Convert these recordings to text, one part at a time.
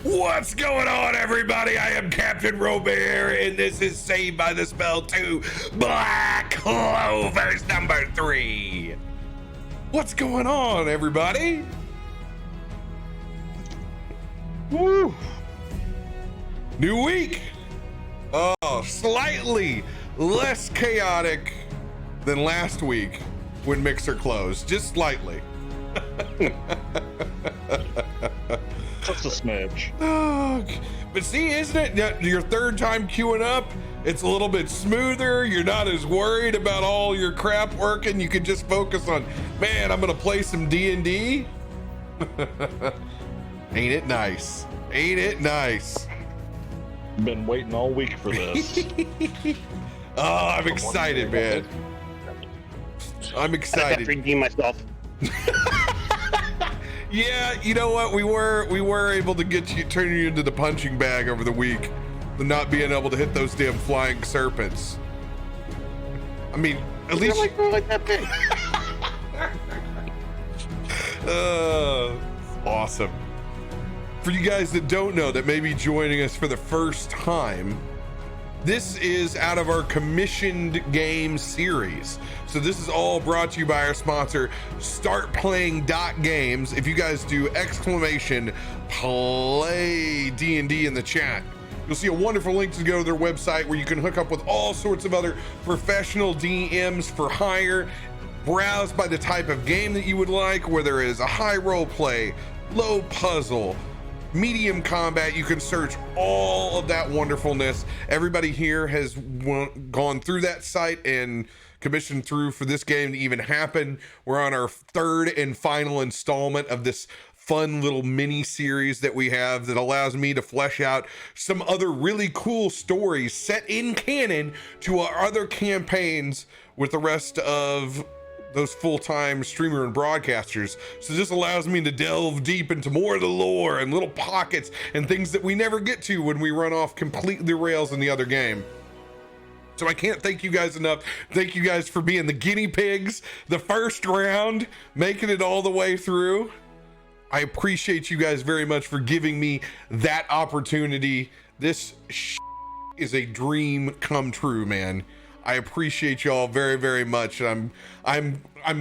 What's going on, everybody? I am Captain RoBear, and this is Saved by the Spell 2 Black Clovers number 3. What's going on, everybody? Woo! New week. Oh, slightly less chaotic than last week when Mixer closed, just slightly. Just a smidge. Oh, but see, isn't it your third time queuing up? It's a little bit smoother. You're not as worried about all your crap working. You can just focus on, man, I'm gonna play some D&D. Ain't it nice? Ain't it nice? Been waiting all week for this. Oh, I'm excited, man. I'm excited. I have to redeem myself. Yeah, you know what? We were able to turn you into the punching bag over the week, the not being able to hit those damn flying serpents. I mean, at least They're like that big. awesome. For you guys that don't know, that may be joining us for the first time, this is out of our commissioned game series. So this is all brought to you by our sponsor, StartPlaying.Games. If you guys do exclamation play D&D in the chat, you'll see a wonderful link to go to their website where you can hook up with all sorts of other professional DMs for hire. Browse by the type of game that you would like, where there is a high role play, low puzzle, medium combat. You can search all of that wonderfulness. Everybody here has gone through that site and commissioned through for this game to even happen. We're on our third and final installment of this fun little mini series that we have that allows me to flesh out some other really cool stories set in canon to our other campaigns with the rest of those full-time streamer and broadcasters. So this allows me to delve deep into more of the lore and little pockets and things that we never get to when we run off completely the rails in the other game. So I can't thank you guys enough. Thank you guys for being the guinea pigs, the first round, making it all the way through. I appreciate you guys very much for giving me that opportunity. This is a dream come true, man. I appreciate y'all very, very much. I'm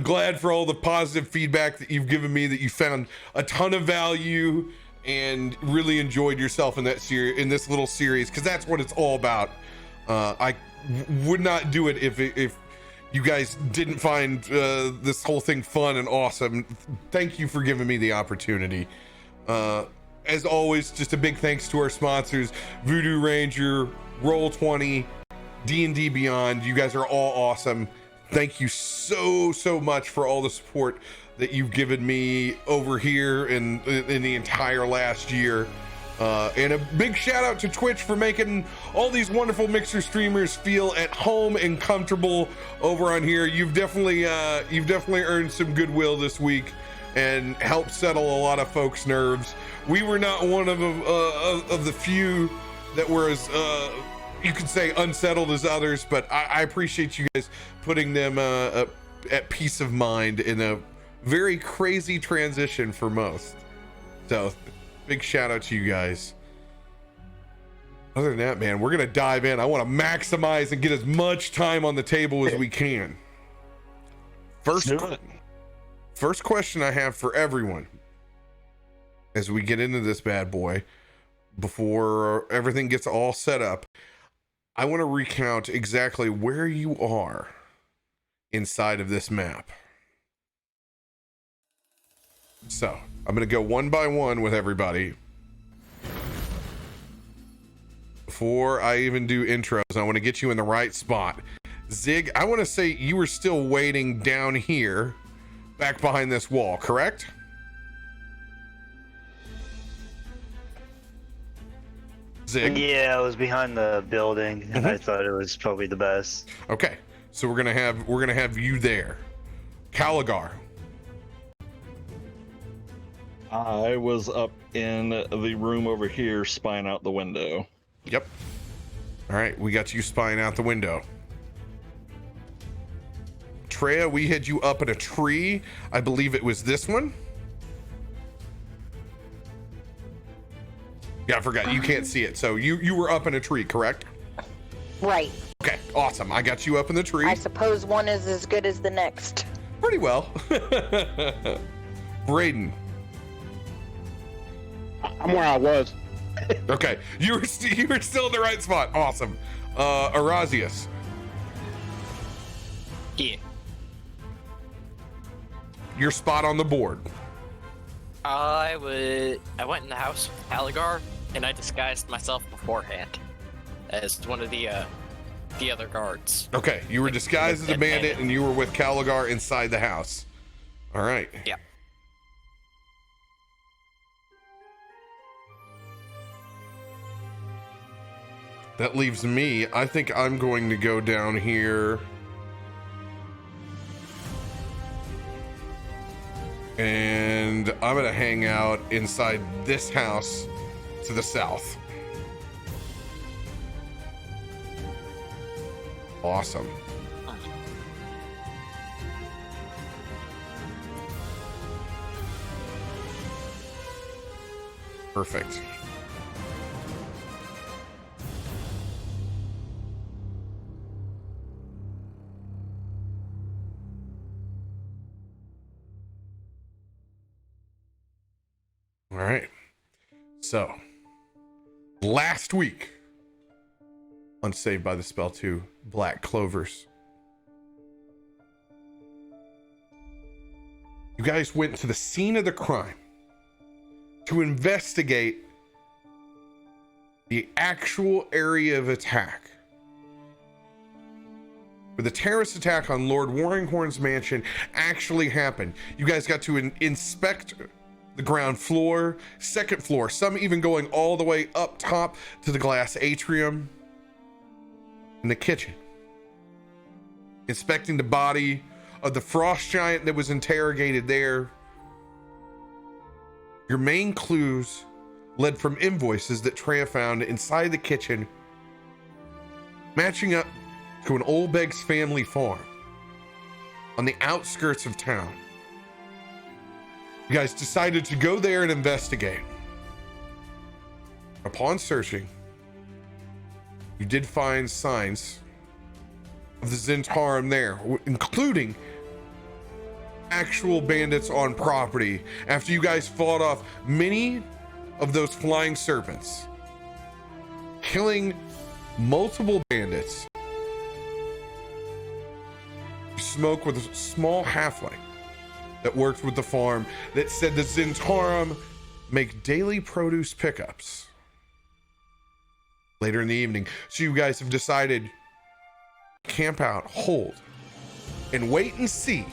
glad for all the positive feedback that you've given me, that you found a ton of value and really enjoyed yourself in that in this little series, because that's what it's all about. I would not do it if you guys didn't find this whole thing fun and awesome. Thank you for giving me the opportunity. As always, just a big thanks to our sponsors, Voodoo Ranger, Roll20, D&D Beyond. You guys are all awesome. Thank you so much for all the support that you've given me over here in the entire last year. And a big shout out to Twitch for making all these wonderful Mixer streamers feel at home and comfortable over on here. You've definitely earned some goodwill this week and helped settle a lot of folks' nerves. We were not one of the few that were as you could say unsettled as others, but I appreciate you guys putting them at peace of mind in a very crazy transition for most. So big shout out to you guys. Other than that, man, we're gonna dive in. I want to maximize and get as much time on the table as we can. First question I have for everyone as we get into this bad boy, before everything gets all set up, I want to recount exactly where you are inside of this map. So I'm going to go one by one with everybody. Before I even do intros, I want to get you in the right spot. Zig, I want to say you were still waiting down here, back behind this wall, correct? Zig. Yeah, I was behind the building, and I thought it was probably the best. Okay, so we're gonna have you there. Caligar. I was up in the room over here, spying out the window. Yep. All right, we got you spying out the window. Treya, we had you up in a tree. I believe it was this one. Yeah, I forgot. You can't see it. So you were up in a tree, correct? Right. Okay, awesome. I got you up in the tree. I suppose one is as good as the next. Pretty well. Braden. I'm where I was. Okay, you were still in the right spot. Awesome. Arazius. Yeah. Your spot on the board. I went in the house with Aligar, and I disguised myself beforehand as one of the other guards. Okay, you were disguised as a bandit, and you were with Caligar inside the house. All right. Yeah. That leaves me. I think I'm going to go down here. And I'm going to hang out inside this house to the south. Awesome. Perfect. All right. So, last week on Saved by the Spell 2, Black Clovers, you guys went to the scene of the crime to investigate the actual area of attack. Where the terrorist attack on Lord Warringhorn's mansion actually happened. You guys got to inspect the ground floor, second floor, some even going all the way up top to the glass atrium and the kitchen. Inspecting the body of the frost giant that was interrogated there. Your main clues led from invoices that Treya found inside the kitchen, matching up to an old Beggs family farm on the outskirts of town. You guys decided to go there and investigate. Upon searching, you did find signs of the Zentarum there, including actual bandits on property after you guys fought off many of those flying serpents, killing multiple bandits. You spoke with a small halfling that worked with the farm that said the Zentarum make daily produce pickups later in the evening. So you guys have decided to camp out, hold, and wait and see.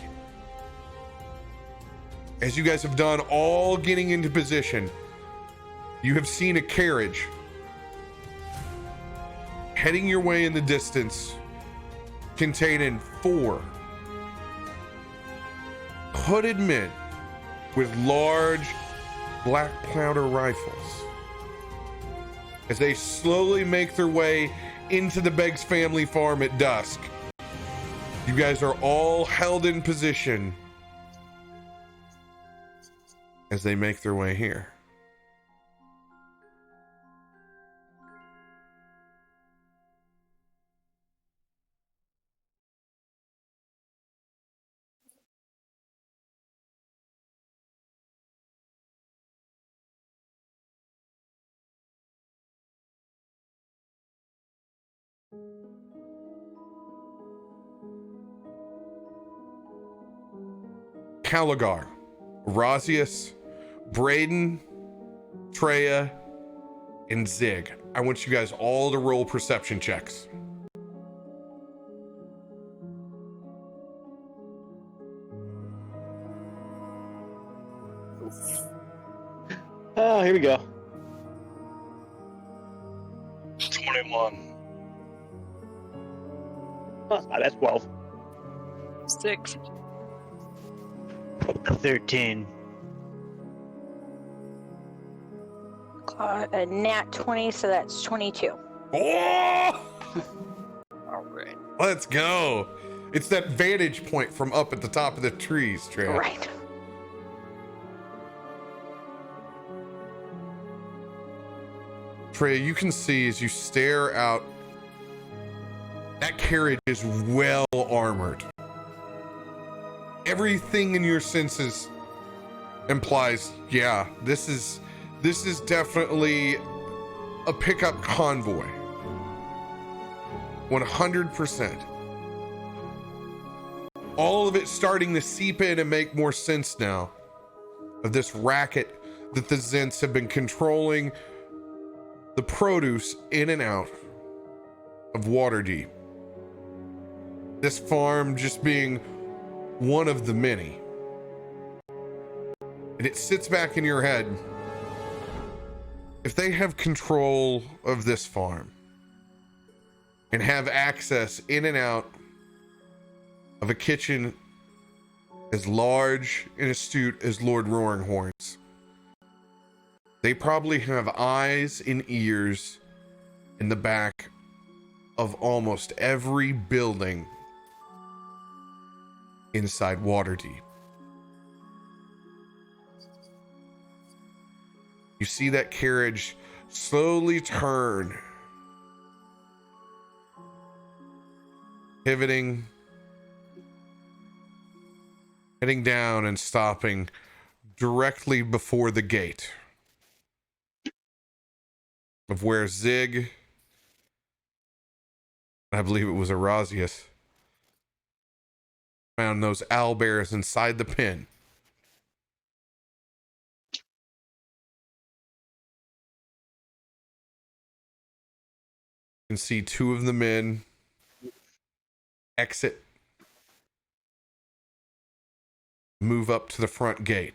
As you guys have done, all getting into position, you have seen a carriage heading your way in the distance containing 4 hooded men with large black powder rifles as they slowly make their way into the Beggs family farm at dusk. You guys are all held in position as they make their way here. Caligar, Razius, Braden, Treya, and Zig. I want you guys all to roll perception checks. Oh, here we go. 21. Oh, that's 12. 6. 13. A nat 20, so that's 22. Oh! All right. Let's go. It's that vantage point from up at the top of the trees, Treya. Right. Freya, you can see as you stare out, that carriage is well armored. Everything in your senses implies, yeah, this is definitely a pickup convoy. 100%. All of it starting to seep in and make more sense now of this racket that the Zents have been controlling the produce in and out of Waterdeep. This farm just being one of the many. And it sits back in your head. If they have control of this farm and have access in and out of a kitchen as large and astute as Lord Roaringhorn's, they probably have eyes and ears in the back of almost every building inside Waterdeep. You see that carriage slowly turn, pivoting, heading down and stopping directly before the gate of where Zig, I believe it was Erasius, found those owlbears inside the pen. You can see two of the men exit, move up to the front gate.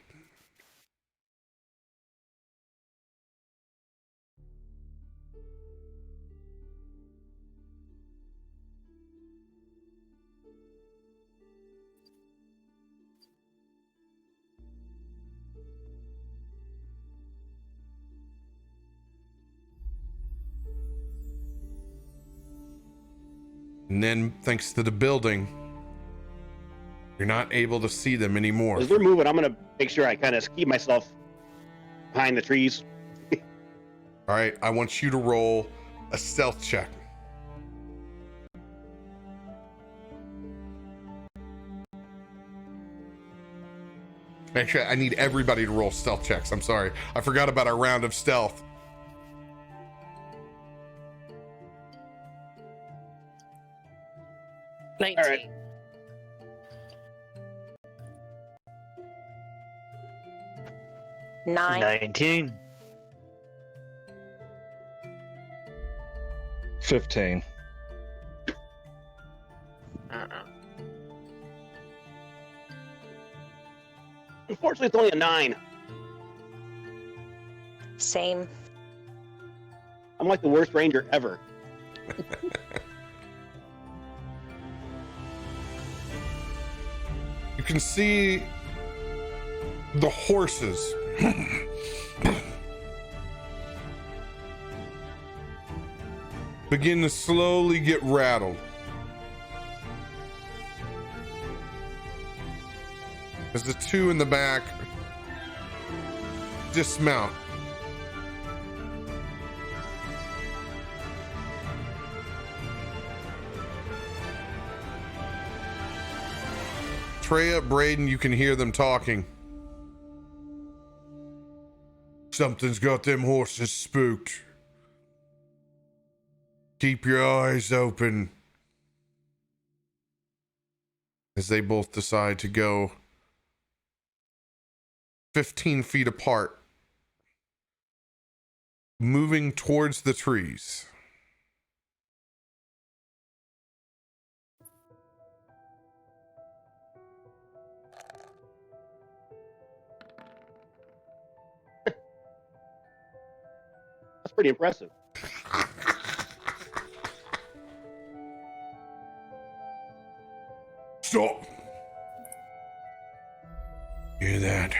And then, thanks to the building, you're not able to see them anymore. As they're moving, I'm gonna make sure I kind of keep myself behind the trees. All right, I want you to roll a stealth check. Actually, I need everybody to roll stealth checks. I'm sorry. I forgot about our round of stealth. All right. 9. 19. 15. Unfortunately, it's only a 9. Same. I'm like the worst ranger ever. You can see the horses begin to slowly get rattled as the two in the back dismount. Treya, Braden, you can hear them talking. Something's got them horses spooked. Keep your eyes open. As they both decide to go 15 feet apart, moving towards the trees. That's pretty impressive. Stop! Hear that?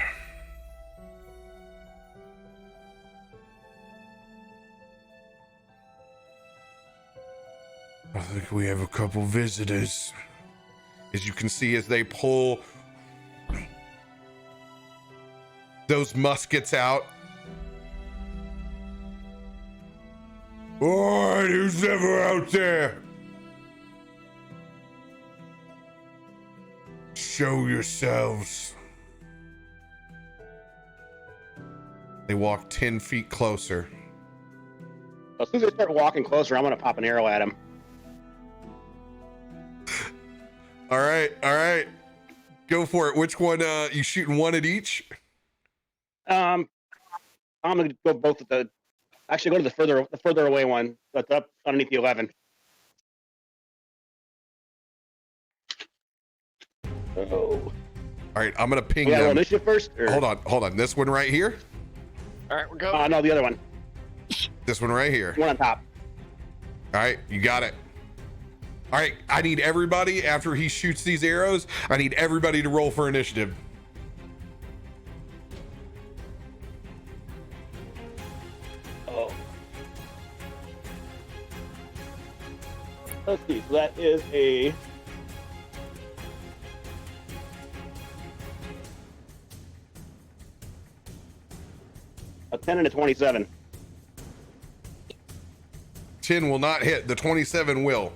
I think we have a couple visitors. As you can see, as they pull those muskets out, All right, who's ever out there? Show yourselves. They walk 10 feet closer. As soon as they start walking closer, I'm gonna pop an arrow at him. All right. Go for it. Which one? You shooting one at each? I'm gonna go both at the. Actually, go to the further away one. That's up underneath the 11. Oh. All right, I'm gonna ping Yeah, them. initiative first. Or... Hold on. This one right here. All right, we're going. No, the other one. This one right here. One on top. All right, you got it. All right, I need everybody, after he shoots these arrows, I need everybody to roll for initiative. Oh. Let's see. So that is a. A 10 and a 27. 10 will not hit. The 27 will.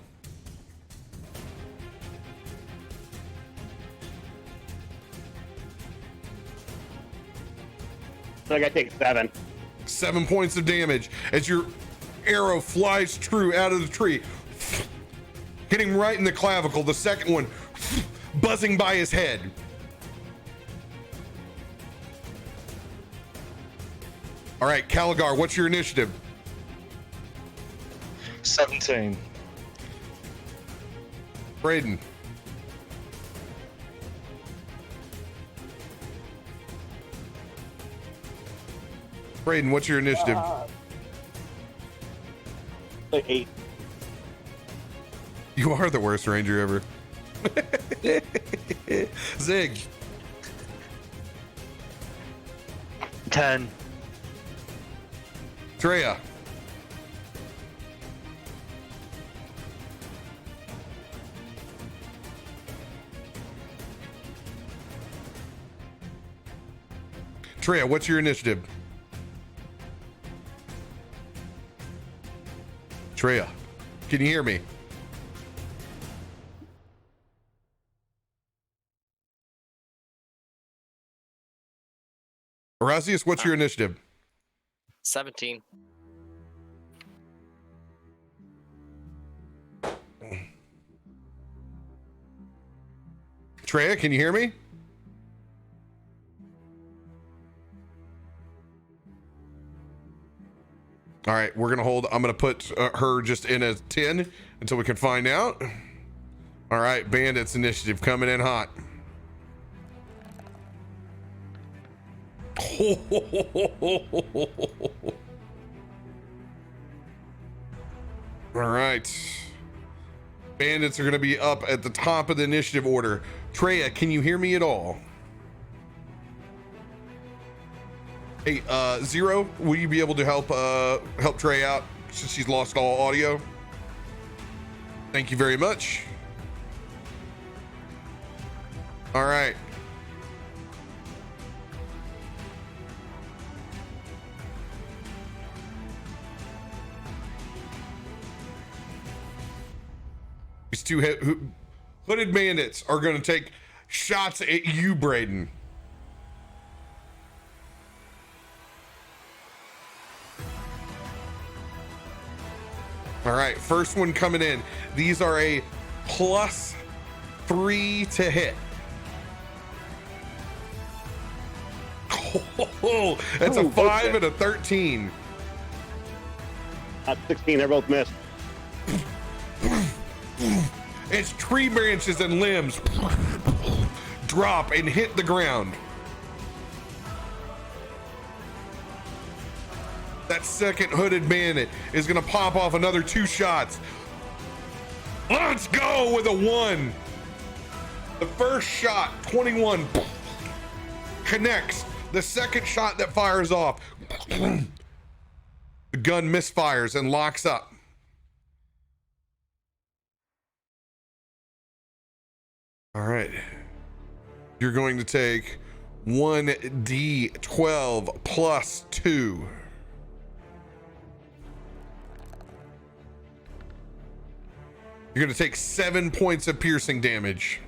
So I gotta take 7. 7 points of damage as your arrow flies true out of the tree, hitting right in the clavicle. The second one buzzing by his head. All right, Caligar, what's your initiative? 17. Braden. Braden, what's your initiative? Like 8. You are the worst ranger ever. Zig. 10. Treya. Treya, what's your initiative? Treya, can you hear me? Erasius, what's your initiative? 17. Treya, can you hear me? All right, we're gonna hold. I'm gonna put her just in a 10 until we can find out. All right, Bandits initiative coming in hot. All right. Bandits are going to be up at the top of the initiative order. Treya, can you hear me at all? Hey, Zero, will you be able to help Treya out since she's lost all audio? Thank you very much. All right. These two hooded bandits are going to take shots at you, Braden. All right, first one coming in. These are a +3 to hit. Oh, that's a 5 and a 13. Not 16. They're both missed. Its tree branches and limbs drop and hit the ground. That second hooded bandit is gonna pop off another 2 shots. Let's go with a 1. The first shot, 21, connects. The second shot that fires off, the gun misfires and locks up. All right. You're going to take 1d12 +2. You're going to take 7 points of piercing damage.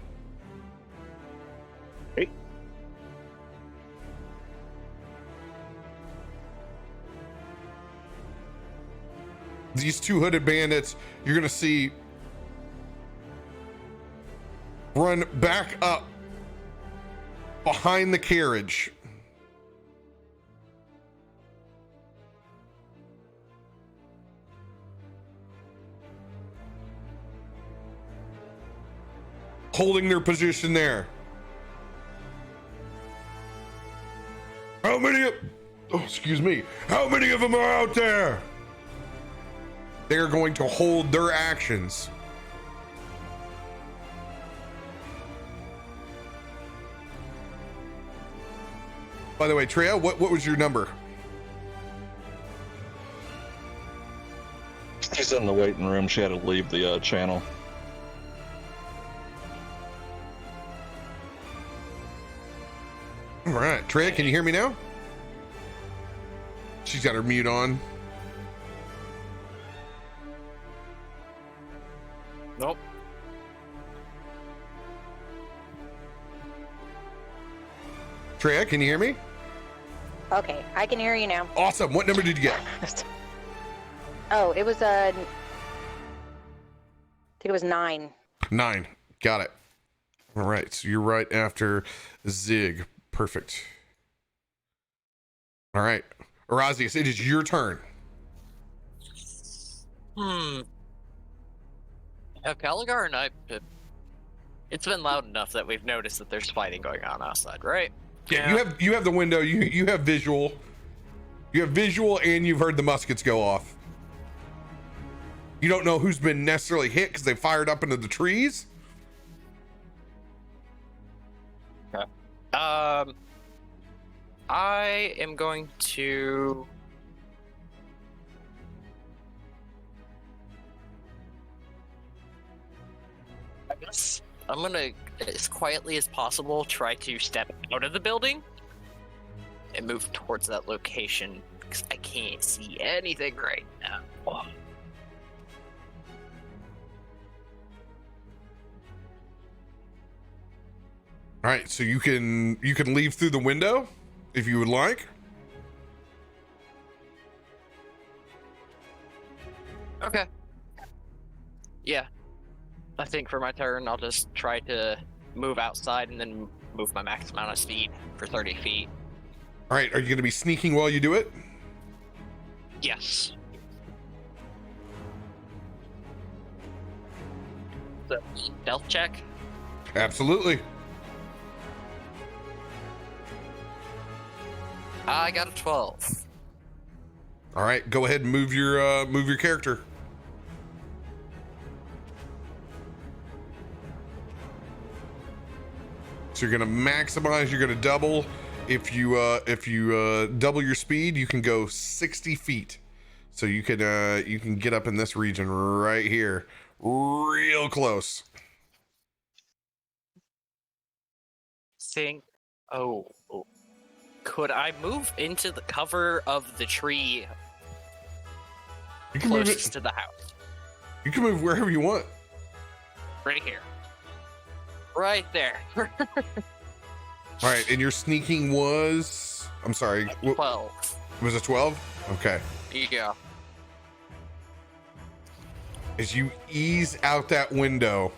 Okay. These two hooded bandits, you're going to see run back up behind the carriage. Holding their position there. How many of, oh, excuse me, how many of them are out there? They're going to hold their actions. By the way, Treya, what was your number? She's in the waiting room. She had to leave the channel. All right, Treya, can you hear me now? She's got her mute on. Nope. Treya, can you hear me? Okay, I can hear you now. Awesome. What number did you get? Oh, it was I think it was 9. 9. Got it. All right, so you're right after Zig. Perfect. All right, Orazius, it is your turn. Now, Caligar and I, it's been loud enough that we've noticed that there's fighting going on outside, right? Yeah, you have the window. You have visual. You have visual, and you've heard the muskets go off. You don't know who's been necessarily hit because they fired up into the trees. Okay. I am going to. I guess I'm gonna, as quietly as possible, try to step out of the building and move towards that location because I can't see anything right now. Oh. All right, so you can leave through the window if you would like. Okay. Yeah. I think for my turn, I'll just try to move outside and then move my max amount of speed for 30 feet. All right, are you going to be sneaking while you do it? Yes. The stealth check? Absolutely. I got a 12. All right, go ahead and move your character. So you're gonna maximize. You're gonna double. If you double your speed, you can go 60 feet. So you can get up in this region right here, real close. Oh. Could I move into the cover of the tree You can move closest it. to the house? You can move wherever you want. Right here. Right there. All right, and your sneaking was, I'm sorry, what 12. was it? 12? Okay. Yeah. As you ease out that window,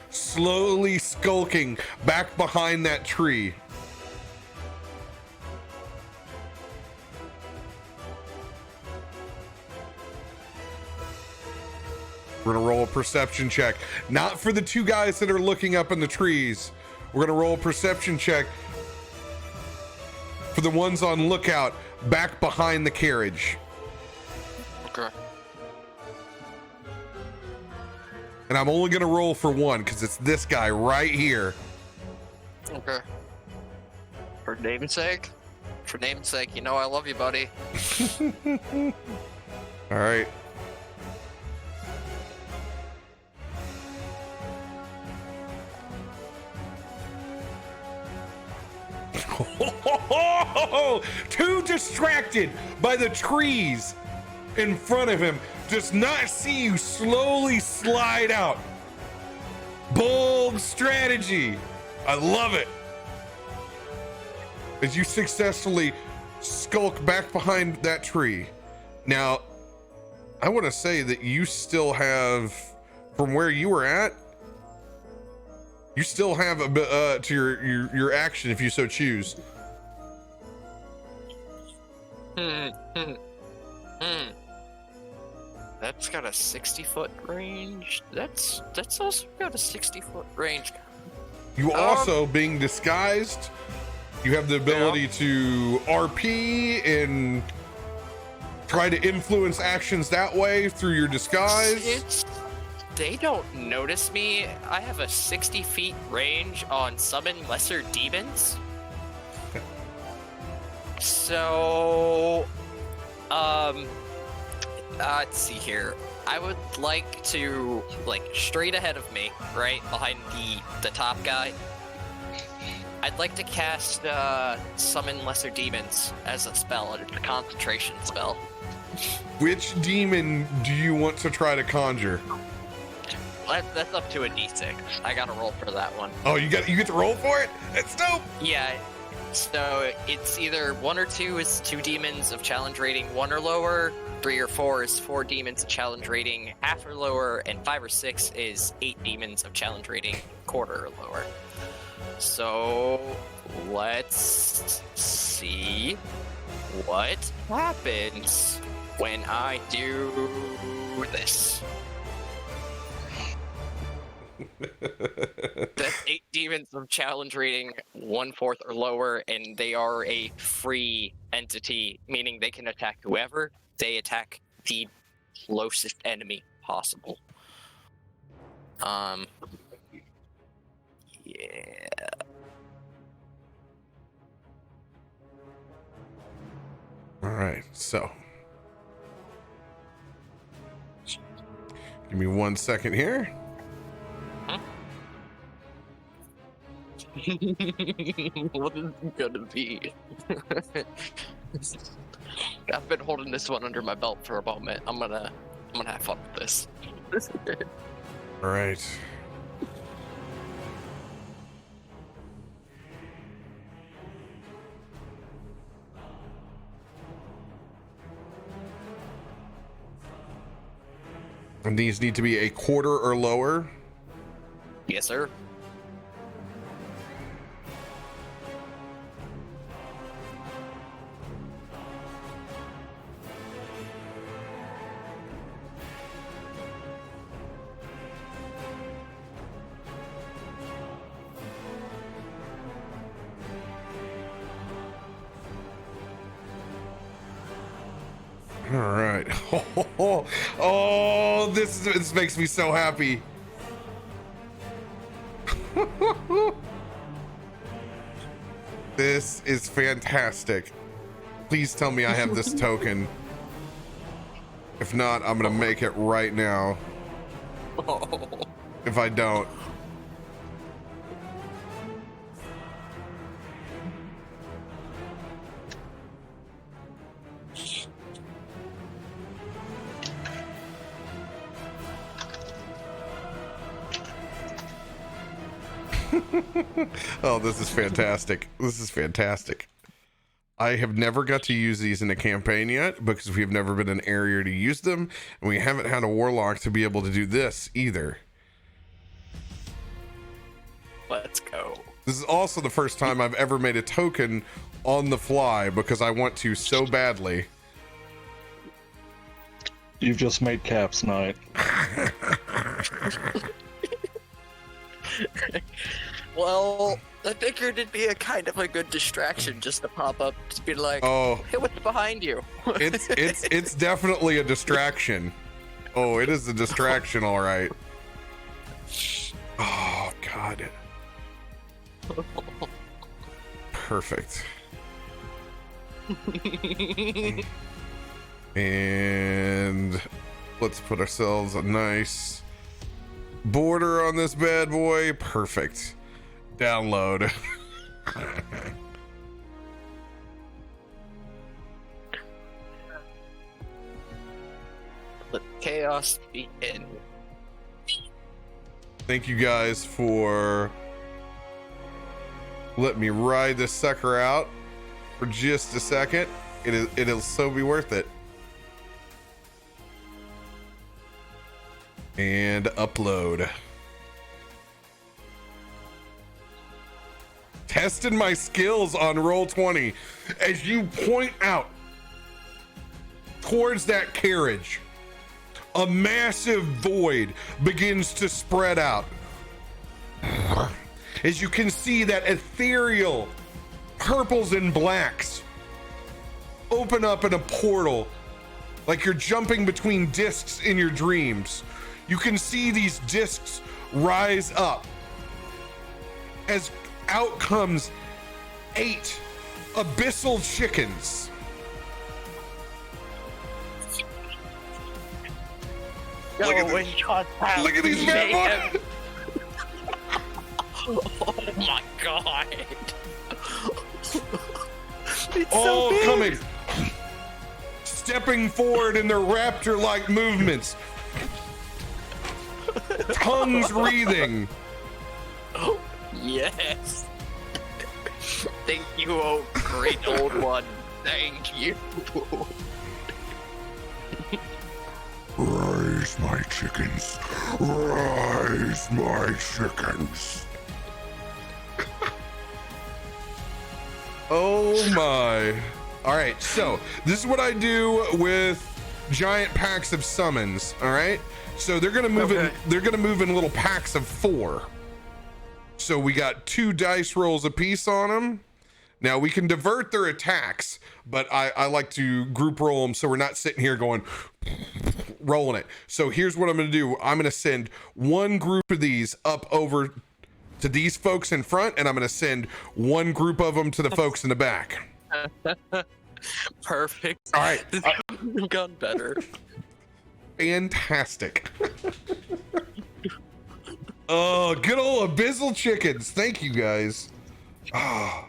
slowly skulking back behind that tree. We're gonna roll a perception check. Not for the two guys that are looking up in the trees. We're gonna roll a perception check for the ones on lookout back behind the carriage. Okay. And I'm only gonna roll for one because it's this guy right here. Okay. For name's sake? For name's sake, you know I love you, buddy. All right. Too distracted by the trees in front of him does not see you slowly slide out. Bold strategy. I love it. As you successfully skulk back behind that tree. Now, I want to say that you still have, from where you were at, you still have a bit to your action if you so choose. That's got a 60-foot range. That's also got a 60-foot range. You also, being disguised, you have the ability to RP and try to influence actions that way through your disguise. They don't notice me. I have a 60 feet range on summon lesser demons. So, let's see here. I would like to, like, straight ahead of me, right behind the top guy. I'd like to cast summon lesser demons as a spell, a concentration spell. Which demon do you want to try to conjure? That's up to a d6. I gotta roll for that one. Oh, you get to roll for it? That's dope. Yeah. So it's either 1 or 2 is 2 demons of challenge rating 1 or lower, 3 or 4 is 4 demons of challenge rating half or lower, and 5 or 6 is 8 demons of challenge rating quarter or lower. So let's see what happens when I do this. That's 8 demons of challenge rating 1/4 or lower, and they are a free entity, meaning they can attack whoever. They attack the closest enemy possible. Yeah. All right, so give me 1 second here. What is it gonna be? I've been holding this one under my belt for a moment. I'm gonna have fun with this. All right. And these need to be a quarter or lower. Yes, sir. All right. Oh, this makes me so happy. This is fantastic. Please tell me I have this token. If not, I'm gonna make it right now. If I don't. Oh, this is fantastic. This is fantastic. I have never got to use these in a campaign yet because we have never been an area to use them, and we haven't had a warlock to be able to do this either. Let's go. This is also the first time I've ever made a token on the fly because I want to so badly. You've just made Cap's night. Well, I figured it'd be a kind of a good distraction just to pop up, to be like, Oh, hey, what's behind you? it's definitely a distraction. Oh, it is a distraction, all right. Oh God. Perfect. And let's put ourselves a nice border on this bad boy. Perfect. Download. Let chaos begin. Thank you guys for letting me ride this sucker out for just a second. It'll so be worth it. And upload. Testing my skills on Roll20 as you point out towards that carriage. A massive void begins to spread out. As you can see that ethereal purples and blacks open up in a portal like you're jumping between discs in your dreams. You can see these discs rise up as out comes 8 abyssal chickens. Look at these bad boys. Oh my god. All coming, stepping forward in their raptor-like movements, tongues wreathing. Yes. Thank you, oh great old one. Thank you. Rise, my chickens. Rise, my chickens. Oh my. All right, so this is what I do with giant packs of summons, all right? So they're gonna move in little packs of 4. So we got 2 dice rolls apiece on them. Now we can divert their attacks, but I like to group roll them so we're not sitting here going rolling it. So here's what I'm gonna do. I'm gonna send one group of these up over to these folks in front, and I'm gonna send one group of them to the folks in the back. Perfect. All right. This couldn't have gone better. Fantastic. Oh, good old abyssal chickens. Thank you guys. Oh.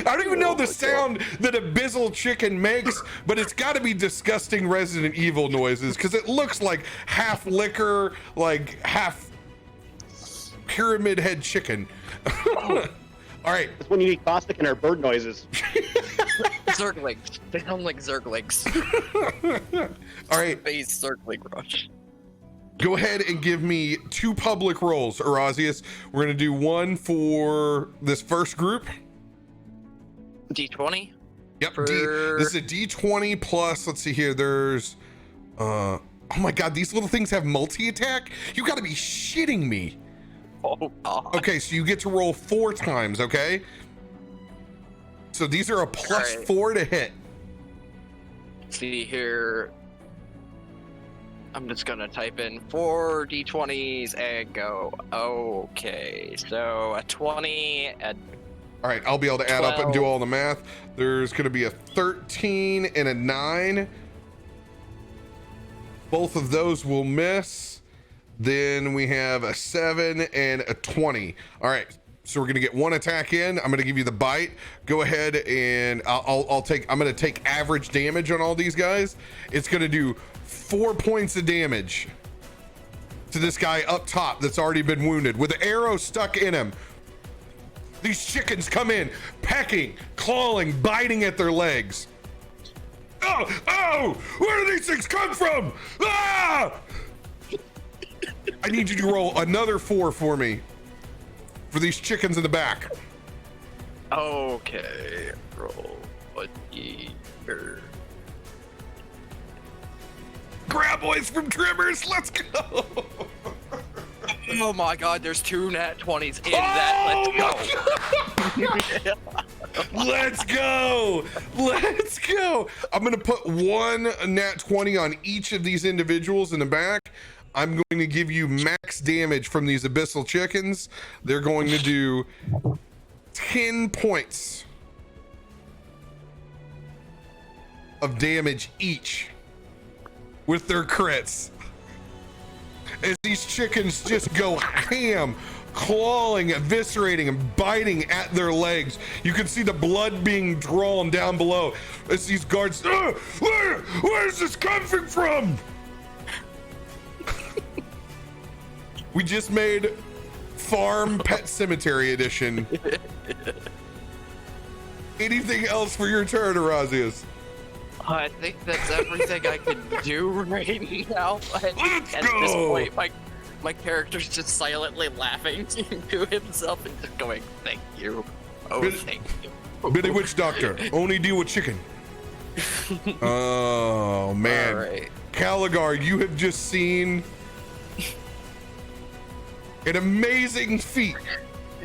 I don't even know the sound that abyssal chicken makes, but it's got to be disgusting Resident Evil noises because it looks like half liquor, like half pyramid head chicken. All right. That's when you eat caustic and our bird noises. Zerglings. They sound like Zerglings. All right. Space Zergling rush. Go ahead and give me 2 public rolls, Erasius. We're going to do one for this first group. D20? Yep. This is a D20 plus, let's see here, there's, oh my God, these little things have multi-attack? You gotta be shitting me. Oh God. Okay, so you get to roll 4 times, okay? So these are a plus All right. 4 to hit. See here. I'm just gonna type in 4 D20s and go. Okay, so a 20 and All right, I'll be able to add up and do 12. all the math. There's gonna be a 13 and a 9. Both of those will miss. Then we have a 7 and a 20. All right, so we're gonna get 1 attack in. I'm gonna give you the bite. Go ahead and I'm gonna take average damage on all these guys. It's gonna do 4 points of damage to this guy up top that's already been wounded with an arrow stuck in him. These chickens come in, pecking, clawing, biting at their legs. Oh, where do these things come from? Ah! I need you to roll another 4 for me for these chickens in the back. okay, roll what year? Graboids from Trimmers, let's go. Oh my God, there's 2 nat 20s in that. Let's go. Let's go. Let's go. I'm going to put 1 nat 20 on each of these individuals in the back. I'm going to give you max damage from these abyssal chickens. They're going to do 10 points of damage each with their crits. As these chickens just go ham, clawing, eviscerating, and biting at their legs. You can see the blood being drawn down below as these guards, where's this coming from? We just made Farm Pet Cemetery Edition. Anything else for your turn, Erasius? I think that's everything I can do right now. Let's At go! this point, my character's just silently laughing to himself and just going, "Thank you, thank you." Billy Witch Doctor, only deal with chicken. Oh man, All right. Caligar, you have just seen an amazing feat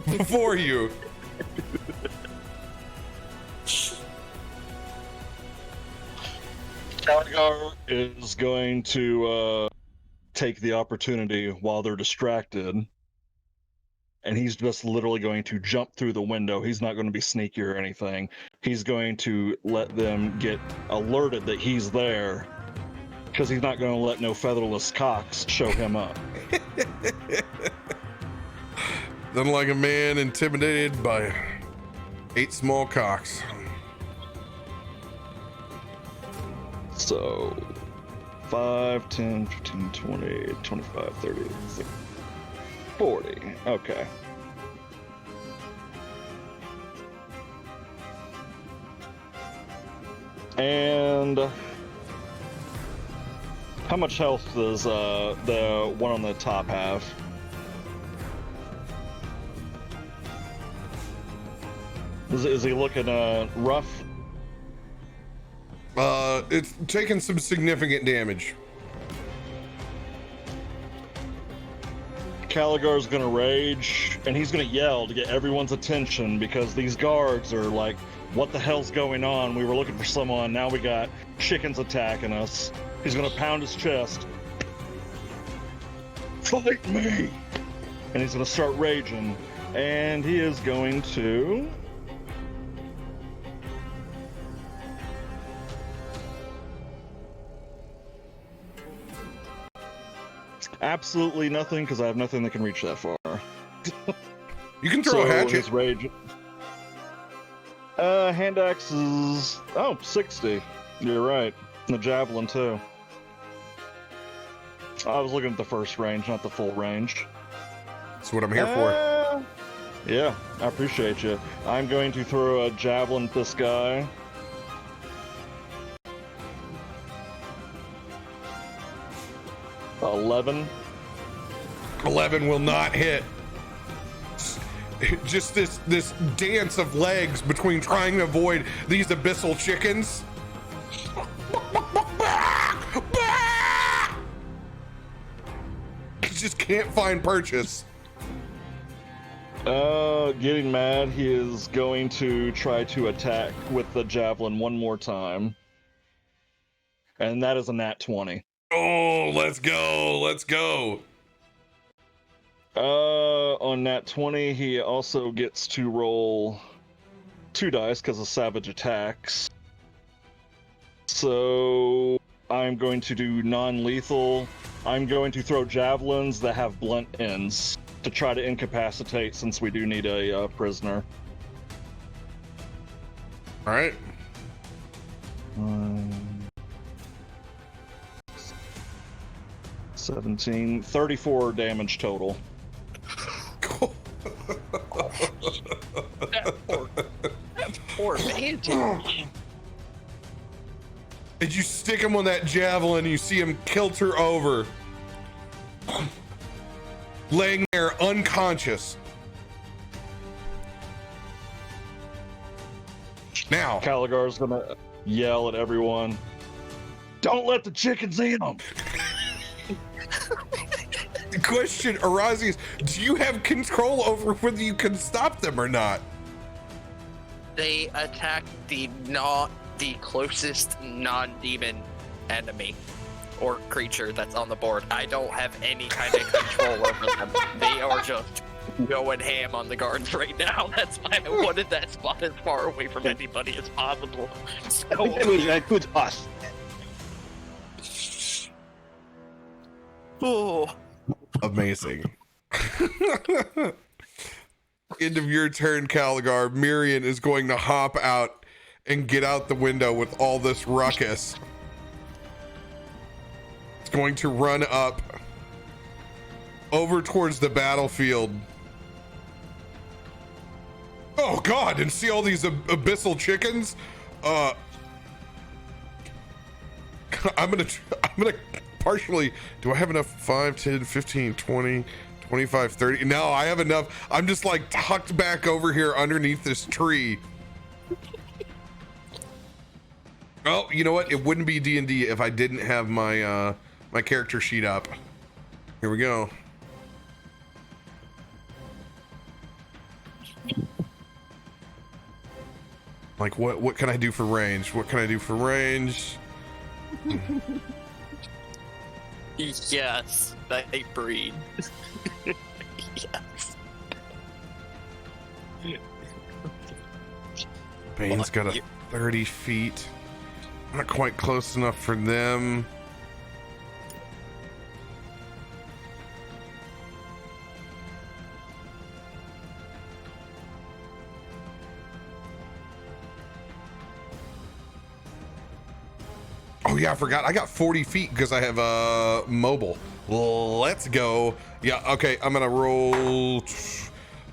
before you. Caligar is going to take the opportunity while they're distracted, and he's just literally going to jump through the window. He's not going to be sneaky or anything. He's going to let them get alerted that he's there, because he's not going to let no featherless cocks show him up. Nothing like a man intimidated by 8 small cocks. So 5, 10, 15, 20, 25, 30, 40. Okay. And how much health does the one on the top have? Is he looking rough? It's taken some significant damage. Caligar's gonna rage, and he's gonna yell to get everyone's attention because these guards are like, what the hell's going on? We were looking for someone, now we got chickens attacking us. He's gonna pound his chest. Fight me! And he's gonna start raging, and he is going to... Absolutely nothing, because I have nothing that can reach that far. You can throw a hatchet. His rage. Hand axe is 60. You're right. And the javelin too. I was looking at the first range, not the full range. That's what I'm here for. Yeah, I appreciate you. I'm going to throw a javelin at this guy. $11. 11 will not hit. Just this dance of legs between trying to avoid these abyssal chickens. Just can't find purchase. Getting mad, he is going to try to attack with the javelin one more time. And that is a nat 20. Oh, let's go. Let's go. On nat 20, he also gets to roll 2 dice because of savage attacks. So I'm going to do non-lethal. I'm going to throw javelins that have blunt ends to try to incapacitate, since we do need a prisoner. All right. 17, 34 damage total. That poor bandage. As you stick him on that javelin, you see him kilter over, laying there unconscious. Now, Caligar's gonna yell at everyone, "Don't let the chickens eat them!" the question arises, do you have control over whether you can stop them or not? They attack the closest non-demon enemy or creature that's on the board. I don't have any kind of control over them. They are just going ham on the guards right now. That's why I wanted that spot as far away from anybody as possible. So, That includes us. oh, Amazing. End of your turn, Caligar. Mirian is going to hop out and get out the window with all this ruckus. It's going to run up over towards the battlefield. Oh God, and see all these abyssal chickens? I'm gonna partially, do I have enough? 5, 10, 15, 20, 25, 30. No, I have enough. I'm just like tucked back over here underneath this tree. Oh, you know what? It wouldn't be D&D if I didn't have my my character sheet up. Here we go. Like what can I do for range? What can I do for range? Yes, they breed. Yes. Bane's got a 30 feet. Not quite close enough for them. Oh yeah, I forgot. I got 40 feet because I have mobile. Let's go. Yeah, okay. I'm gonna roll.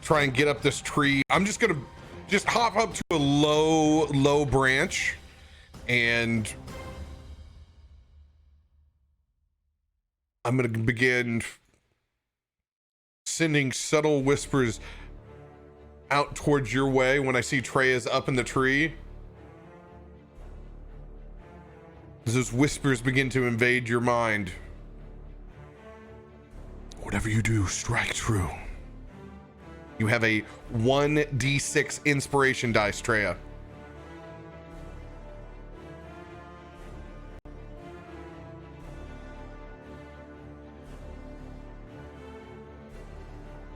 Try and get up this tree. I'm just gonna hop up to a low branch, and I'm gonna begin sending subtle whispers out towards your way when I see Trey is up in the tree. As those whispers begin to invade your mind. Whatever you do, strike true. You have a 1d6 inspiration dice, Treya.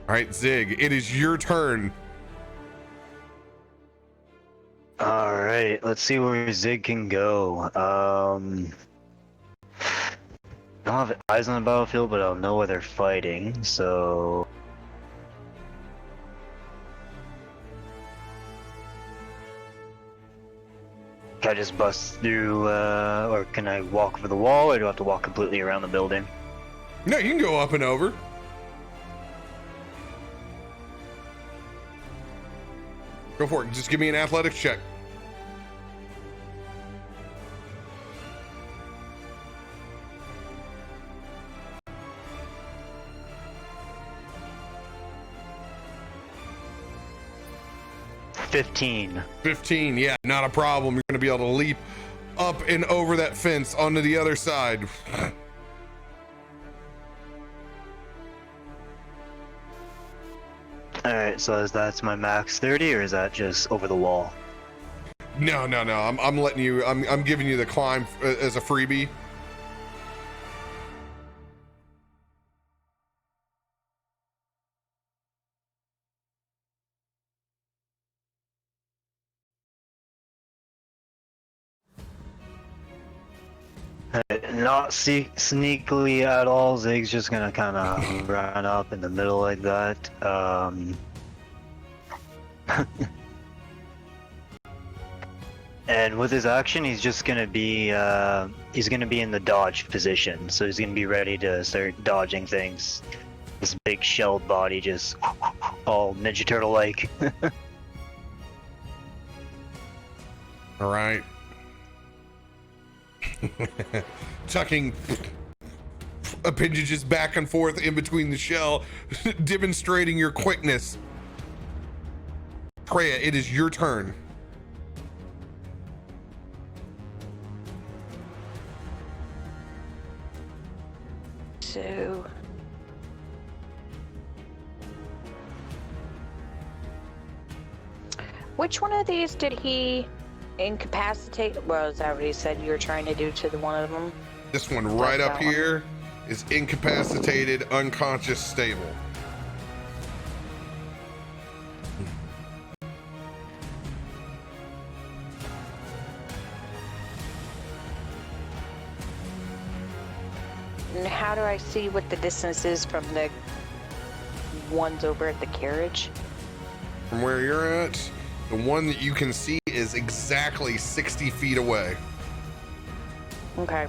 All right, Zig, it is your turn. All right, let's see where Zig can go. I don't have eyes on the battlefield, but I'll know where they're fighting, so... Can I just bust through, or can I walk over the wall, or do I have to walk completely around the building? No, you can go up and over. Go for it. Just give me an athletics check. $15. 15, yeah, not a problem. You're going to be able to leap up and over that fence onto the other side. Alright, so that's my max 30, or is that just over the wall? No. I'm letting you. I'm giving you the climb as a freebie. Not sneakily at all. Zig's just gonna kind of run up in the middle like that. And with his action, he's just gonna be in the dodge position. So he's gonna be ready to start dodging things. This big shelled body just all Ninja Turtle like. All right. Tucking appendages back and forth in between the shell, demonstrating your quickness. Treya, it is your turn. So which one of these did he incapacitate? Well, is that what he said you were trying to do to the one of them? This one right up here is incapacitated, unconscious, stable. And how do I see what the distance is from the ones over at the carriage? From where you're at, the one that you can see is exactly 60 feet away. Okay.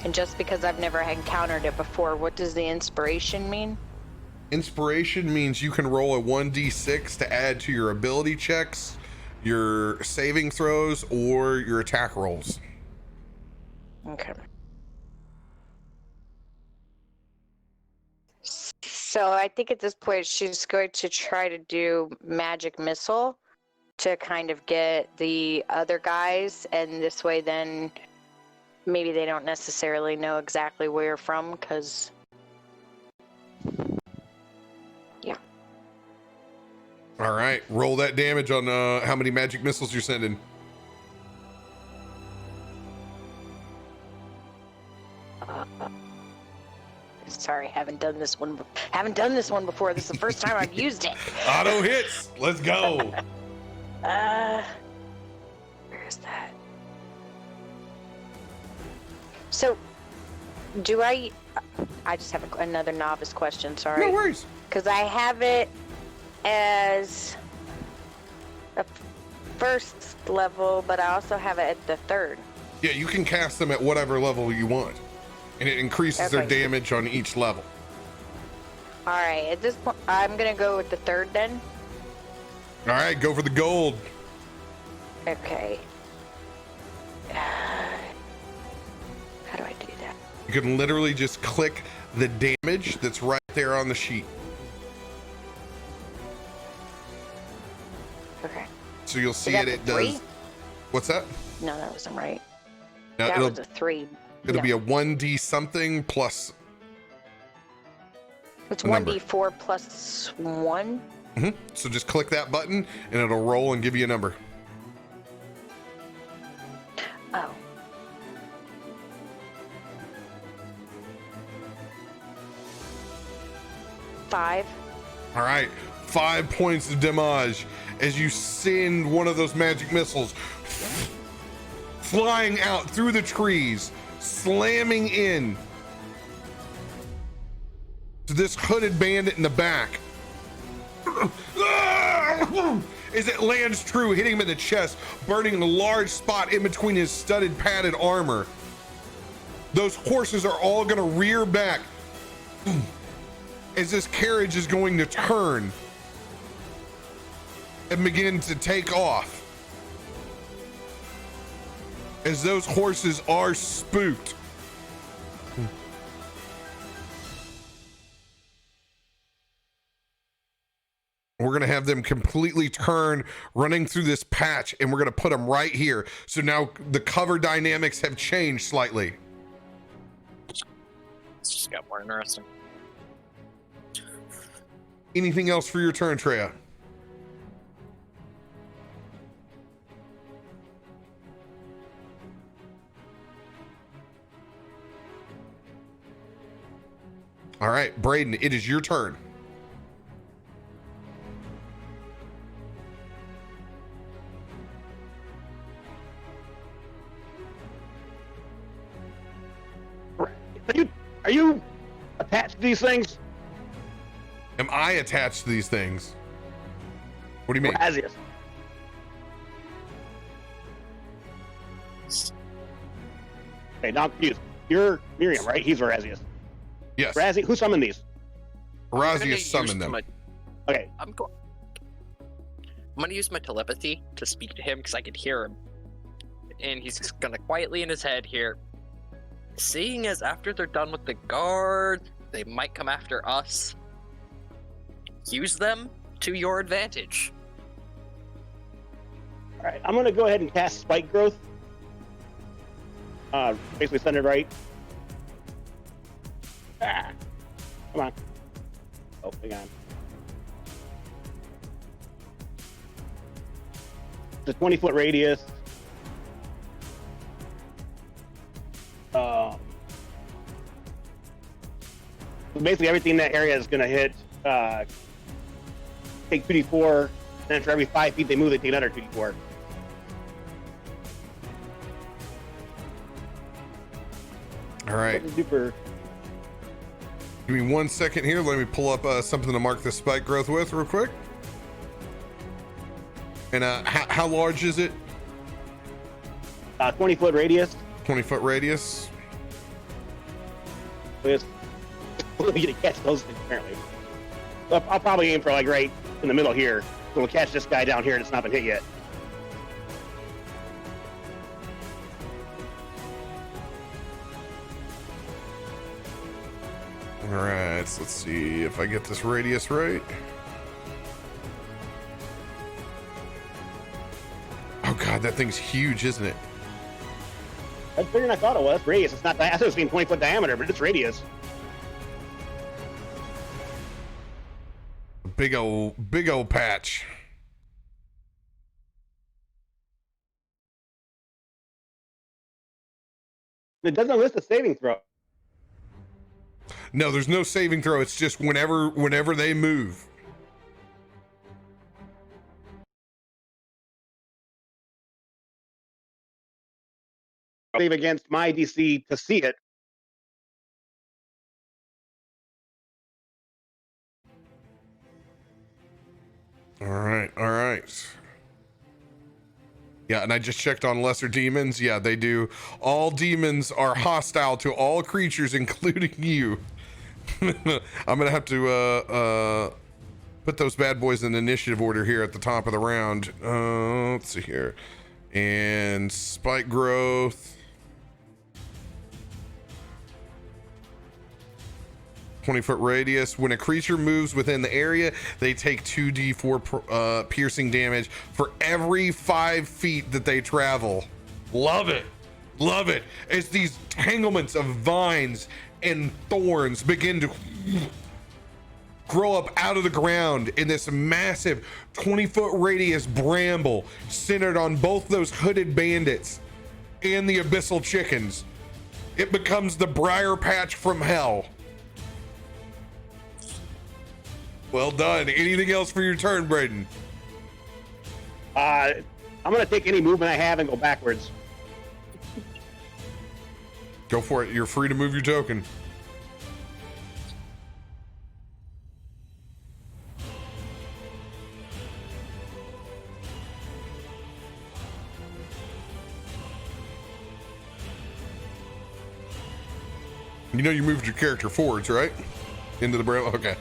And just because I've never encountered it before, what does the inspiration mean? Inspiration means you can roll a 1d6 to add to your ability checks, your saving throws, or your attack rolls. Okay. So I think at this point she's going to try to do magic missile to kind of get the other guys, and this way then maybe they don't necessarily know exactly where you're from, because yeah. All right, roll that damage on how many magic missiles you're sending. Sorry, haven't done this one before. This is the first time I've used it. Auto hits. Let's go. Where is that? So, do I just have another novice question, sorry. No worries. Because I have it as a first level, but I also have it at the third. Yeah, you can cast them at whatever level you want, and it increases their Okay. damage on each level. All right, at this point, I'm going to go with the third then. All right, go for the gold. Okay. How do I do that? You can literally just click the damage that's right there on the sheet. Okay. So you'll see that it. the It three? does. What's that? No, that wasn't right. No, That it'll was a 3. it'll No. be a 1d something plus. It's a number. 1d4 plus 1. So just click that button and it'll roll and give you a number. Oh. Five. All right, 5 points of damage as you send one of those magic missiles flying out through the trees, slamming in to this hooded bandit in the back. As it lands true, hitting him in the chest, burning a large spot in between his studded padded armor. Those horses are all gonna rear back as this carriage is going to turn and begin to take off. As those horses are spooked. We're going to have them completely turn, running through this patch, and we're going to put them right here. So now the cover dynamics have changed slightly. It's just got more interesting. Anything else for your turn, Treya? All right, Braden, it is your turn. Are you attached to these things? Am I attached to these things? What do you mean? Razius. Okay, now I'm confused. You're Miriam, right? He's Razius. Yes, Razzie, who summoned these? I'm gonna Razius use summoned them. Okay, I'm gonna use my telepathy to speak to him because I can hear him, and he's just gonna quietly in his head here. Seeing as after they're done with the guard, they might come after us. Use them to your advantage. all right. I'm gonna go ahead and cast Spike Growth. Basically send it right. Ah, come on. Oh, hang on. It's a 20-foot radius. So basically everything in that area is going to hit, take 2d4, and for every 5 feet they move, they take another 2d4. All right. Super. Give me 1 second here. Let me pull up something to mark the spike growth with real quick. And how large is it? 20-foot radius. 20-foot radius. We're gonna catch those things, apparently. So I'll probably aim for like right in the middle here. So we'll catch this guy down here that's not been hit yet. All right, so let's see if I get this radius right. Oh God, that thing's huge, isn't it? That's bigger than I thought it was. Radius. It's not. I thought it was being 20-foot diameter, but it's radius. Big old patch. It doesn't list a saving throw. No, there's no saving throw. It's just whenever they move. Save against my DC to see it. All right. Yeah, and I just checked on lesser demons. Yeah, they do. All demons are hostile to all creatures, including you. I'm gonna have to put those bad boys in initiative order here at the top of the round. Let's see here. And spike growth. 20-foot radius. When a creature moves within the area, they take 2d4 piercing damage for every 5 feet that they travel. Love it. As these tanglements of vines and thorns begin to grow up out of the ground in this massive 20-foot radius bramble centered on both those hooded bandits and the abyssal chickens, it becomes the briar patch from hell. Well done. Anything else for your turn, Braden? I'm gonna take any movement I have and go backwards. Go for it. You're free to move your token. You know you moved your character forwards, right? Into the barrel. Okay.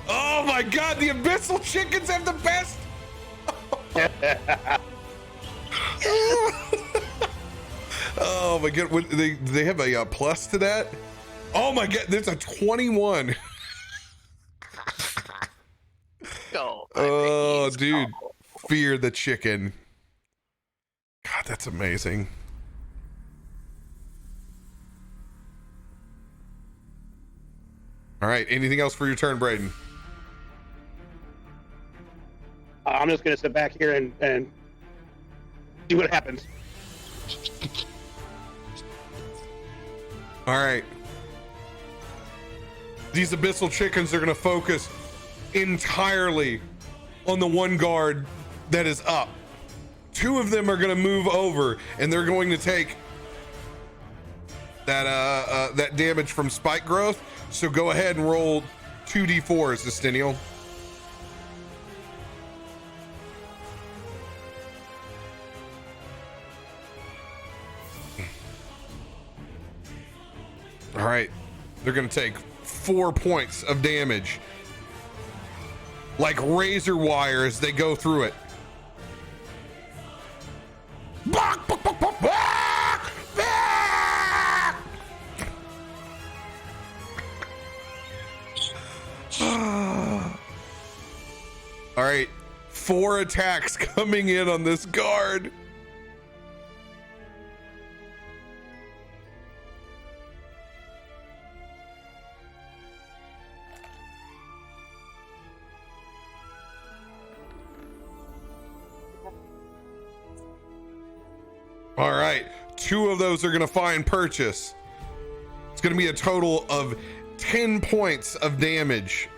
Oh my God! The abyssal chickens have the best. Oh my God! What, they have a plus to that? Oh my God! There's a 21. Oh, dude! Fear the chicken. God, that's amazing. All right. Anything else for your turn, Braden? I'm just gonna sit back here and see what happens. All right. These abyssal chickens are going to focus entirely on the one guard that is up. 2 of them are going to move over, and they're going to take that damage from spike growth. So go ahead and roll 2d4s, Estinial. All right, they're going to take 4 points of damage, like razor wire as they go through it. All right, 4 attacks coming in on this guard. All right, 2 of those are going to find purchase. It's going to be a total of 10 points of damage.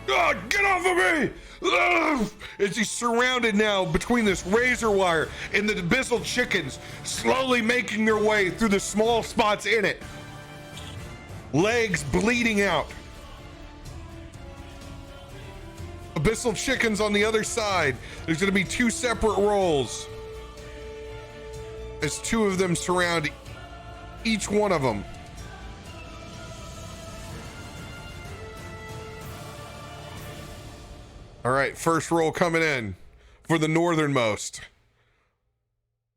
Oh, get off of me! Ugh! As he's surrounded now between this razor wire and the abyssal chickens, slowly making their way through the small spots in it. Legs bleeding out. Abyssal chickens on the other side. There's going to be 2 separate rolls as 2 of them surround each one of them. All right, first roll coming in for the northernmost.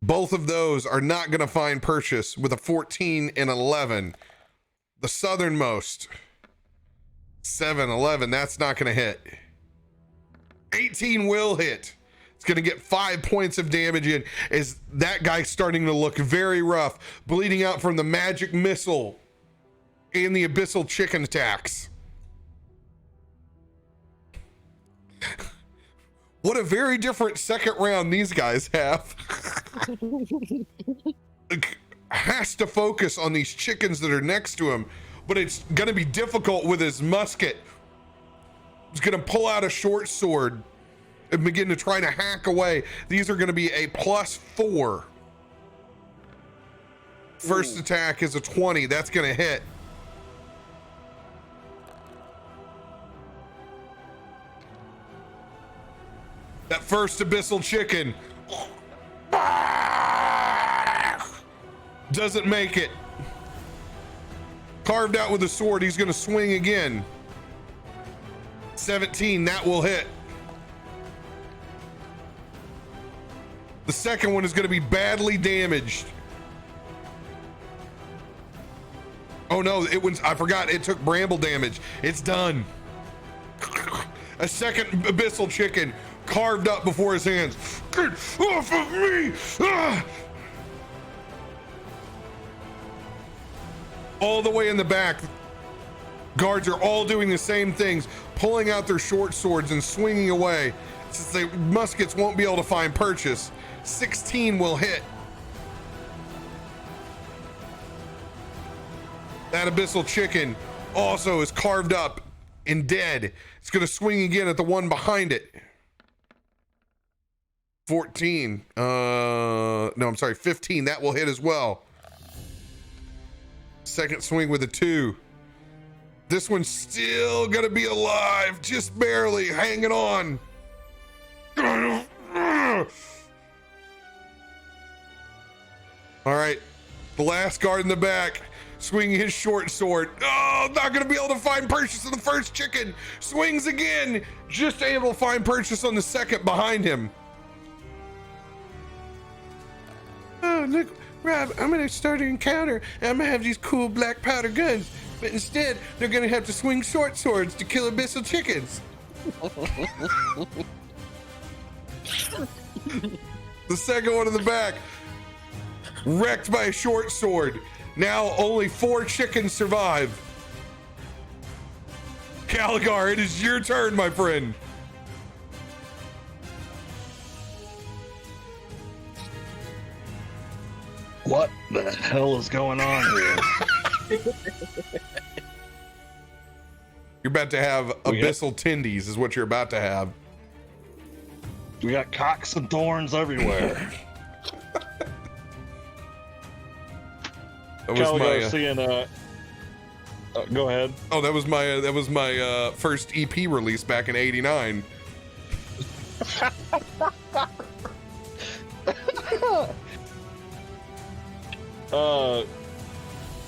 Both of those are not going to find purchase with a 14 and 11. The southernmost, 7, 11, that's not going to hit. 18 will hit. It's going to get 5 points of damage in as that guy's starting to look very rough, bleeding out from the magic missile and the abyssal chicken attacks. What a very different second round these guys have. Has to focus on these chickens that are next to him, but it's going to be difficult with his musket. He's going to pull out a short sword and begin to try to hack away. These are going to be a +4. First attack is a 20. That's going to hit. That first abyssal chicken doesn't make it. Carved out with a sword, he's going to swing again. 17, that will hit. The second one is going to be badly damaged. Oh no, I forgot it took bramble damage. It's done. A second abyssal chicken carved up before his hands. Get off of me! Ah! All the way in the back, guards are all doing the same things, pulling out their short swords and swinging away, since the muskets won't be able to find purchase. 16 will hit. That abyssal chicken also is carved up and dead. It's going to swing again at the one behind it. 14. No, I'm sorry, 15. That will hit as well. Second swing with a 2. This one's still gonna be alive, just barely hanging on. All right, the last guard in the back, swinging his short sword. Oh, not gonna be able to find purchase on the first chicken. Swings again, just able to find purchase on the second behind him. Oh, look, Rob, I'm gonna start an encounter and I'm gonna have these cool black powder guns, but instead they're gonna have to swing short swords to kill abyssal chickens. The second one in the back, wrecked by a short sword. Now only 4 chickens survive. Caligar, it is your turn, my friend. What the hell is going on here? You're about to have abyssal tendies is what you're about to have. We got cocks and thorns everywhere. That was my seeing go ahead. Oh, that was my first EP release back in '89.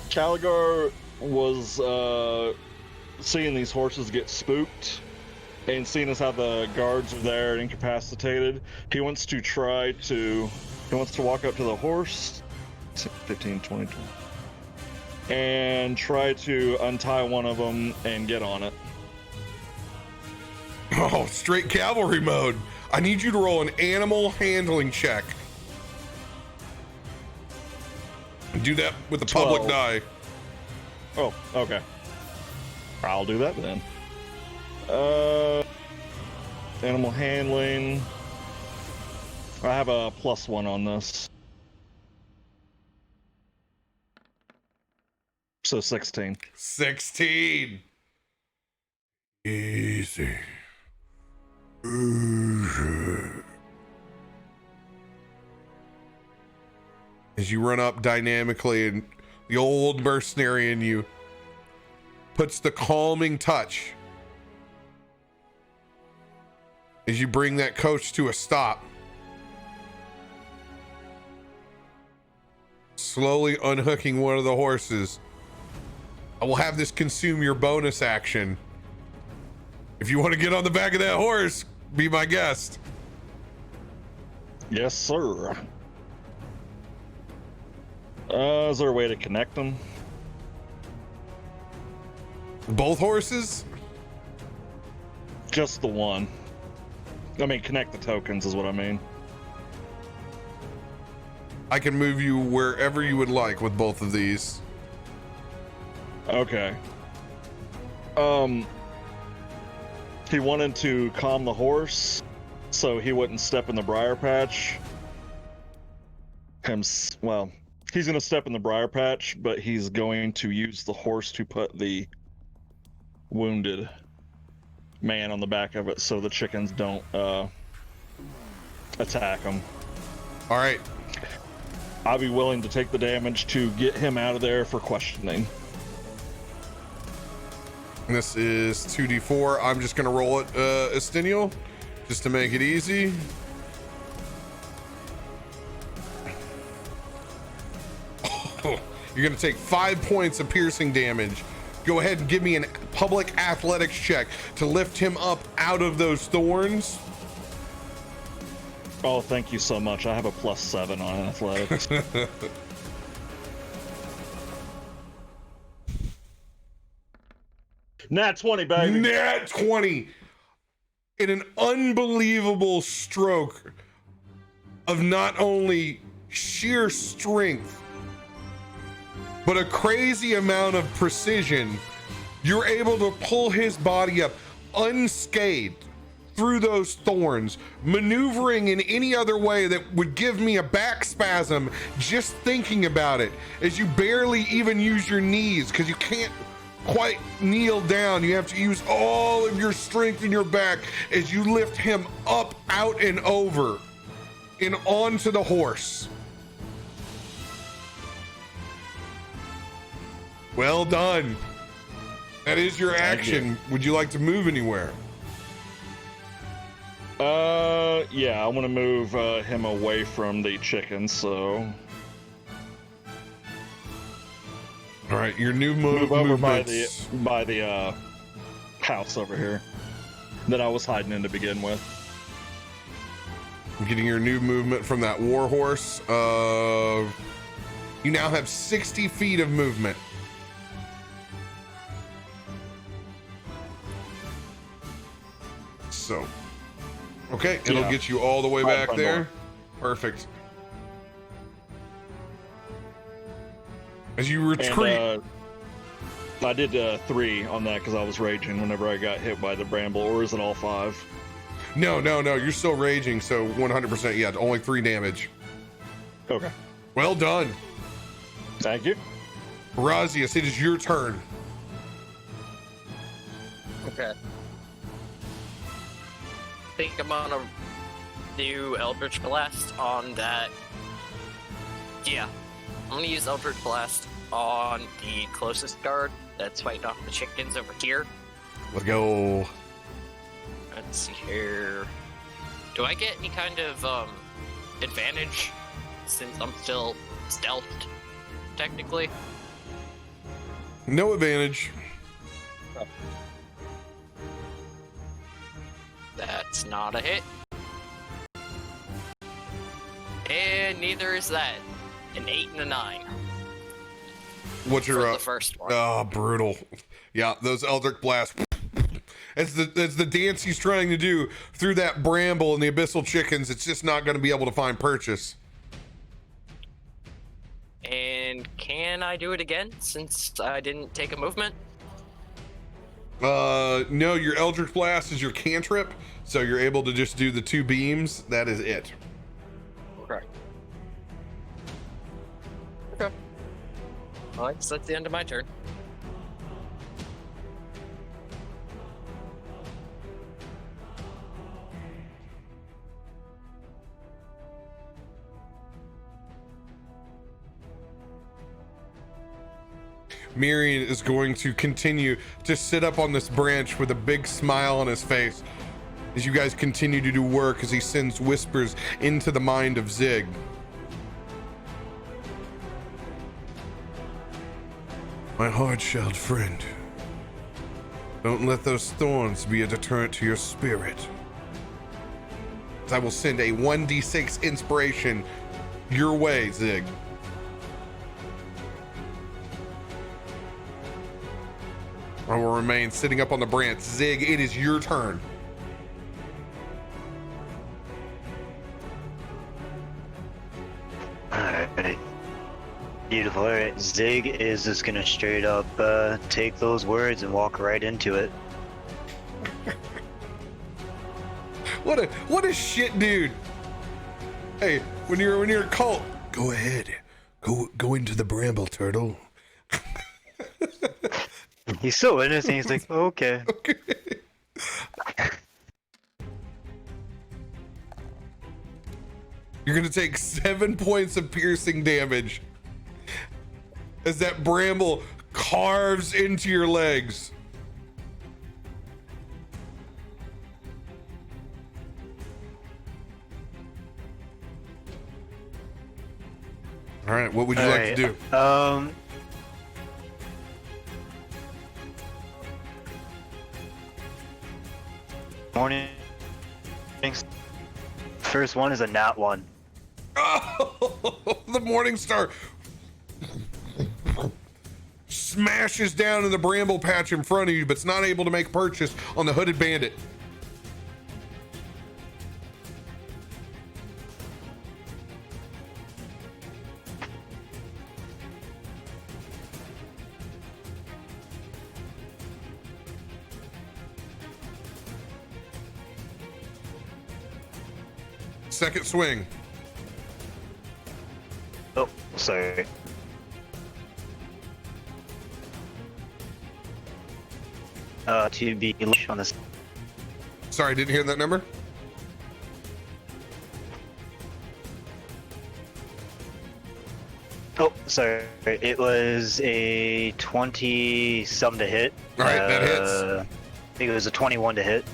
Caligar was seeing these horses get spooked and seeing as how the guards are there incapacitated. He wants to walk up to the horse, 15, 20, 20, and try to untie one of them and get on it. Oh, straight cavalry mode. I need you to roll an animal handling check. Do that with a public 12. die. Oh, okay. I'll do that then. Animal handling. I have a +1 on this. So 16. 16. Easy. Easy. As you run up dynamically, and the old mercenary in you puts the calming touch as you bring that coach to a stop. Slowly unhooking one of the horses. I will have this consume your bonus action. If you want to get on the back of that horse, be my guest. Yes, sir. Is there a way to connect them? Both horses? Just the one. I mean, connect the tokens is what I mean. I can move you wherever you would like with both of these. Okay. He wanted to calm the horse so he wouldn't step in the briar patch. Well, he's going to step in the briar patch, but he's going to use the horse to put the wounded man on the back of it so the chickens don't attack him. All right. I'll be willing to take the damage to get him out of there for questioning. This is 2d4. I'm just going to roll it, Estinial, just to make it easy. Oh, you're going to take 5 points of piercing damage. Go ahead and give me a public athletics check to lift him up out of those thorns. Oh, thank you so much. I have a +7 on athletics. Nat 20, baby. Nat 20. In an unbelievable stroke of not only sheer strength, but a crazy amount of precision, you're able to pull his body up unscathed through those thorns, maneuvering in any other way that would give me a back spasm just thinking about it, as you barely even use your knees because you can't quite kneel down. You have to use all of your strength in your back as you lift him up, out, and over and onto the horse. Well done. That is your action. Would you like to move anywhere? Yeah, I want to move him away from the chickens, so... All right, your new move over by movements. the house over here that I was hiding in to begin with. I'm getting your new movement from that war horse. You now have 60 feet of movement. So, okay, it'll get you all the way back there. Perfect. As you retreat. And, I did 3 on that because I was raging whenever I got hit by the bramble, or is it all 5? No, you're still raging, so 100%, yeah, only 3 damage. Okay. Well done. Thank you. Razius, it is your turn. Okay. I think I'm gonna do Eldritch Blast on that. Yeah. I'm gonna use Eldritch Blast on the closest guard that's fighting off the chickens over here. Let's go. Let's see here. Do I get any kind of advantage since I'm still stealthed, technically? No advantage. Oh. That's not a hit. And neither is that. An 8 and a 9. What's your the first one? Oh, brutal. Yeah, those Eldritch Blasts. It's the dance he's trying to do through that bramble and the abyssal chickens. It's just not going to be able to find purchase. And can I do it again since I didn't take a movement? No, your Eldritch Blast is your cantrip, so you're able to just do the 2 beams. That is it. Okay. Okay. Alright, so that's the end of my turn. Miriam is going to continue to sit up on this branch with a big smile on his face as you guys continue to do work, as he sends whispers into the mind of Zig. My hard-shelled friend, don't let those thorns be a deterrent to your spirit. I will send a 1d6 inspiration your way, Zig. I will remain sitting up on the branch. Zig, it is your turn. Alright. Beautiful. Alright, Zig is just gonna straight up take those words and walk right into it. What a shit dude. Hey, when you're a cult, go ahead. Go into the bramble, turtle. He's so innocent, he's like, okay. Okay. You're gonna take 7 points of piercing damage as that bramble carves into your legs. All right, what would you like to do? Morning. First one is a nat 1. Oh, the Morning Star smashes down in the bramble patch in front of you, but's not able to make purchase on the hooded bandit. Second swing. Oh, sorry. To be on this. Sorry, didn't hear that number. Oh, sorry. It was a 20-some to hit. All right, that hits. I think it was a 21 to hit.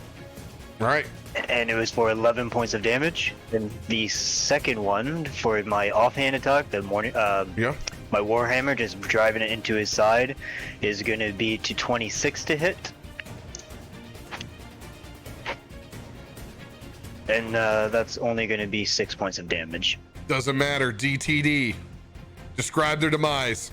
All right. And it was for 11 points of damage. And the second one, for my offhand attack, the morning, Yeah. my Warhammer just driving it into his side, is going to be to 26 to hit. And that's only going to be 6 points of damage. Doesn't matter. DTD. Describe their demise.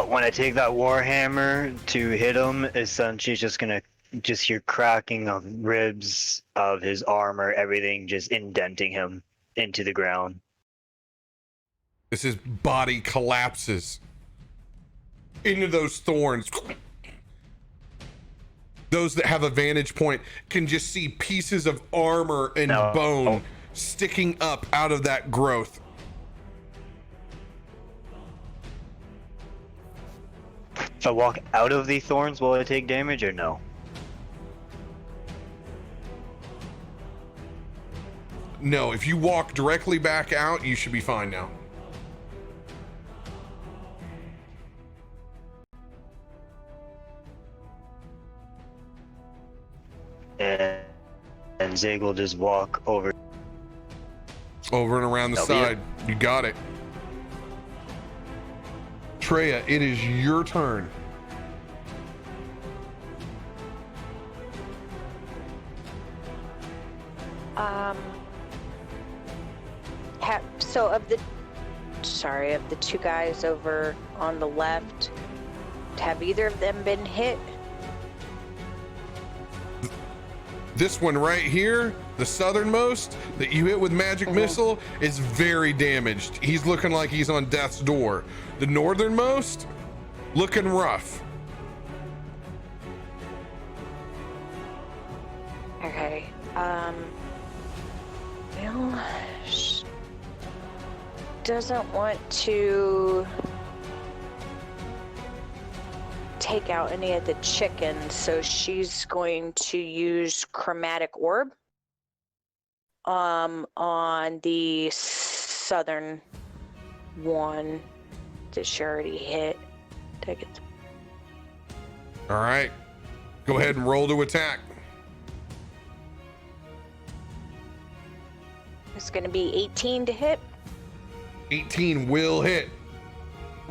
When I take that Warhammer to hit him, essentially it's just going to just hear cracking of ribs of his armor, everything just indenting him into the ground. As his body collapses into those thorns. Those that have a vantage point can just see pieces of armor and bone sticking up out of that growth. If I walk out of the thorns, will I take damage or no? No, if you walk directly back out, you should be fine now. And Zig will just walk over. Over and around the That'll be side. You got it. Treya, it is your turn. So of the two guys over on the left, have either of them been hit? This one right here, the southernmost that you hit with magic missile, is very damaged. He's looking like he's on death's door. The northernmost, looking rough. Okay. Well, doesn't want to take out any of the chickens, so she's going to use chromatic orb on the southern one. did she already hit? Take it. All right. Go ahead and roll to attack. It's going to be 18 to hit. 18 will hit.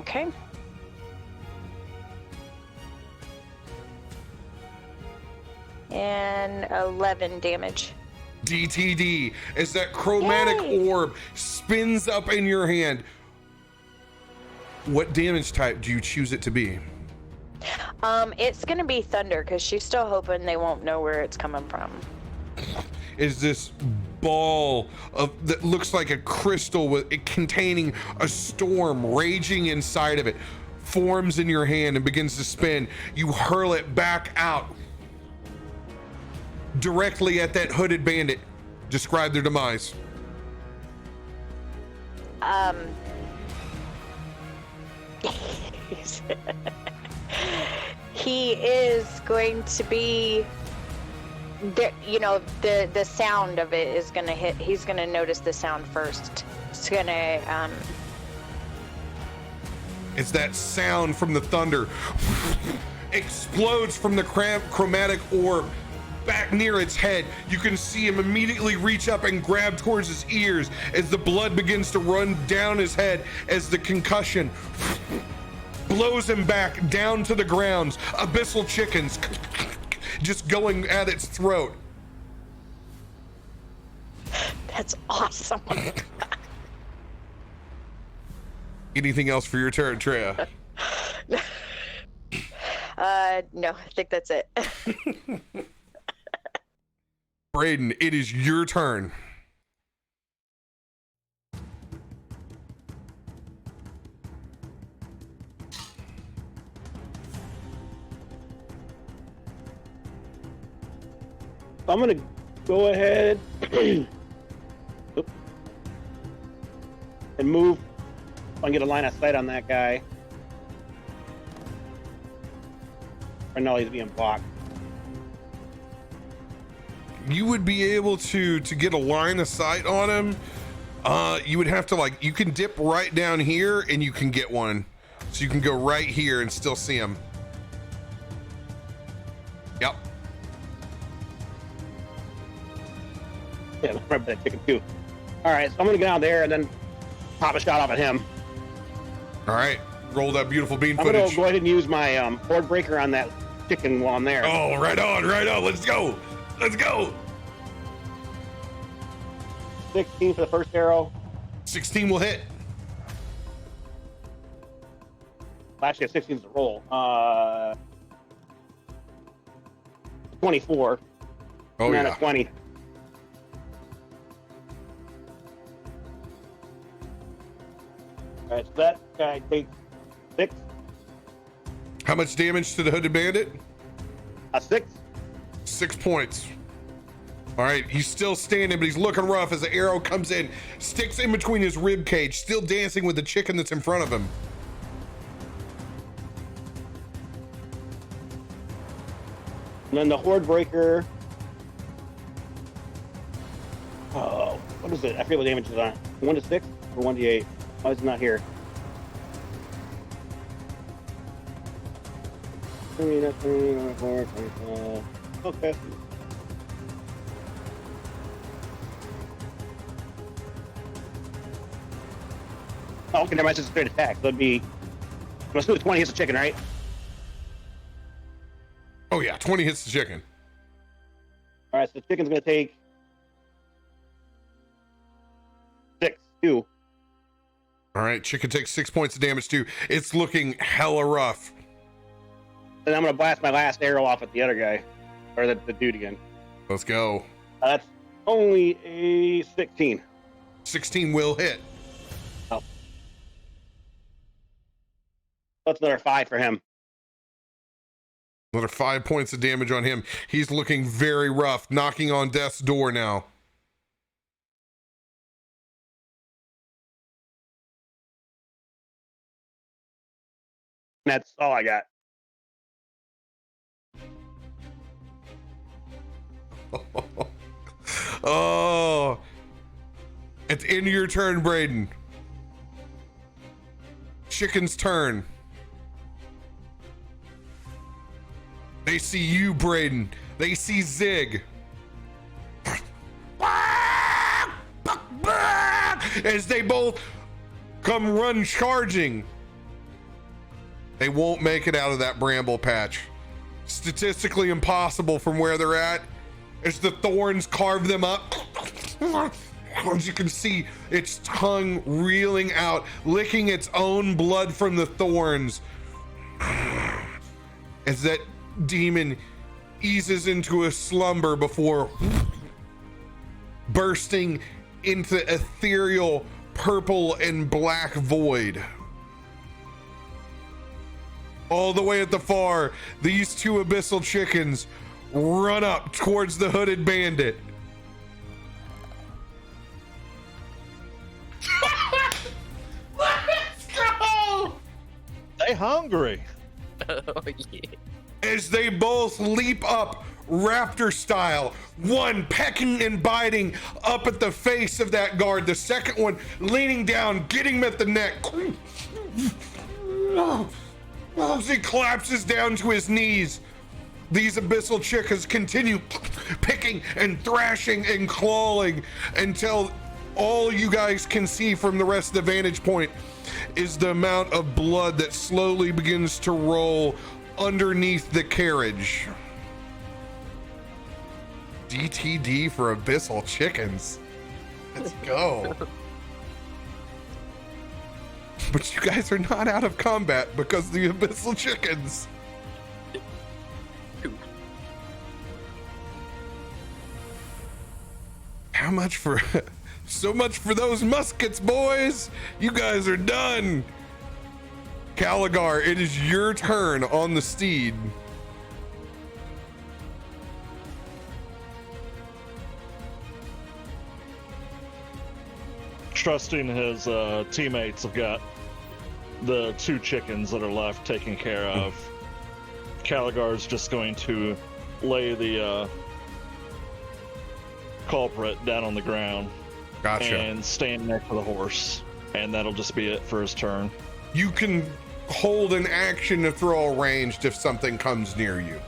Okay. And 11 damage. DTD, as that chromatic Yay! orb spins up in your hand. What damage type do you choose it to be? It's gonna be thunder because she's still hoping they won't know where it's coming from. Is this ball of that looks like a crystal with it containing a storm raging inside of it forms in your hand and begins to spin. You hurl it back out directly at that hooded bandit. Describe their demise. He is going to be, the sound of it is going to hit. He's going to notice the sound first. It's going to, It's that sound from the thunder explodes from the chromatic orb back near its head. You can see him immediately reach up and grab towards his ears as the blood begins to run down his head as the concussion blows him back down to the grounds. Abyssal chickens just going at its throat. that's awesome. Anything else for your turn, Treya? No, I think that's it. Braden, it is your turn. I'm gonna go ahead and move. I can get a line of sight on that guy. Or no, he's being blocked. You would be able to get a line of sight on him. You would have to you can dip right down here and you can get one. So you can go right here and still see him. Yep. Yeah, remember that chicken too. All right, so I'm gonna get out there and then pop a shot off at him. All right. Roll that beautiful bean I'm footage. gonna go ahead and use my board breaker on that chicken while I'm there. Oh, right on, right on. Let's go. Let's go. 16 for the first arrow. 16 will hit. Actually, a 16 is the roll. 24. Oh, and then yeah. a 20. All right, so that guy takes 6. How much damage to the hooded bandit? A 6. 6 points. All right, he's still standing, but he's looking rough as the arrow comes in, sticks in between his rib cage, still dancing with the chicken that's in front of him. And then the horde breaker. Oh, what is it? I forget what damage is on it. 1 to 6 or 1 to 8? Oh, it's not here. Okay. Oh, okay, never mind. It's a straight attack. So it'd be. Let's do the 20 hits the chicken, right? Oh yeah, 20 hits the chicken. All right, so the chicken's gonna take 2. All right, chicken takes 6 points of damage too. It's looking hella rough. And I'm gonna blast my last arrow off at the other guy, or the dude again. Let's go. That's only a 16. 16 will hit. Oh. That's another 5 for him. Another 5 points of damage on him. He's looking very rough, knocking on death's door now. That's all I got. Oh, at the end of your turn, Braden, chickens turn. They see you, Braden. They see Zig. As they both come run charging. They won't make it out of that bramble patch. Statistically impossible from where they're at, as the thorns carve them up. As you can see, its tongue reeling out, licking its own blood from the thorns. As that demon eases into a slumber before bursting into ethereal purple and black void. All the way at the far, these two abyssal chickens run up towards the hooded bandit. Let's go! They hungry. Oh, yeah. As they both leap up raptor style, one pecking and biting up at the face of that guard, the second one leaning down, getting him at the neck. As he collapses down to his knees, these abyssal chickens continue picking and thrashing and clawing until all you guys can see from the rest of the vantage point is the amount of blood that slowly begins to roll underneath the carriage. DTD for abyssal chickens. Let's go. But you guys are not out of combat because of the abyssal chickens. How much for... So much for those muskets, boys. You guys are done. Caligar, it is your turn on the steed. Trusting his teammates have got the two chickens that are left taken care of. Caligar's just going to lay the culprit down on the ground. Gotcha. And stand next to the horse. And that'll just be it for his turn. You can hold an action to throw a ranged if something comes near you.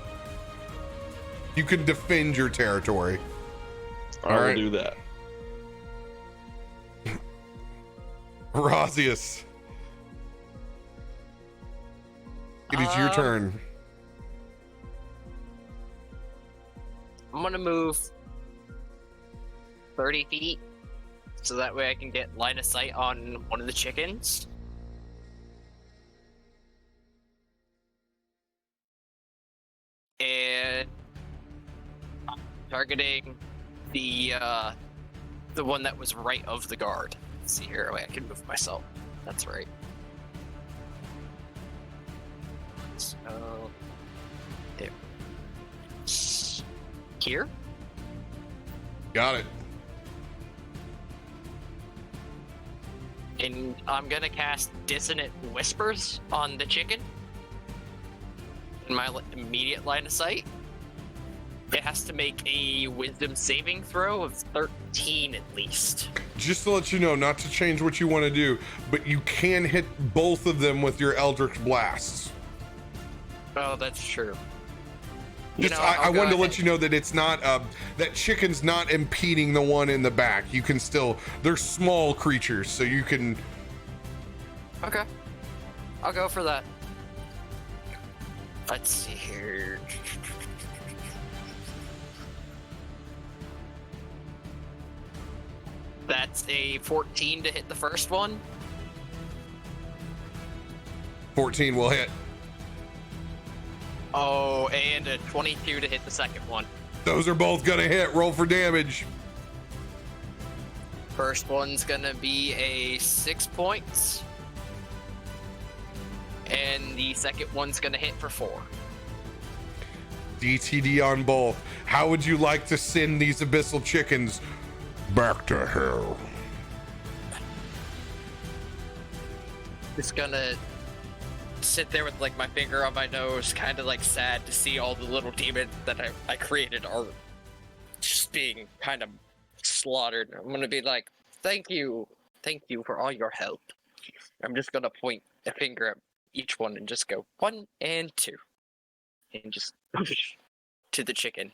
You can defend your territory. I will do that. Rosius, it is your turn. I'm gonna move 30 feet so that way I can get line of sight on one of the chickens. And I'm targeting the one that was right of the guard. Let's see here, wait, I can move myself. That's right. So there. Here? Got it. And I'm gonna cast Dissonant Whispers on the chicken. In my immediate line of sight. It has to make a wisdom saving throw of 13 at least. Just to let you know, not to change what you want to do, but you can hit both of them with your Eldritch Blasts. Oh, that's true. I wanted to let you know that it's not, that chicken's not impeding the one in the back. You can still, they're small creatures, so you can... Okay. I'll go for that. Let's see here. That's a 14 to hit the first one. 14 will hit. Oh, and a 22 to hit the second one. Those are both gonna hit. Roll for damage. First one's gonna be a 6 points. And the second one's gonna hit for 4. DTD on both. How would you like to send these abyssal chickens back to hell? Just gonna sit there with like my finger on my nose, kind of like sad to see all the little demons that I created are just being kind of slaughtered. I'm gonna be like, thank you for all your help. I'm just gonna point a finger at each one and just go 1 and 2, and just to the chicken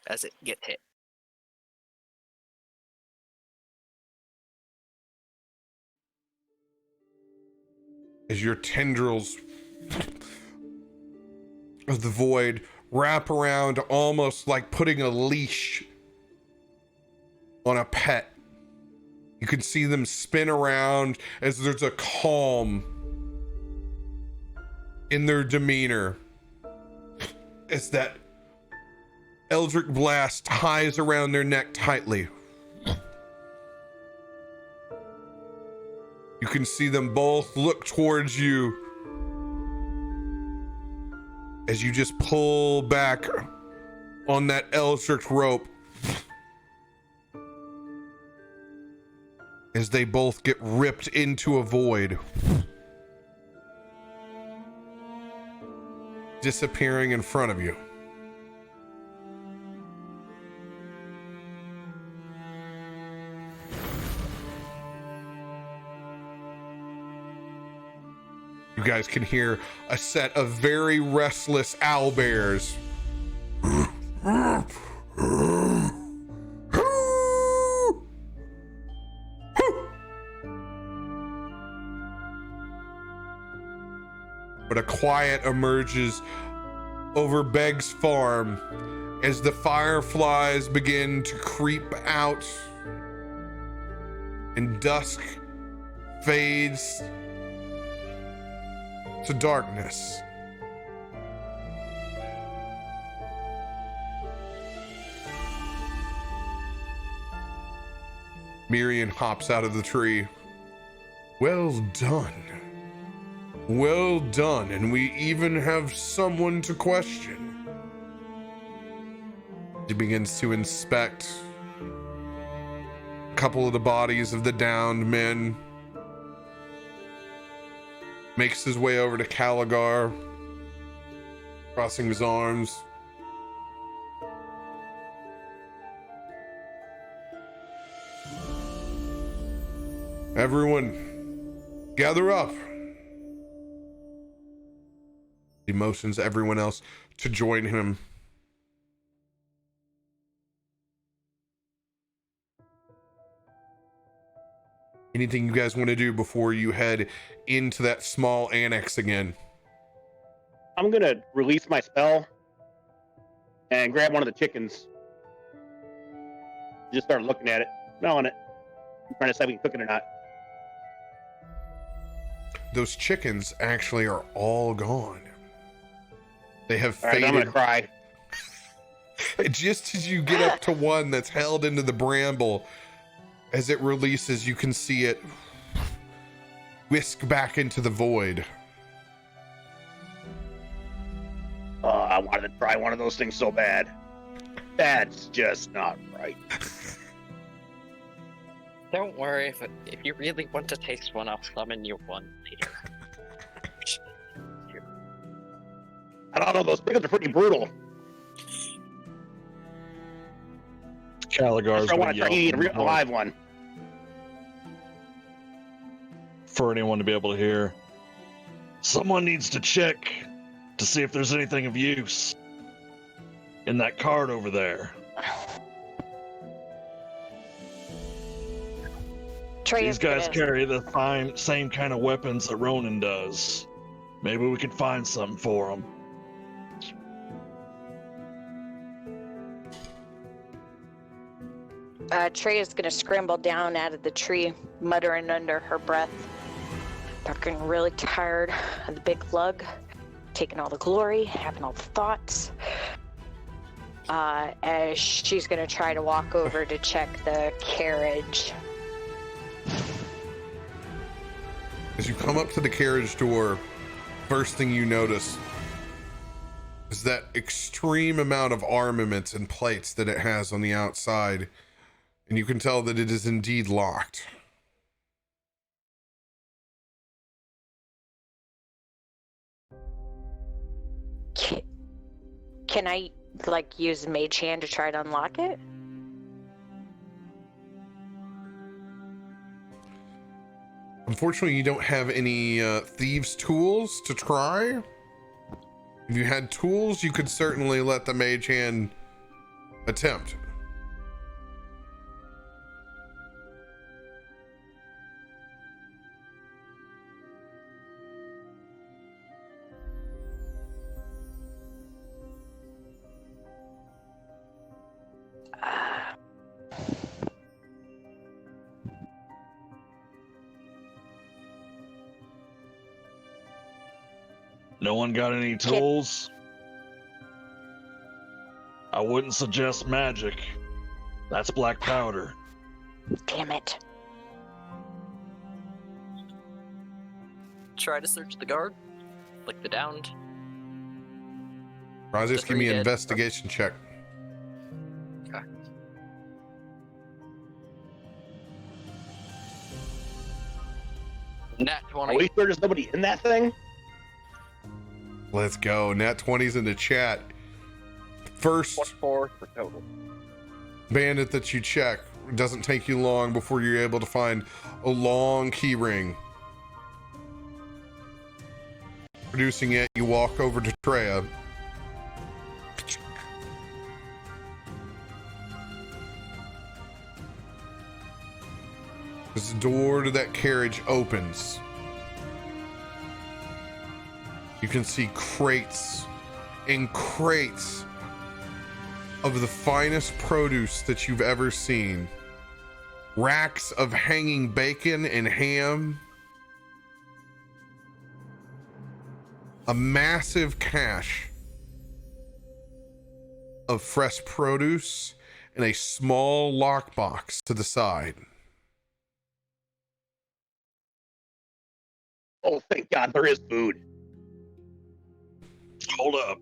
as it gets hit. As your tendrils of the void wrap around, almost like putting a leash on a pet. You can see them spin around as there's a calm in their demeanor as that eldritch blast ties around their neck tightly. You can see them both look towards you as you just pull back on that eldritch rope as they both get ripped into a void, disappearing in front of you. You guys can hear a set of very restless owlbears. But a quiet emerges over Beg's farm as the fireflies begin to creep out and dusk fades to darkness. Miriam hops out of the tree. Well done. Well done, and we even have someone to question. He begins to inspect a couple of the bodies of the downed men. Makes his way over to Caligar, crossing his arms. Everyone, gather up. He motions everyone else to join him. Anything you guys want to do before you head into that small annex again? I'm gonna release my spell and grab one of the chickens. Just start looking at it, smelling it, trying to decide if we can cook it or not. Those chickens actually are all gone. They have All right, faded. I'm gonna cry. Just as you get up to one that's held into the bramble, as it releases, you can see it whisk back into the void. I wanted to try one of those things so bad. That's just not right. Don't worry, if you really want to taste one, I'll summon you one later. I don't know, those chickens are pretty brutal. Caligar's I gonna want to try yell eating a from the live one. for anyone to be able to hear. Someone needs to check to see if there's anything of use in that cart over there. These guys carry the same kind of weapons that Ronan does. Maybe we can find something for them. Trey is going to scramble down out of the tree, muttering under her breath. They're getting really tired of the big lug, taking all the glory, having all the thoughts. As she's going to try to walk over to check the carriage. As you come up to the carriage door, first thing you notice is that extreme amount of armaments and plates that it has on the outside. And you can tell that it is indeed locked. Can I, use Mage Hand to try to unlock it? Unfortunately, you don't have any thieves' tools to try. If you had tools, you could certainly let the mage hand attempt. No one got any tools? I wouldn't suggest magic. That's black powder. Damn it. Try to search the guard, like the downed. Razzius, give me an dead. investigation check. Okay. Nat Are 20. we sure there's nobody in that thing? Let's go. Nat 20's in the chat. First 4 for total. bandit that you check, it doesn't take you long before you're able to find a long key ring. Producing it, you walk over to Treya. This door to that carriage opens. You can see crates and crates of the finest produce that you've ever seen. Racks of hanging bacon and ham. A massive cache of fresh produce and a small lockbox to the side. Oh, thank God there is food. Hold up.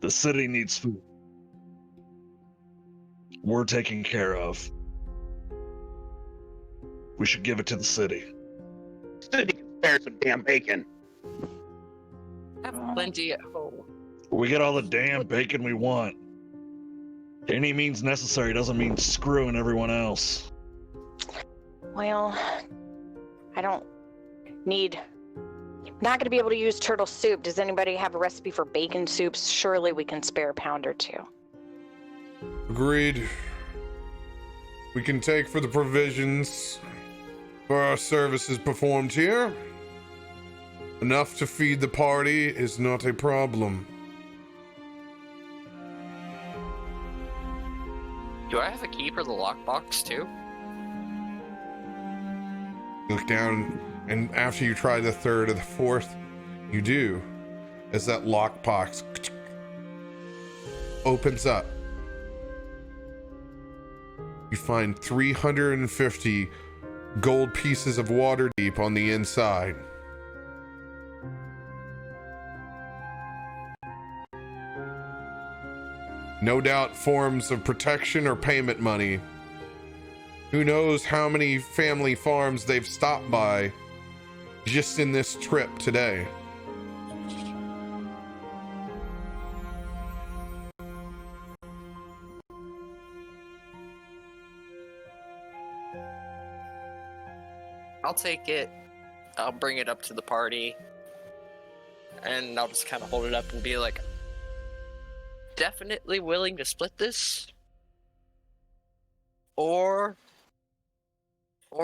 The city needs food. We're taken care of. We should give it to the city. City can spare some damn bacon. Have plenty at home. We get all the damn bacon we want. Any means necessary doesn't mean screwing everyone else. Well, I don't need... Not going to be able to use turtle soup. Does anybody have a recipe for bacon soups? Surely we can spare a pound or two. Agreed. We can take for the provisions for our services performed here. Enough to feed the party is not a problem. Do I have a key for the lockbox too? You look down, and after you try the third or the fourth, you do, as that lockbox opens up. You find 350 gold pieces of water deep on the inside. No doubt forms of protection or payment money. Who knows how many family farms they've stopped by just in this trip today. I'll take it. I'll bring it up to the party. And I'll just kind of hold it up and be like, definitely willing to split this? Or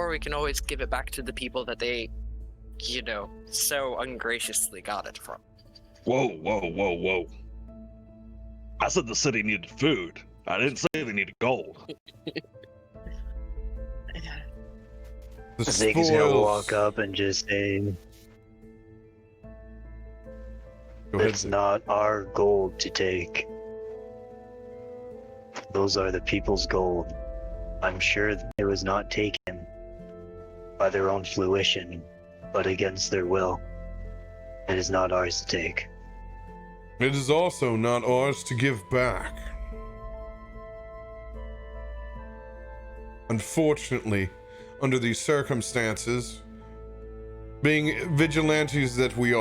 we can always give it back to the people that they, you know, so ungraciously got it from. Whoa, whoa, whoa, whoa. I said the city needed food. I didn't say they needed gold. The Zig's gonna spoils. walk up and just say, Go ahead. "It's not our gold to take. Those are the people's gold. I'm sure it was not taken by their own fruition, but against their will. It is not ours to take." It is also not ours to give back. Unfortunately, under these circumstances, being vigilantes that we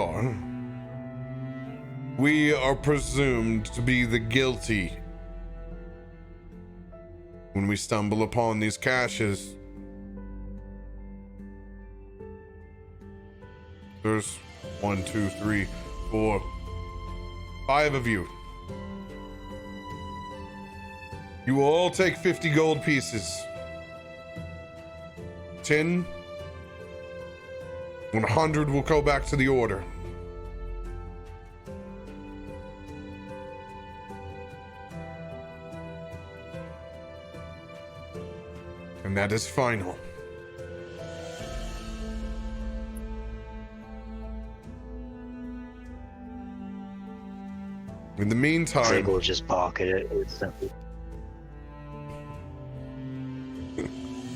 are presumed to be the guilty when we stumble upon these caches, there's 1, 2, 3, 4, 5 of you. You will all take 50 gold pieces. 10, 100 will go back to the order. And that is final. In the meantime, Zig will just pocket it instantly.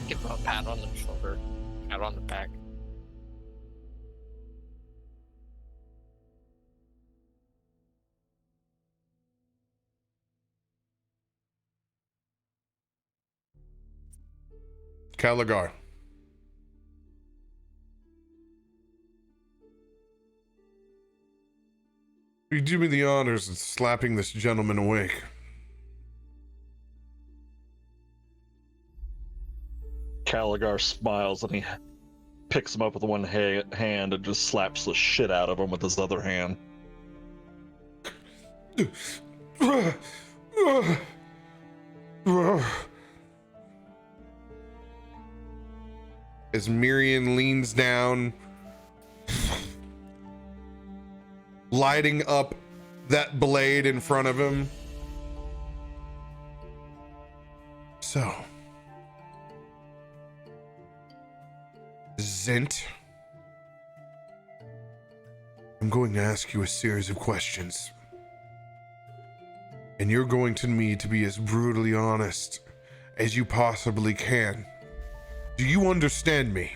Give him a pat on the shoulder, pat on the back. Caligar. You do me the honors of slapping this gentleman awake. Caligar smiles and he picks him up with one hand and just slaps the shit out of him with his other hand. As Miriam leans down, lighting up that blade in front of him. So, Zint, I'm going to ask you a series of questions. And you're going to need to be as brutally honest as you possibly can. Do you understand me?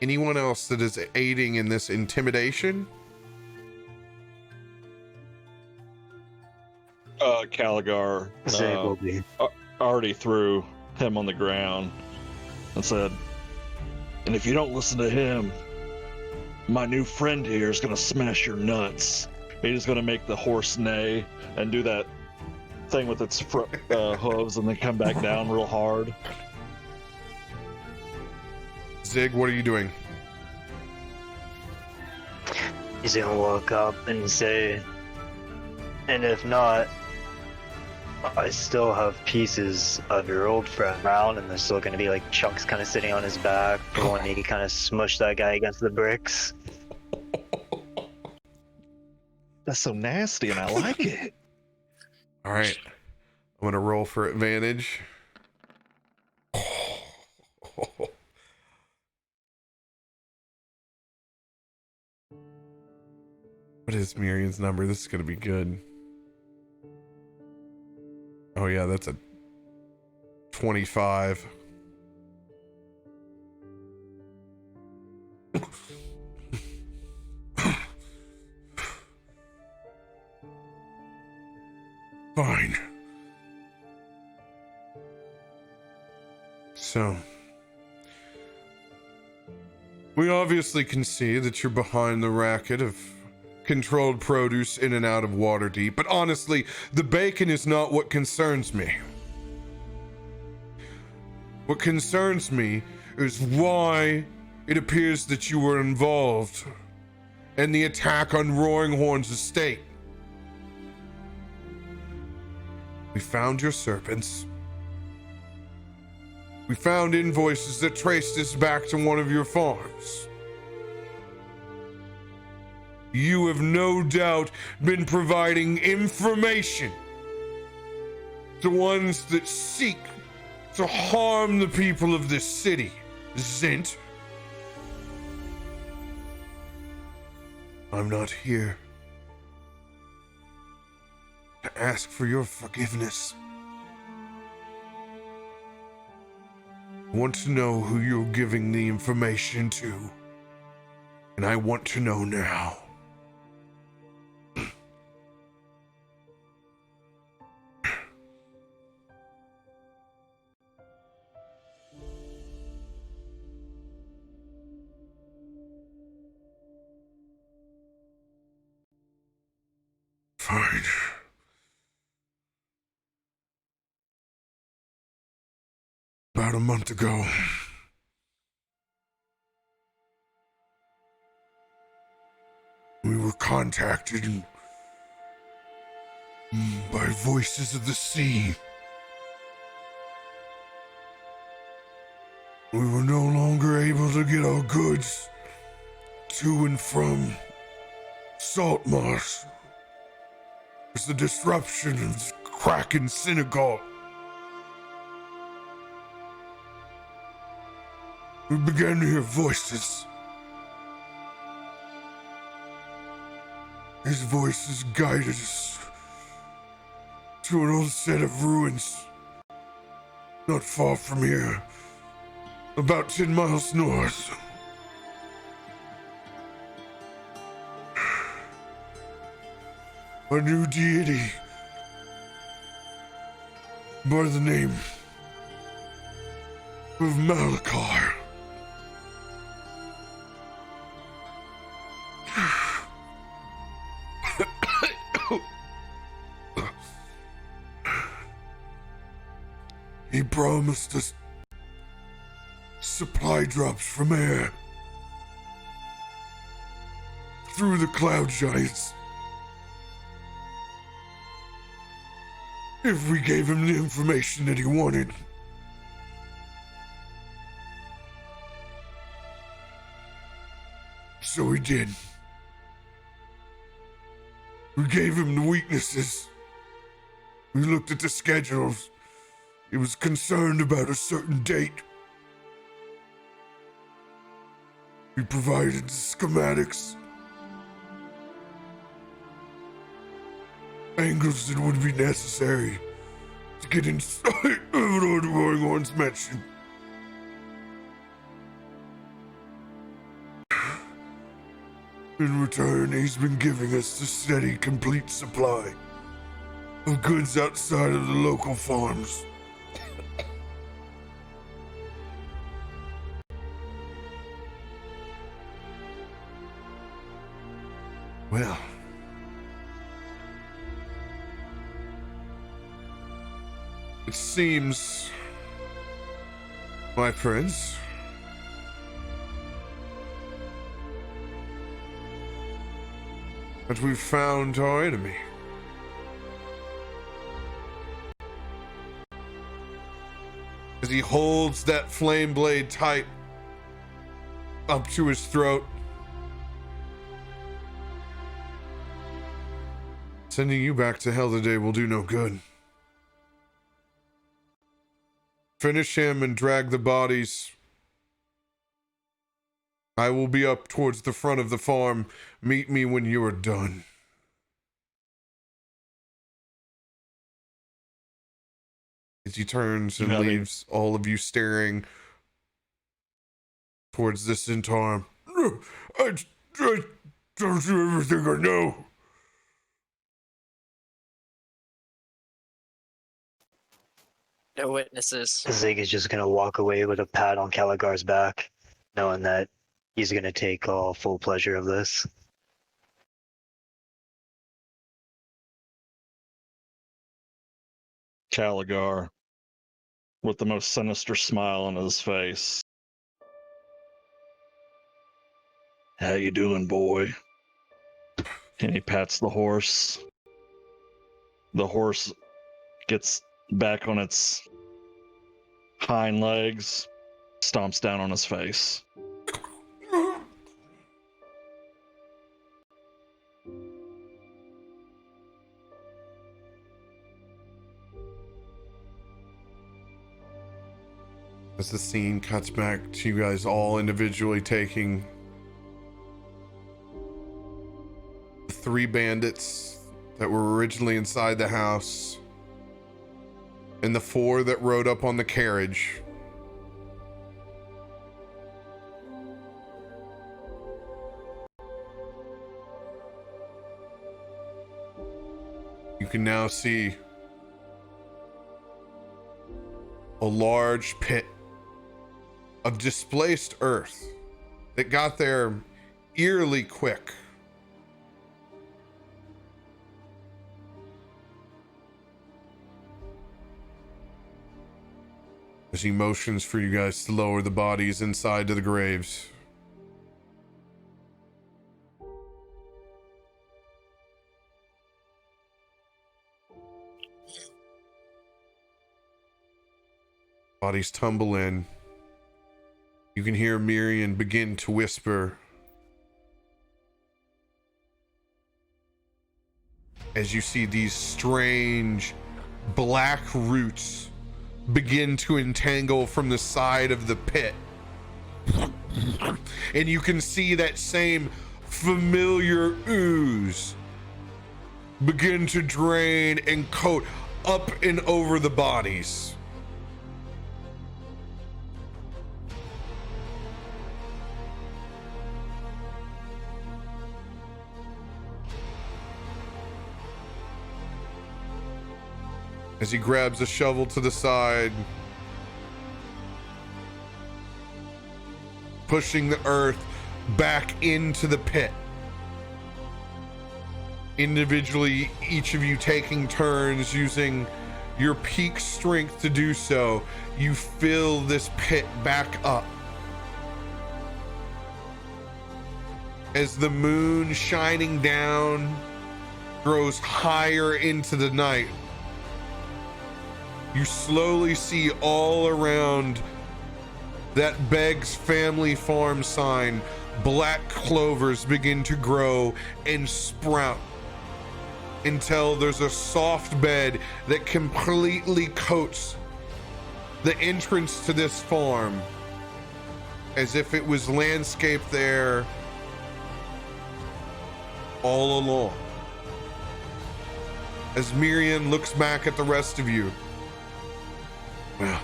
Anyone else that is aiding in this intimidation? Caligar Zig will be. already threw him on the ground and said, "And if you don't listen to him, my new friend here is going to smash your nuts." He's going to make the horse neigh and do that thing with its hooves and then come back down real hard. Zig, what are you doing? He's gonna walk up and say, "And if not, I still have pieces of your old friend around, and there's still gonna be like chunks kind of sitting on his back for when he kind of smushed that guy against the bricks." That's so nasty, and I like it. All right. I'm going to roll for advantage. What is Miriam's number? This is going to be good. Oh, yeah, that's a 25. Fine. So, we obviously can see that you're behind the racket of controlled produce in and out of Waterdeep, but honestly, the bacon is not what concerns me. What concerns me is why it appears that you were involved in the attack on Roaring Horn's estate. We found your serpents. We found invoices that traced us back to one of your farms. You have no doubt been providing information to ones that seek to harm the people of this city, Zint. I'm not here to ask for your forgiveness. I want to know who you're giving the information to, and I want to know now. Fine. About a month ago, we were contacted by voices of the sea. We were no longer able to get our goods to and from Saltmarsh. There's the disruption of the Kraken Synagogue. We began to hear voices. His voices guided us to an old set of ruins not far from here, about 10 miles north. A new deity by the name of Malachar. He promised us supply drops from air through the cloud giants if we gave him the information that he wanted. So we did. We gave him the weaknesses. We looked at the schedules. He was concerned about a certain date. We provided the schematics. Angles that would be necessary to get inside of Lord Royhorn's mansion. In return, he's been giving us a steady, complete supply of goods outside of the local farms. Well, it seems, my friends, that we've found our enemy. As he holds that flame blade tight up to his throat, sending you back to hell today will do no good. Finish him and drag the bodies. I will be up towards the front of the farm. Meet me when you are done. As he turns and leaves all of you staring towards this centaur. I told you everything I know. No witnesses. Zig is just gonna walk away with a pat on Caligar's back, knowing that he's gonna take all full pleasure of this. Caligar, with the most sinister smile on his face. How you doing, boy? And he pats the horse. The horse gets back on its hind legs, stomps down on his face. As the scene cuts back to you guys all individually taking the 3 bandits that were originally inside the house and the 4 that rode up on the carriage. You can now see a large pit of displaced earth that got there eerily quick. as he motions for you guys to lower the bodies inside to the graves. Bodies tumble in. You can hear Miriam begin to whisper as you see these strange black roots begin to entangle from the side of the pit. And you can see that same familiar ooze begin to drain and coat up and over the bodies. As he grabs a shovel to the side, pushing the earth back into the pit. Individually, each of you taking turns using your peak strength to do so, you fill this pit back up. As the moon shining down grows higher into the night, you slowly see all around that Beggs Family Farm sign, black clovers begin to grow and sprout until there's a soft bed that completely coats the entrance to this farm, as if it was landscaped there all along. As Miriam looks back at the rest of you, well,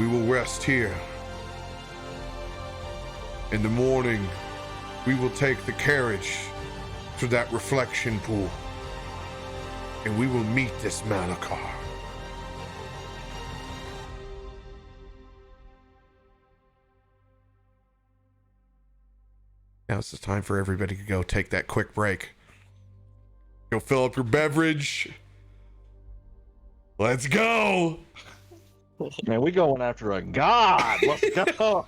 we will rest here. In the morning, we will take the carriage to that reflection pool, and we will meet this Malachar. Now it's the time for everybody to go take that quick break. Go fill up your beverage. Let's go. Man, we going after a god. Let's go.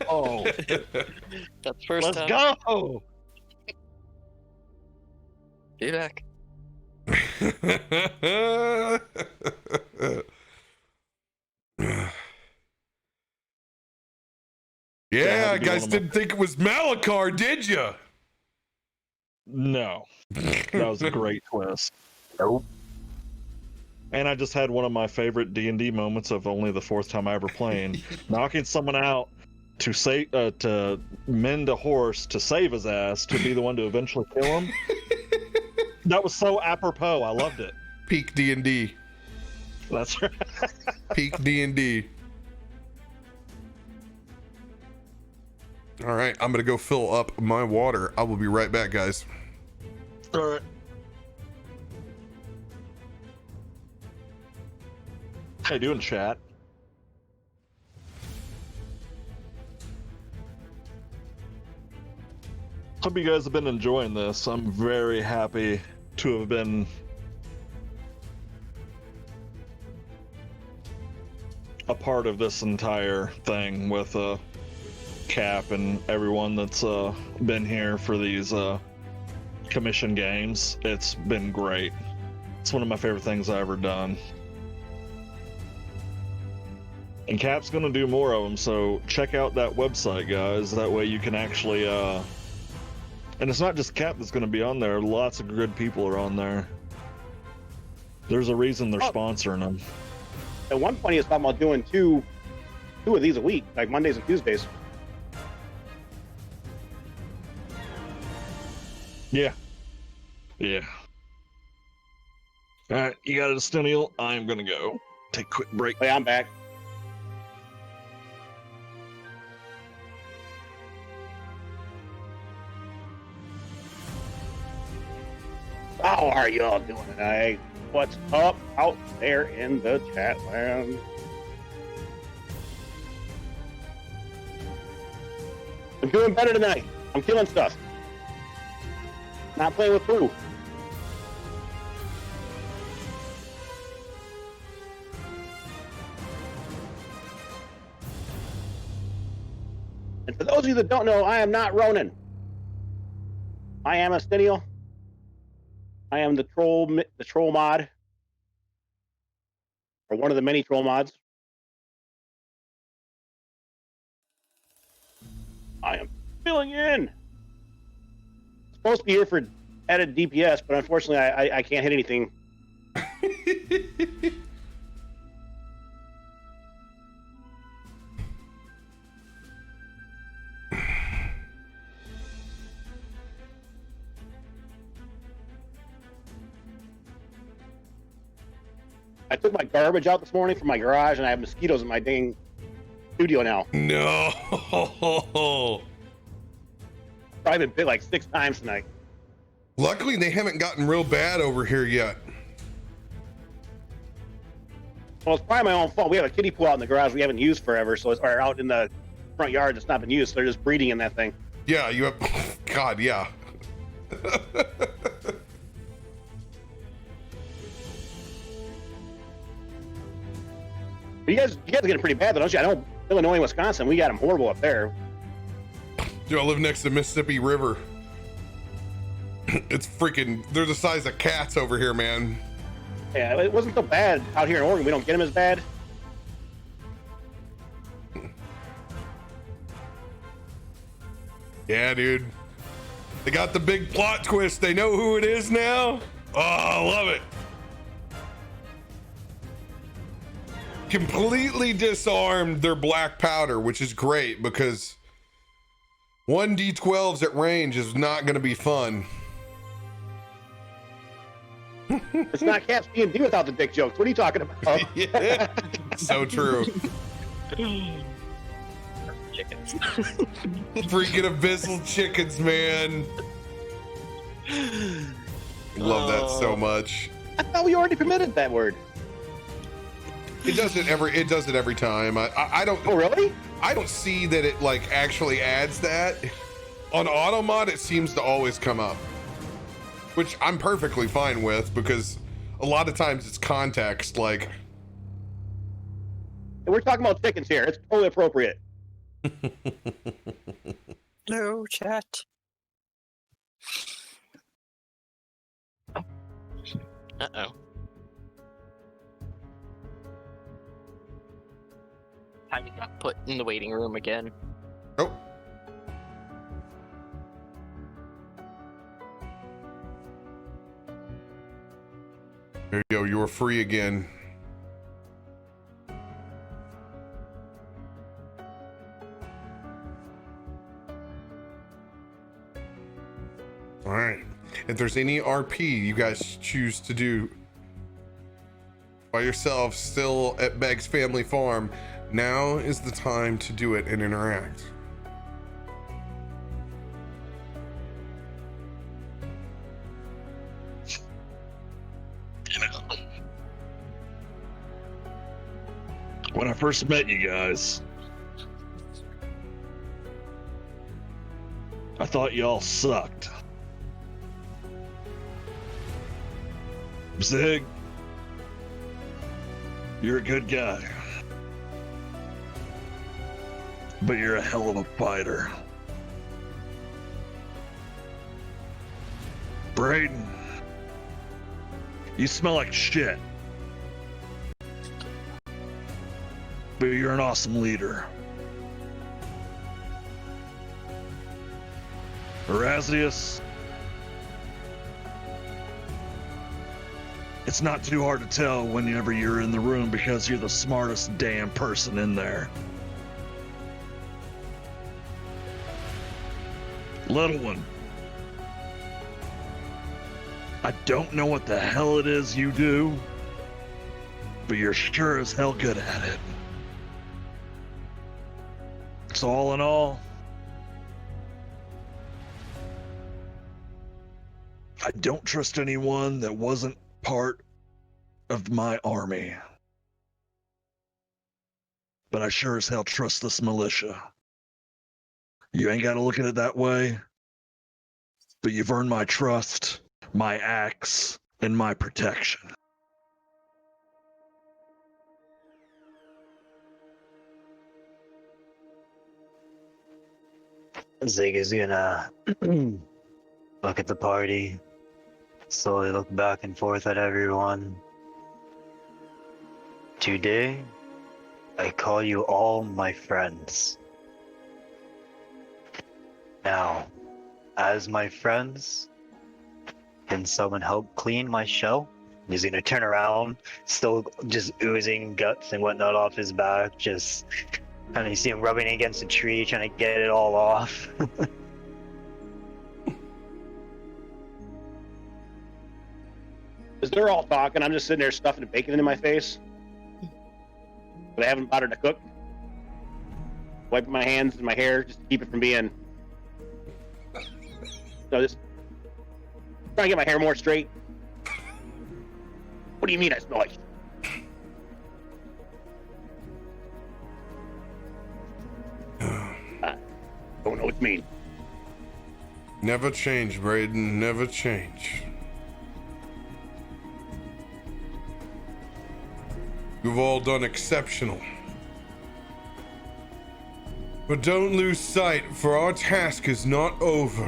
That's first Let's time. go. Be back. Yeah, guys didn't think it was Malachar, did you? No. That was a great twist. Nope. And I just had one of my favorite D&D moments of only the fourth time I ever playing, knocking someone out to save, to mend a horse to save his ass to be the one to eventually kill him. That was so apropos. I loved it. Peak D&D. That's right. Peak D&D. All right, I'm gonna go fill up my water. I will be right back, guys. All right. How you doing, chat? Hope you guys have been enjoying this. I'm very happy to have been a part of this entire thing with Cap and everyone that's been here for these commission games. It's been great. It's one of my favorite things I've ever done. And Cap's gonna do more of them, so check out that website, guys. That way you can actually and it's not just Cap that's gonna be on there. Lots of good people are on there. There's a reason they're sponsoring them. At one point, he was talking about doing two of these a week, like Mondays and Tuesdays. Yeah. Yeah. Alright, you got it, Steniel. I'm gonna go take a quick break. Hey, I'm back. How are y'all doing tonight? What's up out there in the chat land? I'm doing better tonight. I'm killing stuff. Not playing with poo. And for those of you that don't know, I am not Ronan. I am a Stenial. I am the troll mod, or one of the many troll mods. I am filling in. Supposed to be here for added DPS, but unfortunately, I can't hit anything. I took my garbage out this morning from my garage, and I have mosquitoes in my dang studio now. No. I've been bit like 6 times tonight. Luckily, they haven't gotten real bad over here yet. Well, it's probably my own fault. We have a kiddie pool out in the garage we haven't used forever, so it's or out in the front yard that's not been used. So they're just breeding in that thing. Yeah, you have. God, yeah. But you guys are getting pretty bad, though, don't you? I know Illinois and Wisconsin, we got them horrible up there. Dude, I live next to the Mississippi River. It's freaking. They're the size of cats over here, man. Yeah, it wasn't so bad out here in Oregon. We don't get them as bad. Yeah, dude. They got the big plot twist. They know who it is now. Oh, I love it. Completely disarmed their black powder, which is great because 1d12s at range is not going to be fun. It's not Caps D&D without the dick jokes. What are you talking about? Yeah, so true. Chickens. Freaking abyssal chickens, man. Love that so much. I thought we already permitted that word. It does it every time. I don't. Oh, really? I don't see that it like actually adds that. On Automod, it seems to always come up, which I'm perfectly fine with because a lot of times it's context. Like, And we're talking about chickens here. It's totally appropriate. No chat. Uh-oh. I got put in the waiting room again. oh, there you go. You were free again. All right. If there's any RP you guys choose to do by yourself still at Beg's family farm, now is the time to do it and interact. You know, when I first met you guys, I thought y'all sucked. Zig, you're a good guy, but you're a hell of a fighter. Brayden, you smell like shit, but you're an awesome leader. Erasmus, it's not too hard to tell whenever you're in the room because you're the smartest damn person in there. Little one, I don't know what the hell it is you do, but you're sure as hell good at it. So all in all, I don't trust anyone that wasn't part of my army. But I sure as hell trust this militia. You ain't gotta look at it that way, but you've earned my trust, my axe, and my protection. Zig is gonna look at the party, slowly look back and forth at everyone. Today, I call you all my friends. Now, as my friends, can someone help clean my shell? He's gonna turn around, still just oozing guts and whatnot off his back, just kind of, you see him rubbing against a tree, trying to get it all off. As they're all talking, I'm just sitting there stuffing bacon into my face. But I haven't bothered to cook. Wiping my hands and my hair just to keep it from being. No, just trying to get my hair more straight. What do you mean I smell like? I don't know what you mean. Never change, Braden. Never change. You've all done exceptional. But don't lose sight, for our task is not over.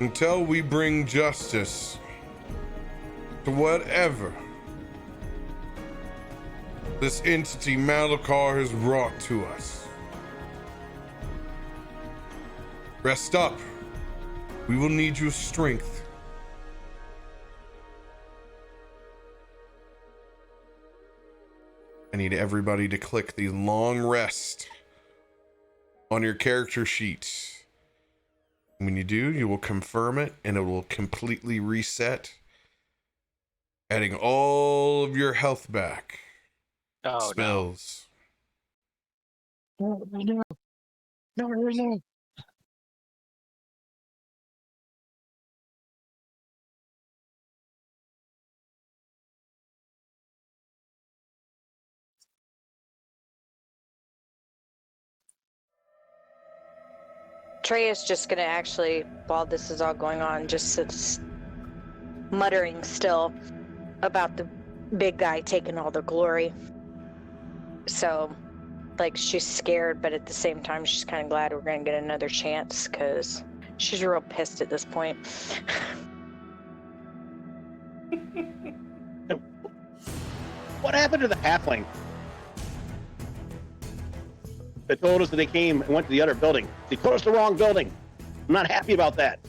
Until we bring justice to whatever this entity Malakar has brought to us. Rest up. We will need your strength. I need everybody to click the long rest on your character sheets. When you do, you will confirm it and it will completely reset, adding all of your health back. Oh, Spells. no. No. Trey is just gonna actually, while this is all going on, just sits muttering still about the big guy taking all the glory. So, like, she's scared, but at the same time, she's kind of glad we're gonna get another chance, because she's real pissed at this point. What happened to the halfling? They told us that they came and went to the other building. They told us the wrong building. I'm not happy about that.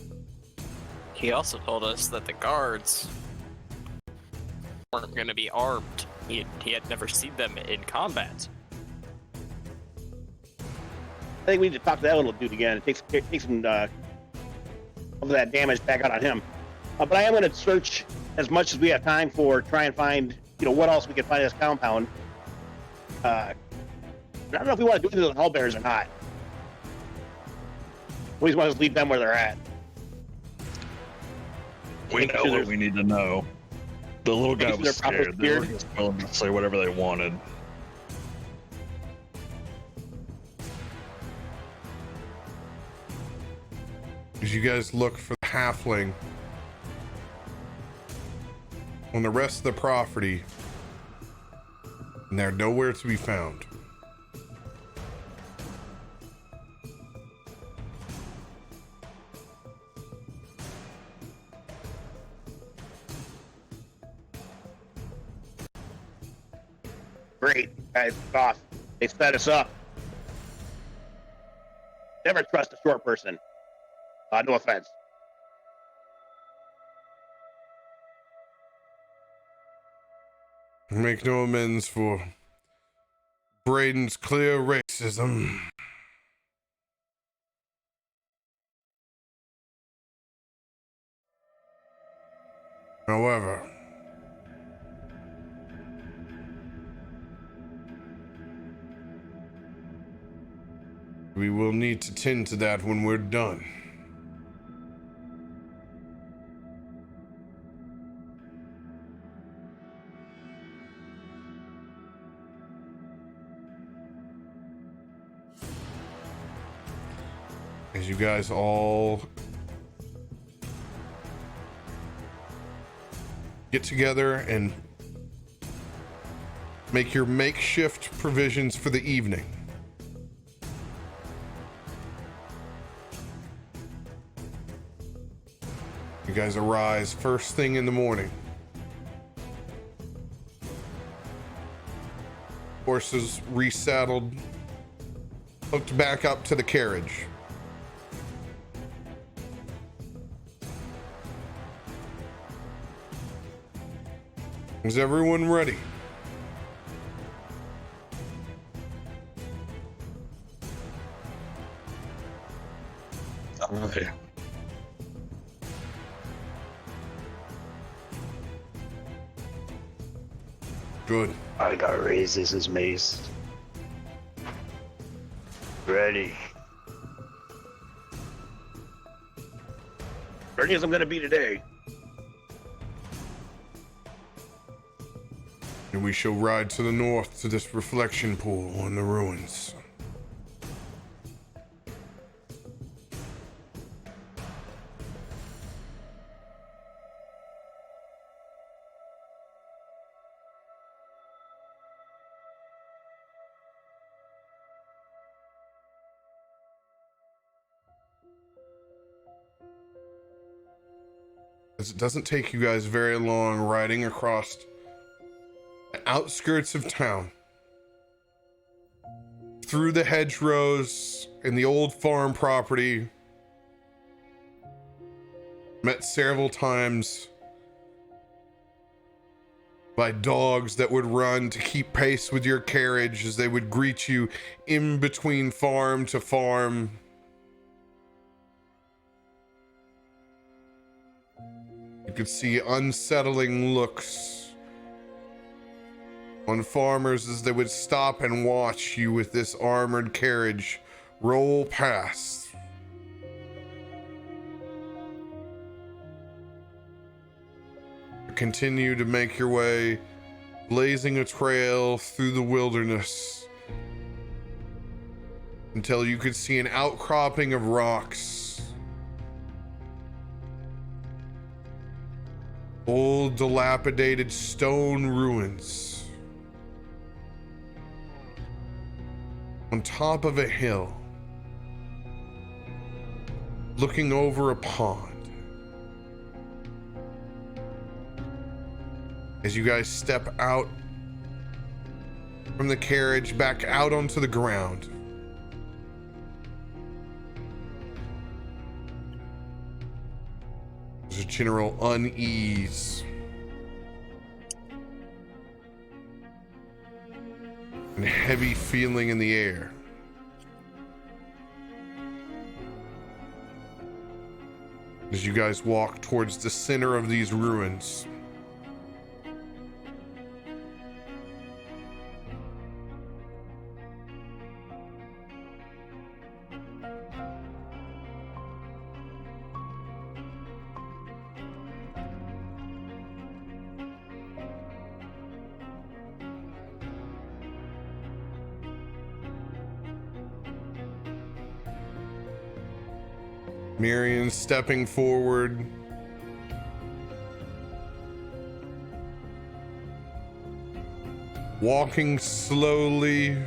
He also told us that the guards weren't going to be armed. He had never seen them in combat. I think we need to talk to that little dude again and take some of that damage back out on him. But I am going to search as much as we have time for, try and find, what else we can find in this compound. I don't know if we want to do anything with the hull bears or not. We just want to just leave them where they're at. We know what we need to know. The little guy was scared. They were just willing to say whatever they wanted. As you guys look for the halfling on the rest of the property, and they're nowhere to be found. Great, guys, off. They set us up. Never trust a short person. No offense. Make no amends for Braden's clear racism. However, we will need to tend to that when we're done. As you guys all get together and make your makeshift provisions for the evening. guys arise first thing in the morning. Horses resaddled, hooked back up to the carriage. Is everyone ready? Okay. Good. I got raises as mace. Ready. Ready as I'm gonna be today. And we shall ride to the north to this reflection pool in the ruins. It doesn't take you guys very long riding across the outskirts of town, through the hedgerows in the old farm property. Met several times by dogs that would run to keep pace with your carriage as they would greet you in between farm to farm. You could see unsettling looks on farmers as they would stop and watch you with this armored carriage roll past. Continue to make your way, blazing a trail through the wilderness until you could see an outcropping of rocks. Old, dilapidated stone ruins on top of a hill, looking over a pond. As you guys step out from the carriage, back out onto the ground, there's a general unease and heavy feeling in the air. As you guys walk towards the center of these ruins. Miriam stepping forward. Walking slowly.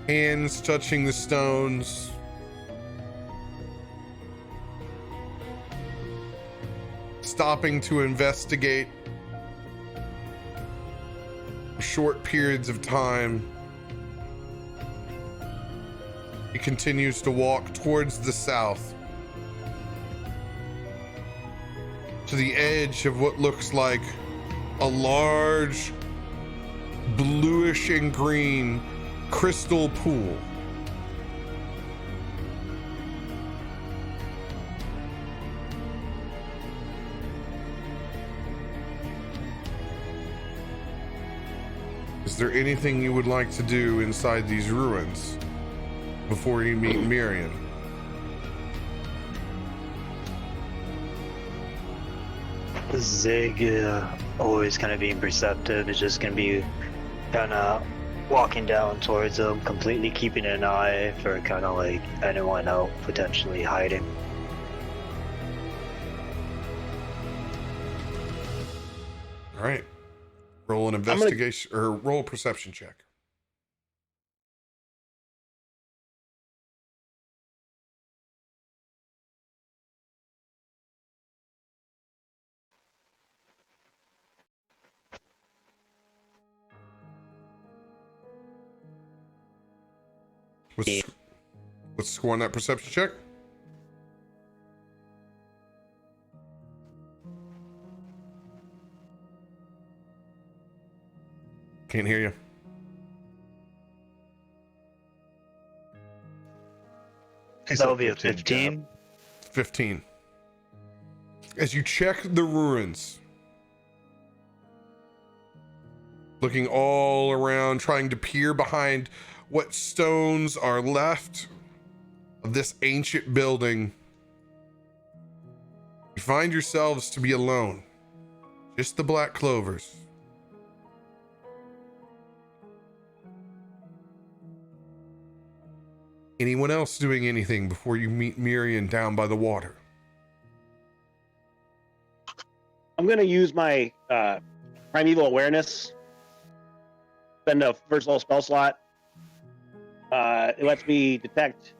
Hands touching the stones. Stopping to investigate. Short periods of time. He continues to walk towards the south, to the edge of what looks like a large bluish and green crystal pool. Is there anything you would like to do inside these ruins before you meet Miriam? Zig, always kind of being perceptive, is just going to be kind of walking down towards him, completely keeping an eye for kind of like anyone out potentially hiding. All right. Roll an investigation or roll a perception check. What's the score on that perception check? Can't hear you. That'll be a 15. 15. As you check the ruins, looking all around, trying to peer behind what stones are left of this ancient building, you find yourselves to be alone. Just the black clovers. Anyone else doing anything before you meet Miriam down by the water? I'm going to use my primeval awareness. Spend a first level spell slot. It lets me detect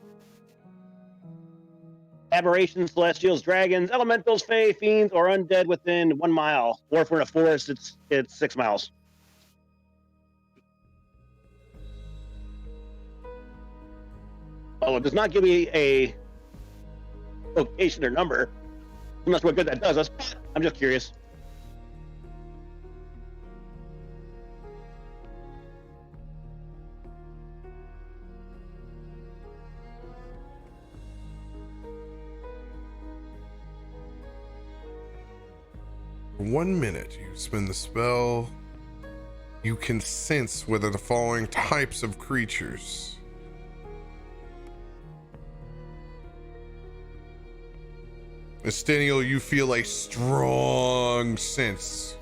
aberrations, celestials, dragons, elementals, fae, fiends, or undead within 1 mile. Or if we're in a forest, it's 6 miles. Oh, it does not give me a location or number. I'm not sure what good that does us, but I'm just curious. For 1 minute, you spend the spell. You can sense whether the following types of creatures. Estenial, you feel a strong sense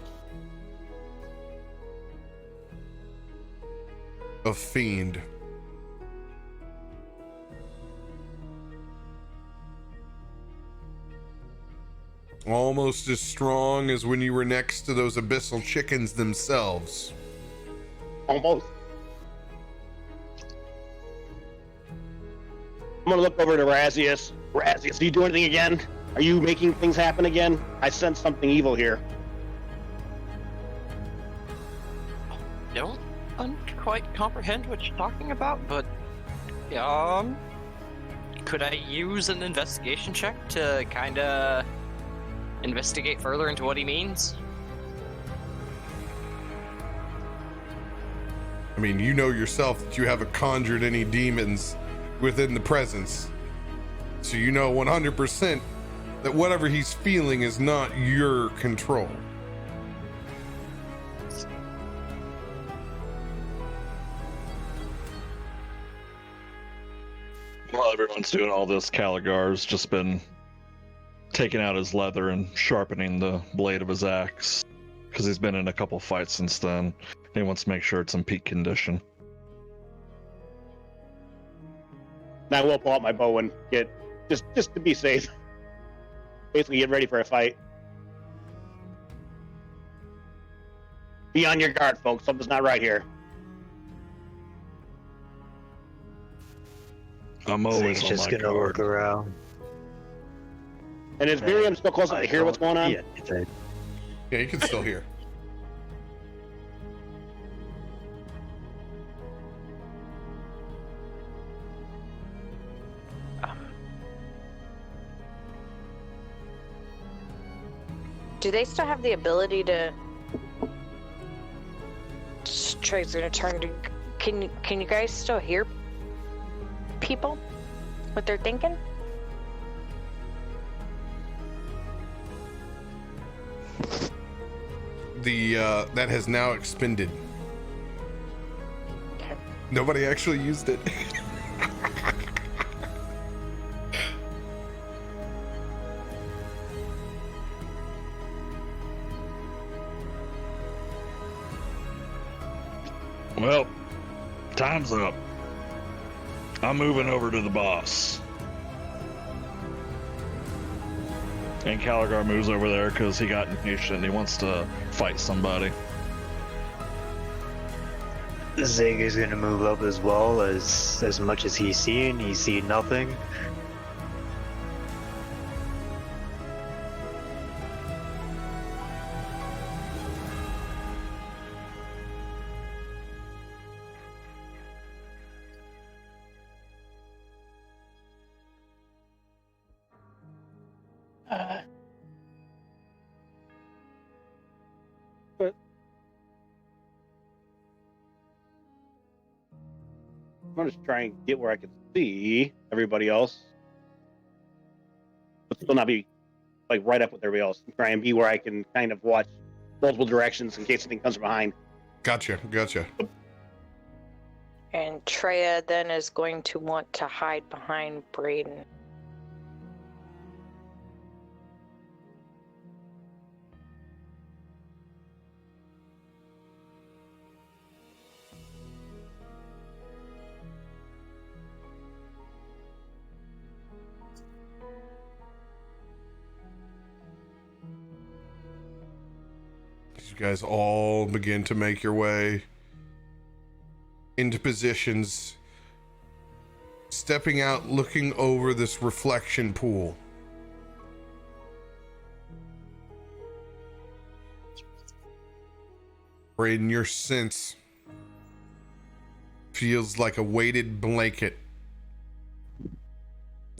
of fiend. Almost as strong as when you were next to those abyssal chickens themselves. Almost. I'm gonna look over to Razius. Razius, are you doing anything again? Are you making things happen again? I sense something evil here. Don't quite comprehend what you're talking about, but could I use an investigation check to kind of investigate further into what he means? I mean, you know yourself that you haven't conjured any demons within the presence. So you know 100% that whatever he's feeling is not your control. While everyone's doing all this, Caligar's just been taking out his leather and sharpening the blade of his axe, because he's been in a couple fights since then. He wants to make sure it's in peak condition. And I will pull out my bow and get just to be safe. Basically, get ready for a fight. Be on your guard, folks. Something's not right here. I'm always He's on just my gonna guard. look around. And is Miriam still close enough to hear what's going on? Yeah, it's a- Yeah, you can still hear. Do they still have the ability to? Trey's gonna turn to. Can you guys still hear people? What they're thinking? That has now expended. Okay. Nobody actually used it. Well, time's up. I'm moving over to the boss. And Caligar moves over there because he got impatient and he wants to fight somebody. Zig is gonna move up as well. As much as he's seen nothing. But I'm gonna just try and get where I can see everybody else, but still not be like right up with everybody else. Try and be where I can kind of watch multiple directions in case anything comes from behind. Gotcha. And Treya then is going to want to hide behind Braden. You guys all begin to make your way into positions, stepping out, looking over this reflection pool. Braden, your sense feels like a weighted blanket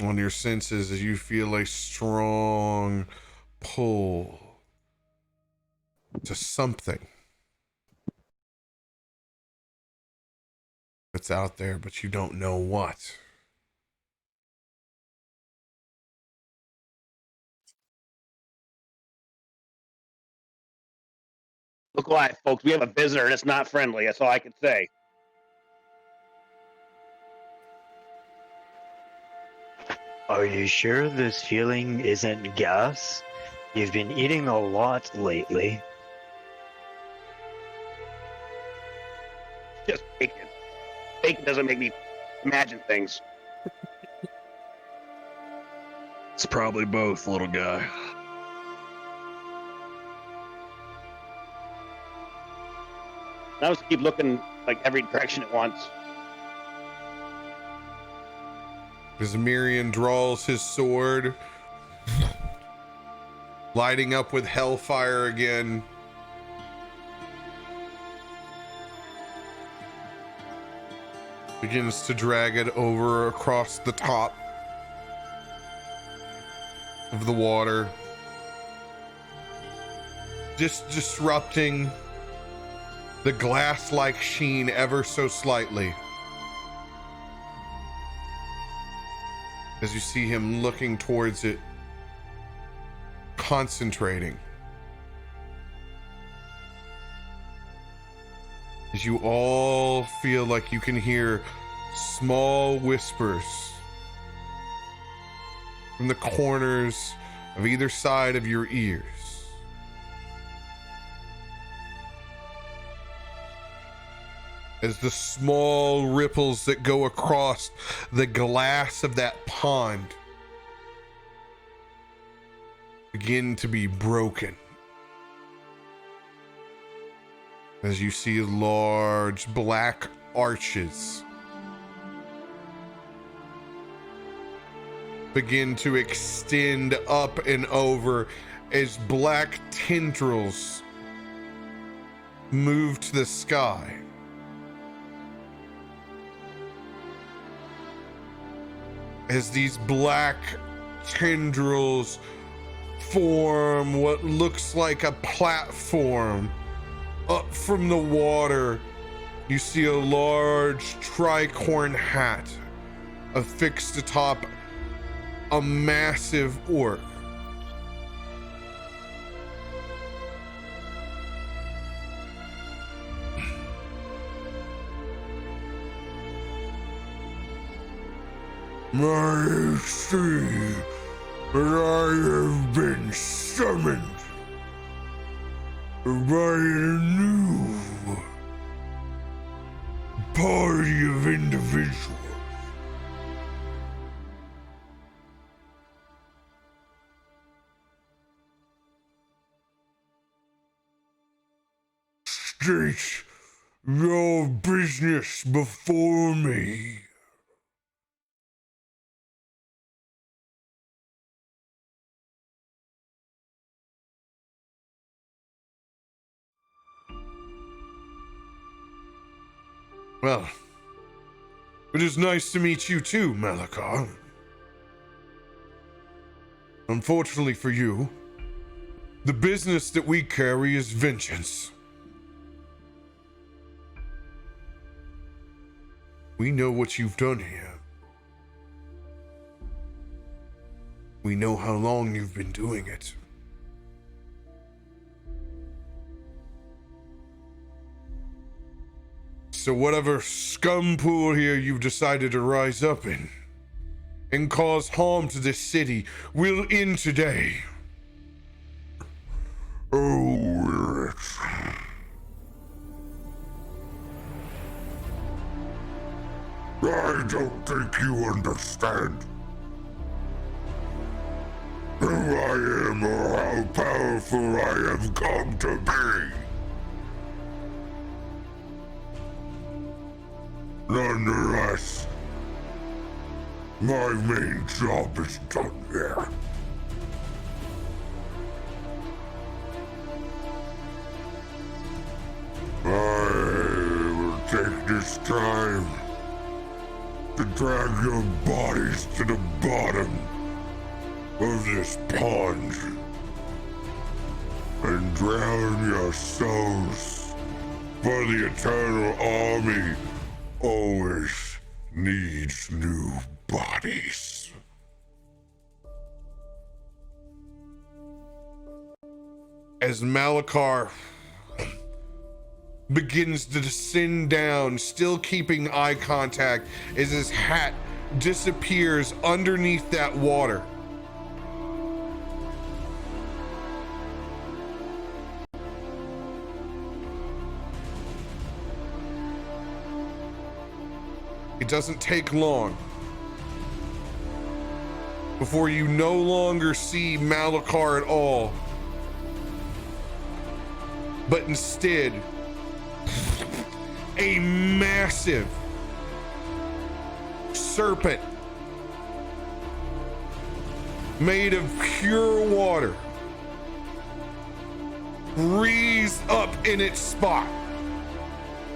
on your senses as you feel a strong pull to something that's out there, but you don't know what. Look alive, folks. We have a visitor, and it's not friendly. That's all I can say. Are you sure this feeling isn't gas? You've been eating a lot lately. Just bacon. Bacon doesn't make me imagine things. It's probably both, little guy. And I was to keep looking like every direction at once. As Miriam draws his sword, lighting up with hellfire again. Begins to drag it over across the top of the water, just disrupting the glass-like sheen ever so slightly. As you see him looking towards it, concentrating. As you all feel like you can hear small whispers from the corners of either side of your ears. As the small ripples that go across the glass of that pond begin to be broken. As you see large black arches begin to extend up and over as black tendrils move to the sky. As these black tendrils form what looks like a platform up from the water, you see a large tricorn hat affixed atop a massive orc. I see that I have been summoned by a new party of individuals. State your business before me. Well, it is nice to meet you too, Malakar. Unfortunately for you, the business that we carry is vengeance. We know what you've done here. We know how long you've been doing it. So whatever scum pool here you've decided to rise up in and cause harm to this city will end today. Oh, it's... I don't think you understand who I am or how powerful I have come to be. Nonetheless, my main job is done here. I will take this time to drag your bodies to the bottom of this pond and drown your souls, for the Eternal Army always needs new bodies. As Malakar begins to descend down, still keeping eye contact, as his hat disappears underneath that water. It doesn't take long before you no longer see Malakar at all, but instead a massive serpent made of pure water breathes up in its spot,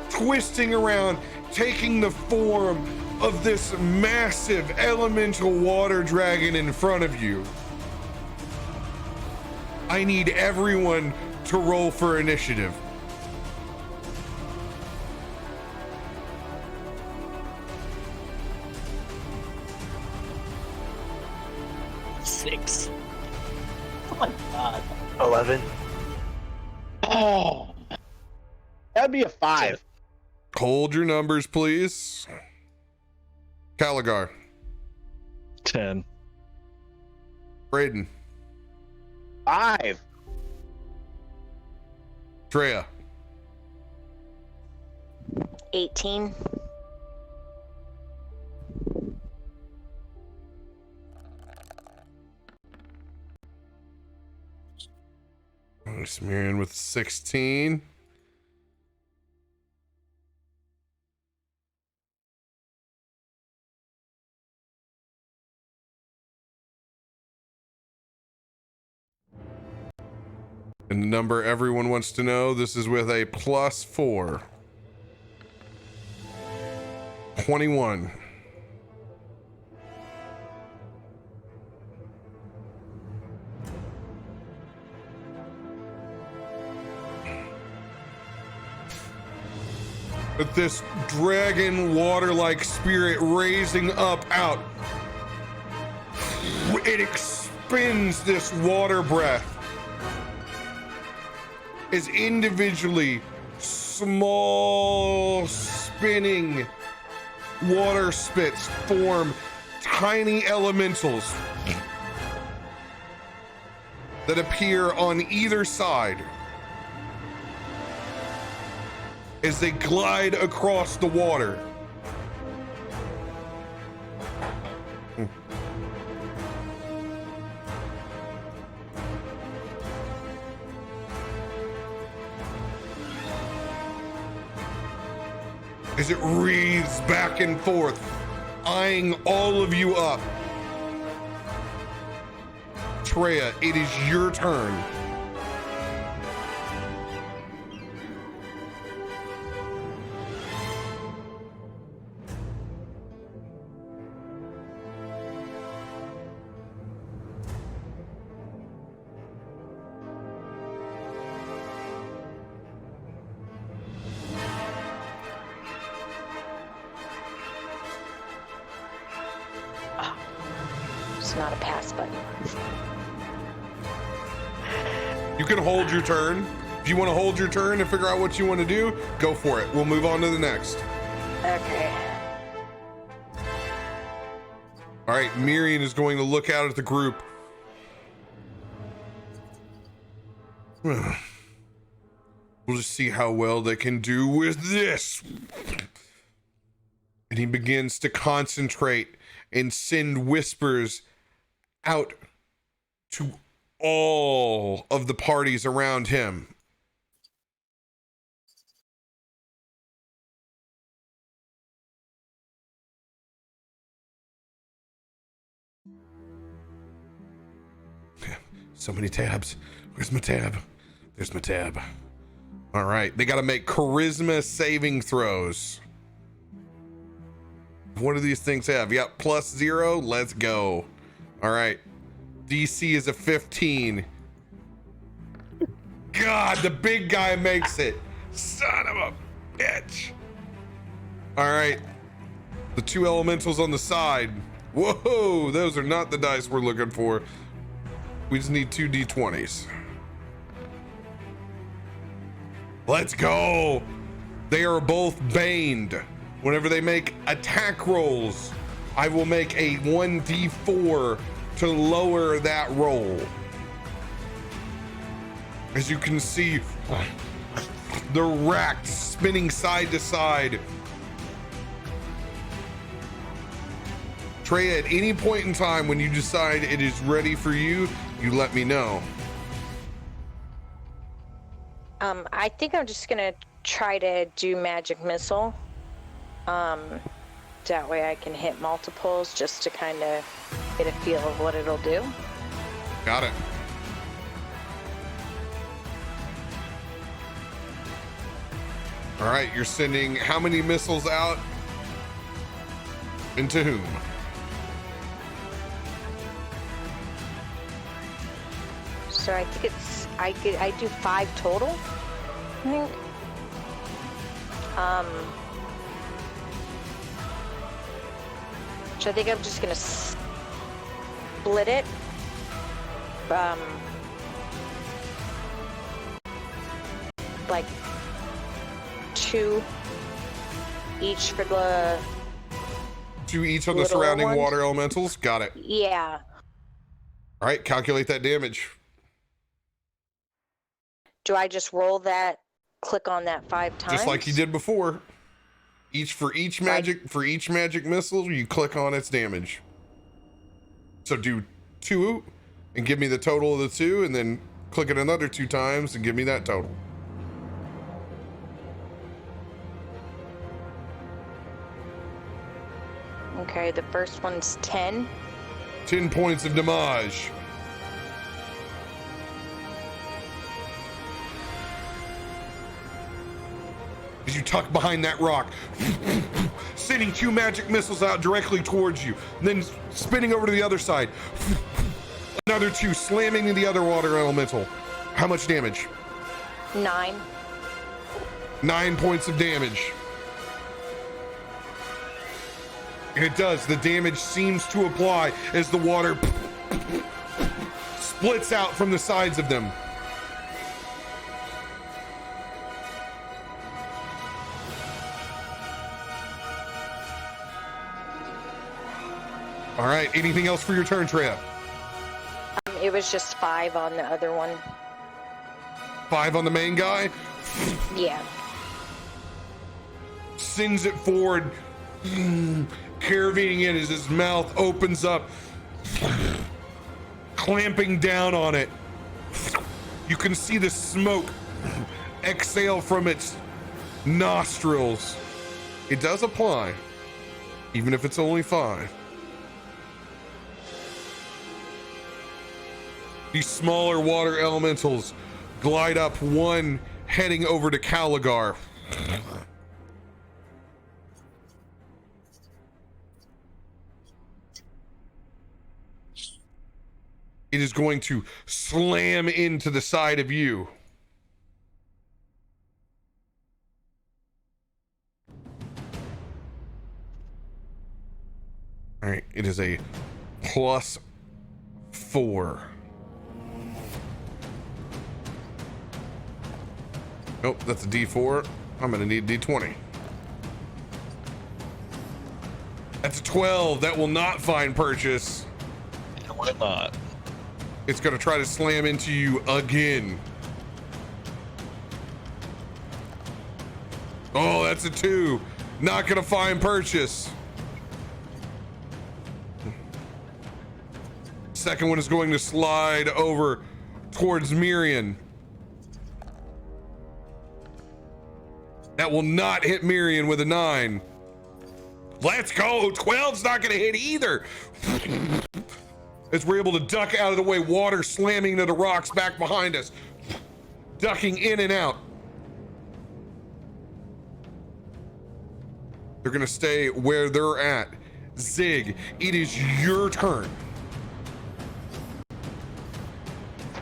twisting around, taking the form of this massive elemental water dragon in front of you. I need everyone to roll for initiative. Six. Oh my god. 11. Oh. That'd be a 5. Hold your numbers, please. Caligar. 10. Braden. 5. Treya. 18. Smearing with 16. And the number everyone wants to know, this is with a +4. 21. With this dragon water-like spirit raising up out, it expends this water breath as individually small spinning water spits form tiny elementals that appear on either side as they glide across the water. As it wreathes back and forth, eyeing all of you up. Treya, it is your turn. not a pass button. You can hold your turn. If you want to hold your turn and figure out what you want to do, go for it. We'll move on to the next. Okay. All right, Miriam is going to look out at the group. We'll just see how well they can do with this. And he begins to concentrate and send whispers out to all of the parties around him. So many tabs. Where's my tab? There's my tab. All right, they got to make charisma saving throws. What do these things have? Yep, +0. Let's go. All right. DC is a 15. God, the big guy makes it. Son of a bitch. All right. The two elementals on the side. Whoa, those are not the dice we're looking for. We just need 2 D20s. Let's go. They are both baned. Whenever they make attack rolls, I will make a 1d4 to lower that roll. As you can see, the rack spinning side to side. Trey, at any point in time when you decide it is ready for you, you let me know. I think I'm just gonna try to do magic missile. That way I can hit multiples just to kind of get a feel of what it'll do. Got it. All right, you're sending how many missiles out? Into whom? So I think it's I do 5 total, I think. So I think I'm just gonna split it. Like 2 each for the 2 each on the little surrounding ones. water elementals. Got it. Yeah. All right, calculate that damage. Do I just roll that? Click on that 5 times. Just like you did before. For each magic missile, you click on its damage. So do 2 and give me the total of the 2, and then click it another 2 times and give me that total. Okay, the first one's 10. 10 points of damage. As you tuck behind that rock, sending 2 magic missiles out directly towards you, and then spinning over to the other side. Another 2 slamming into the other water elemental. How much damage? 9. 9 points of damage. And it does. The damage seems to apply as the water splits out from the sides of them. All right, anything else for your turn, Treya? It was just 5 on the other one. 5 on the main guy? Yeah. Sends it forward, careening in as his mouth opens up, clamping down on it. You can see the smoke exhale from its nostrils. It does apply, even if it's only 5. These smaller water elementals glide up, one heading over to Caligar. It is going to slam into the side of you. All right, it is a +8 D4. Nope, that's a D4. I'm gonna need D20. That's a 12. That will not find purchase. Why not? It's gonna try to slam into you again. Oh, that's a 2. Not gonna find purchase. Second one is going to slide over towards Mirian. That will not hit Mirian with a 9. Let's go. 12's not gonna hit either. As we're able to duck out of the way, water slamming into the rocks back behind us, ducking in and out. They're gonna stay where they're at. Zig, it is your turn.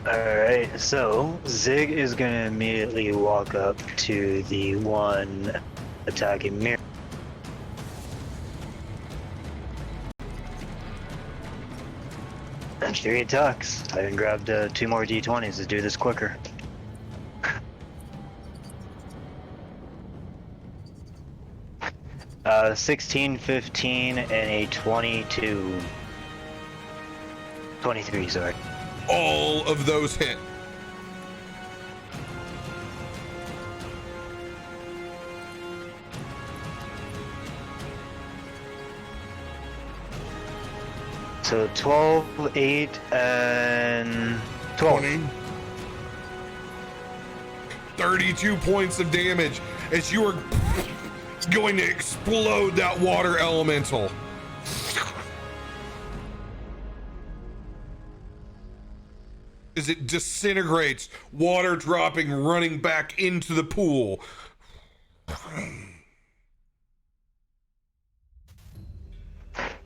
Alright, so Zig is gonna immediately walk up to the one attacking Mir. And 3 attacks. I even grabbed 2 more d20s to do this quicker. 16, 15, and a 22. 23, sorry. All of those hit. So 12, 8, and 12. 20. 32 points of damage as you are going to explode that water elemental. As it disintegrates, water dropping, running back into the pool.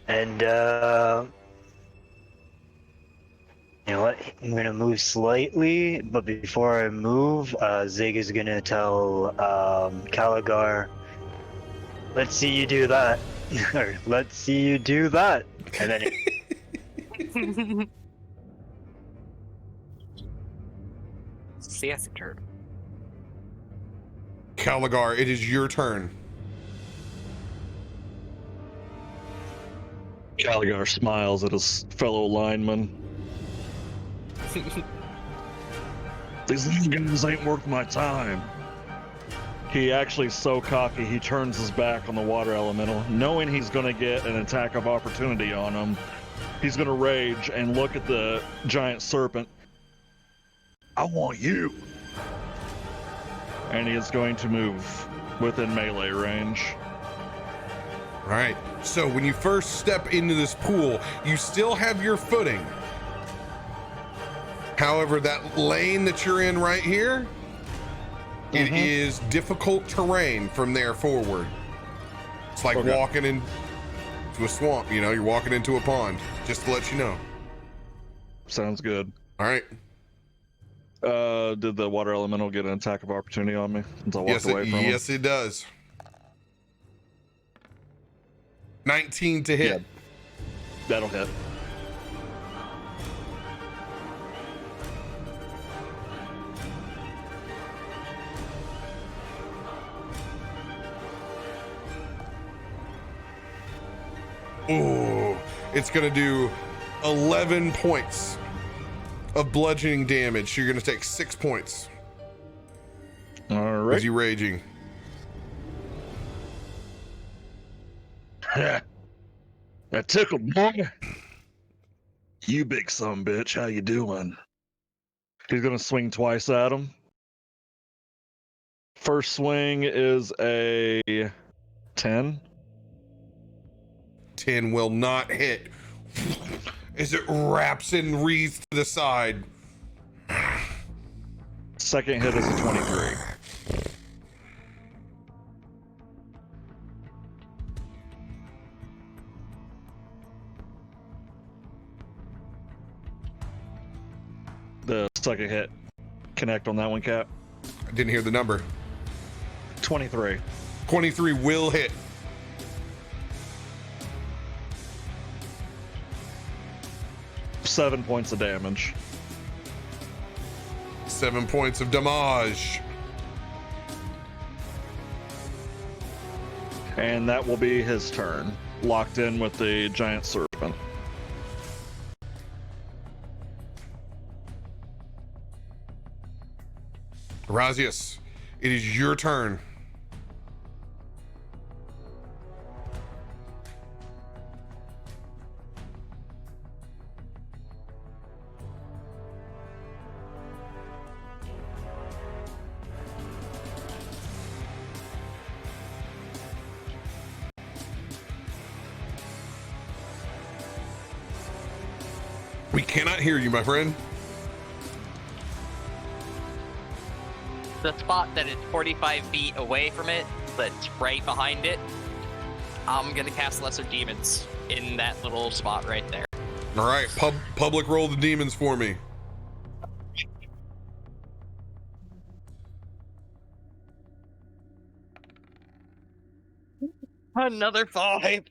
And, you know what? I'm gonna move slightly, but before I move, Zig is gonna tell Caligar, let's see you do that. Or, let's see you do that. And then See, that's a turn. Caligar, it is your turn. Caligar smiles at his fellow lineman. These little guys ain't worth my time. He actually so cocky, he turns his back on the water elemental, knowing he's going to get an attack of opportunity on him. He's going to rage and look at the giant serpent. I want you. And he is going to move within melee range. All right, so when you first step into this pool, you still have your footing. However, that lane that you're in right here, it is difficult terrain from there forward. It's like walking into a swamp, you know, you're walking into a pond, just to let you know. Sounds good. All right. Did the water elemental get an attack of opportunity on me since I walked away from him? Yes, it does. 19 to hit. Yeah. That'll hit. Ooh, it's gonna do 11 points of bludgeoning damage. So you're gonna take 6 points. All right. As you raging. That tickled, boy. You big son bitch, how you doing? He's gonna swing twice at him. First swing is a 10. 10 will not hit. As it wraps and wreaths to the side. Second hit is a 23. The second hit. Connect on that one, Cap. I didn't hear the number. 23. 23 will hit. 7 points of damage. 7 points of damage. And that will be his turn. Locked in with the giant serpent. Razius, it is your turn. We cannot hear you, my friend. The spot that is 45 feet away from it, that's right behind it, I'm gonna cast Lesser Demons in that little spot right there. All right, public roll the demons for me. Another 5.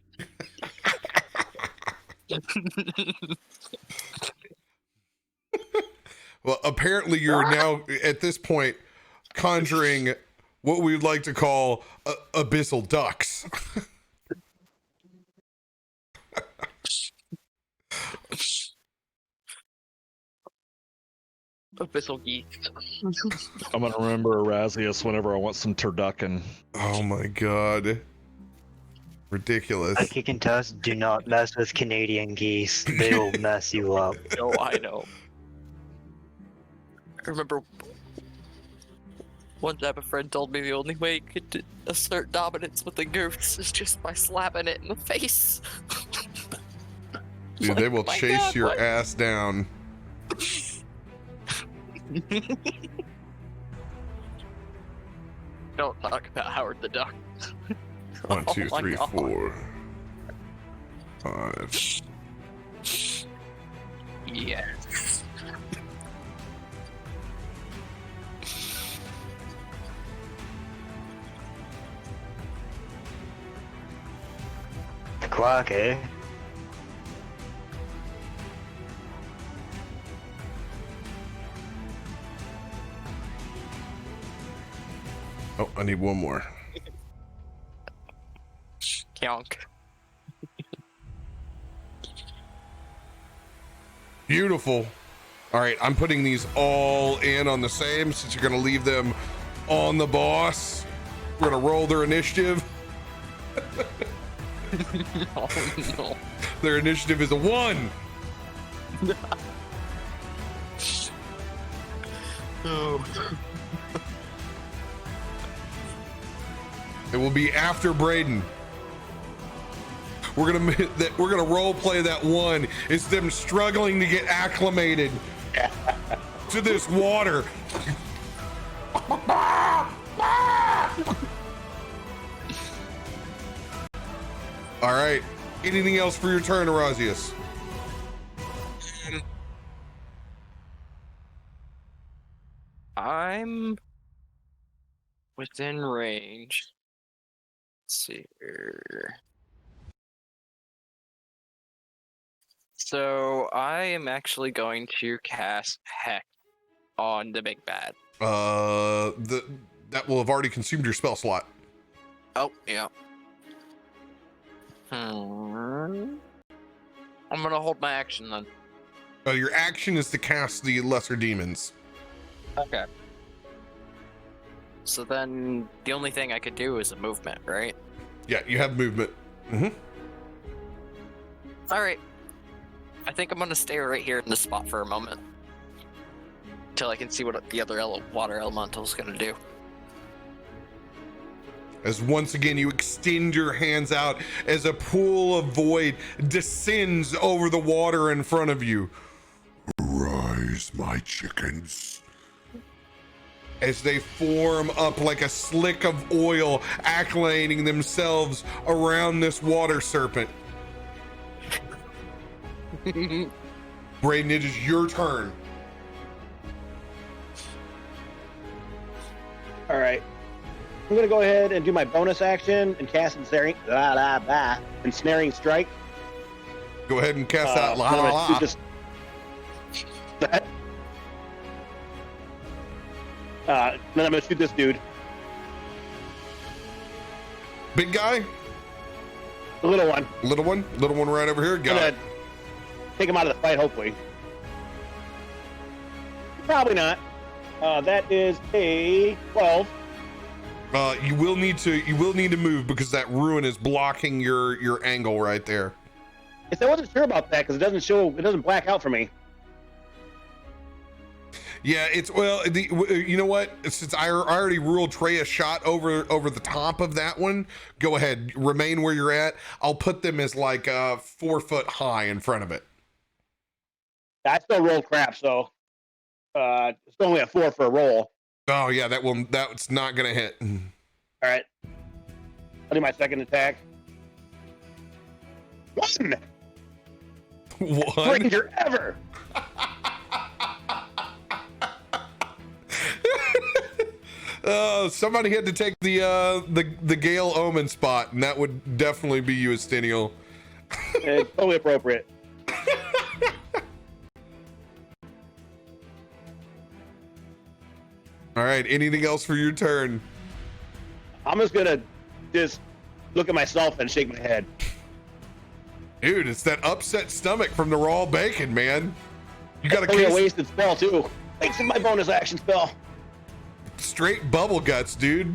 Well, apparently you're now at this point conjuring what we would like to call abyssal ducks. Abyssal geese. I'm gonna remember Erasius whenever I want some turducken. Oh my god. Ridiculous. Like you can tell us, do not mess with Canadian geese. They will mess you up. No, I know. I remember one time a friend told me the only way you could assert dominance with a goose is just by slapping it in the face. Dude, they will My chase God, your what? ass down. Don't talk about Howard the Duck. 1, 2, Oh my 3, God. 4, 5. Yes. The clock, eh? Oh, I need one more. Yonk. Beautiful. All right, I'm putting these all in on the same since you're going to leave them on the boss. We're going to roll their initiative. Oh no. Their initiative is a 1. Oh. It will be after Braden. We're gonna role play that 1. It's them struggling to get acclimated to this water. All right. Anything else for your turn, Erasius? I'm within range. Let's see here. So I am actually going to cast Heck on the big bad. That will have already consumed your spell slot. Oh, yeah. I'm gonna hold my action then. Your action is to cast the lesser demons. Okay. So then the only thing I could do is a movement, right? Yeah, you have movement. Mm-hmm. Alright. I think I'm gonna stay right here in this spot for a moment. Until I can see what the other water elemental is gonna do. As once again you extend your hands out as a pool of void descends over the water in front of you. Rise, my chickens. As they form up like a slick of oil, acclimating themselves around this water serpent. Braden, it is your turn. All right. I'm gonna go ahead and do my bonus action and cast ensnaring strike. Go ahead and cast out la I'm la gonna do la. just Then I'm gonna shoot this dude. Big guy? The little one. Little one? Little one right over here? I'm Got gonna it. take him out of the fight, hopefully. Probably not. That is a 12. You will need to move because that ruin is blocking your angle right there. Yes, I wasn't sure about that because it doesn't black out for me. Yeah, it's you know what? Since I already ruled Trey a shot over the top of that one, go ahead, remain where you're at. I'll put them as like 4 foot high in front of it. I still rolled crap, so it's only a 4 for a roll. Oh yeah, that's not gonna hit. All right, I'll do my second attack. 1. One. Ranger ever. Somebody had to take the Gale Omen spot, and that would definitely be you, Estinial. It's totally appropriate. All right, anything else for your turn? I'm just gonna look at myself and shake my head. Dude, it's that upset stomach from the raw bacon, man. You got a Totally a case wasted spell too. Thanks to my bonus action spell. straight bubble guts, dude.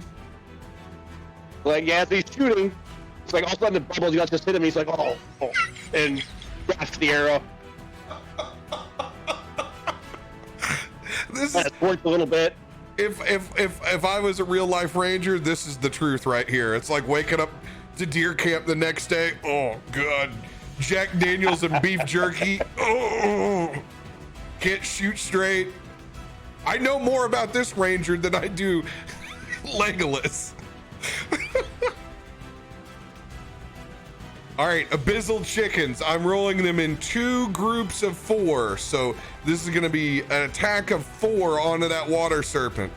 Like, yeah, as he's shooting, it's like all of a sudden the bubbles guts just hit him. And he's like, oh, and drops the arrow. This Kind of squirts a little bit. if I was a real life ranger, this is the truth right here. It's like waking up to deer camp the next day. Oh god, Jack Daniels and beef jerky. Oh, can't shoot straight. I know more about this ranger than I do Legolas. All right, abyssal chickens. I'm rolling them in 2 groups of 4. So this is going to be an attack of 4 onto that water serpent.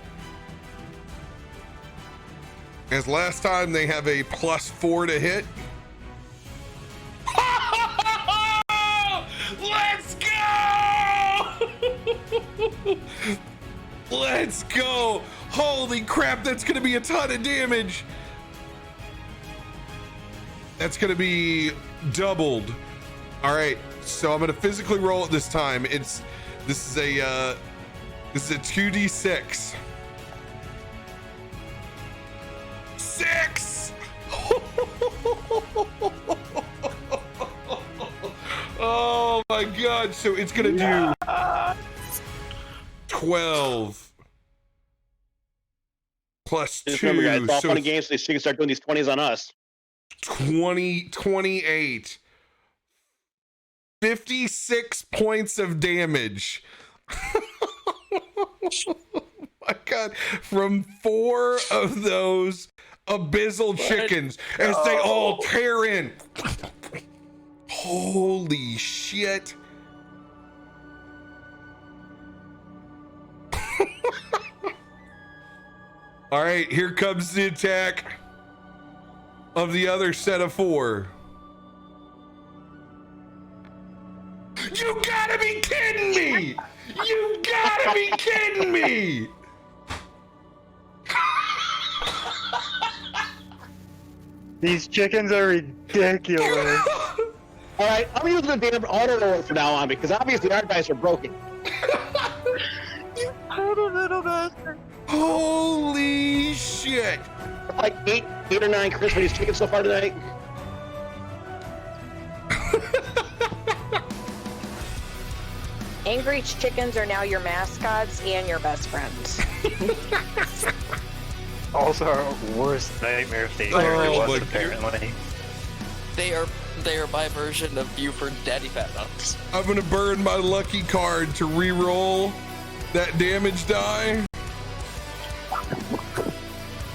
As last time, they have a +4 to hit. Let's go! Let's go! Holy crap, that's going to be a ton of damage. That's going to be doubled. All right, so I'm going to physically roll it this time. This is a 2d6. 6. Oh my god, so it's going to do 12 plus 2. Just remember, guys, it's all so fun and games. So they can start doing these 20s on us. 28 56 points of damage. Oh my god, from 4 of those abyssal chickens as they all tear in. Holy shit. All right, here comes the attack of the other set of 4. You gotta be kidding me! You gotta be kidding me! These chickens are ridiculous. All right, I'm using the damn auto roll from now on because obviously our dice are broken. Holy shit! Like 8 or 9 crisp for these chickens so far tonight. Angry chickens are now your mascots and your best friends. Also, our worst nightmare if they Oh really my was, God. apparently. They are my version of Buford Daddy Fat Nuts. I'm gonna burn my lucky card to re-roll that damage die.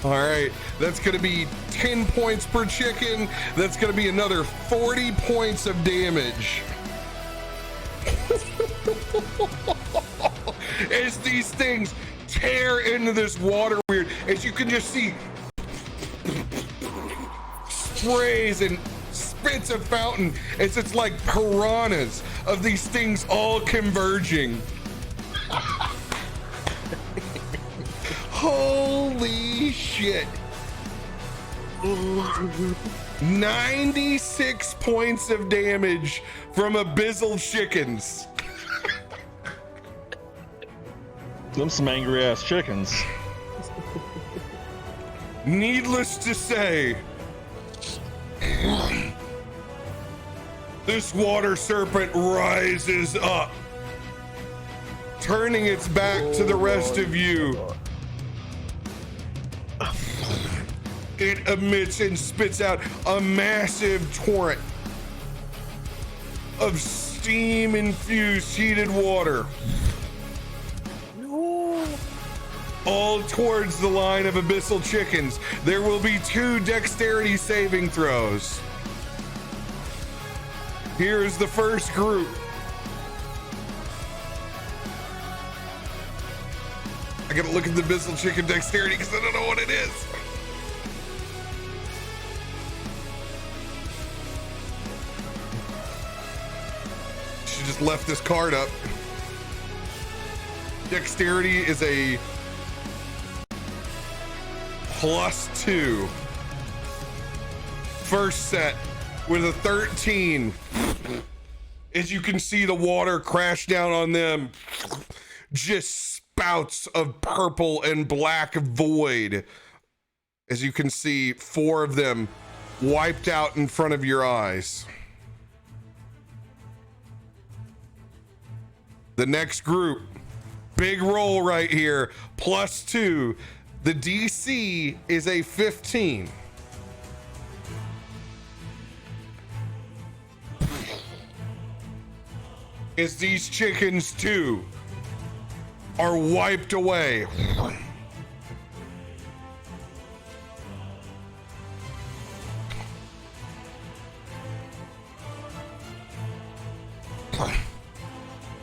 All right, that's gonna be 10 points per chicken. That's gonna be another 40 points of damage. As these things tear into this water weird, as you can just see sprays and spits a fountain as it's like piranhas of these things all converging. Holy shit. 96 points of damage from abyssal chickens. Them some angry ass chickens. Needless to say, this water serpent rises up, turning its back to the rest of you. It emits and spits out a massive torrent of steam-infused heated water. All towards the line of abyssal chickens. There will be 2 dexterity saving throws. Here is the first group. I gotta look at the abyssal chicken dexterity because I don't know what it is. She just left this card up. Dexterity is a +2. First set with a 13. As you can see the water crash down on them, just spouts of purple and black void. As you can see, 4 of them wiped out in front of your eyes. The next group, big roll right here, +2. The DC is a 15. As these chickens too are wiped away.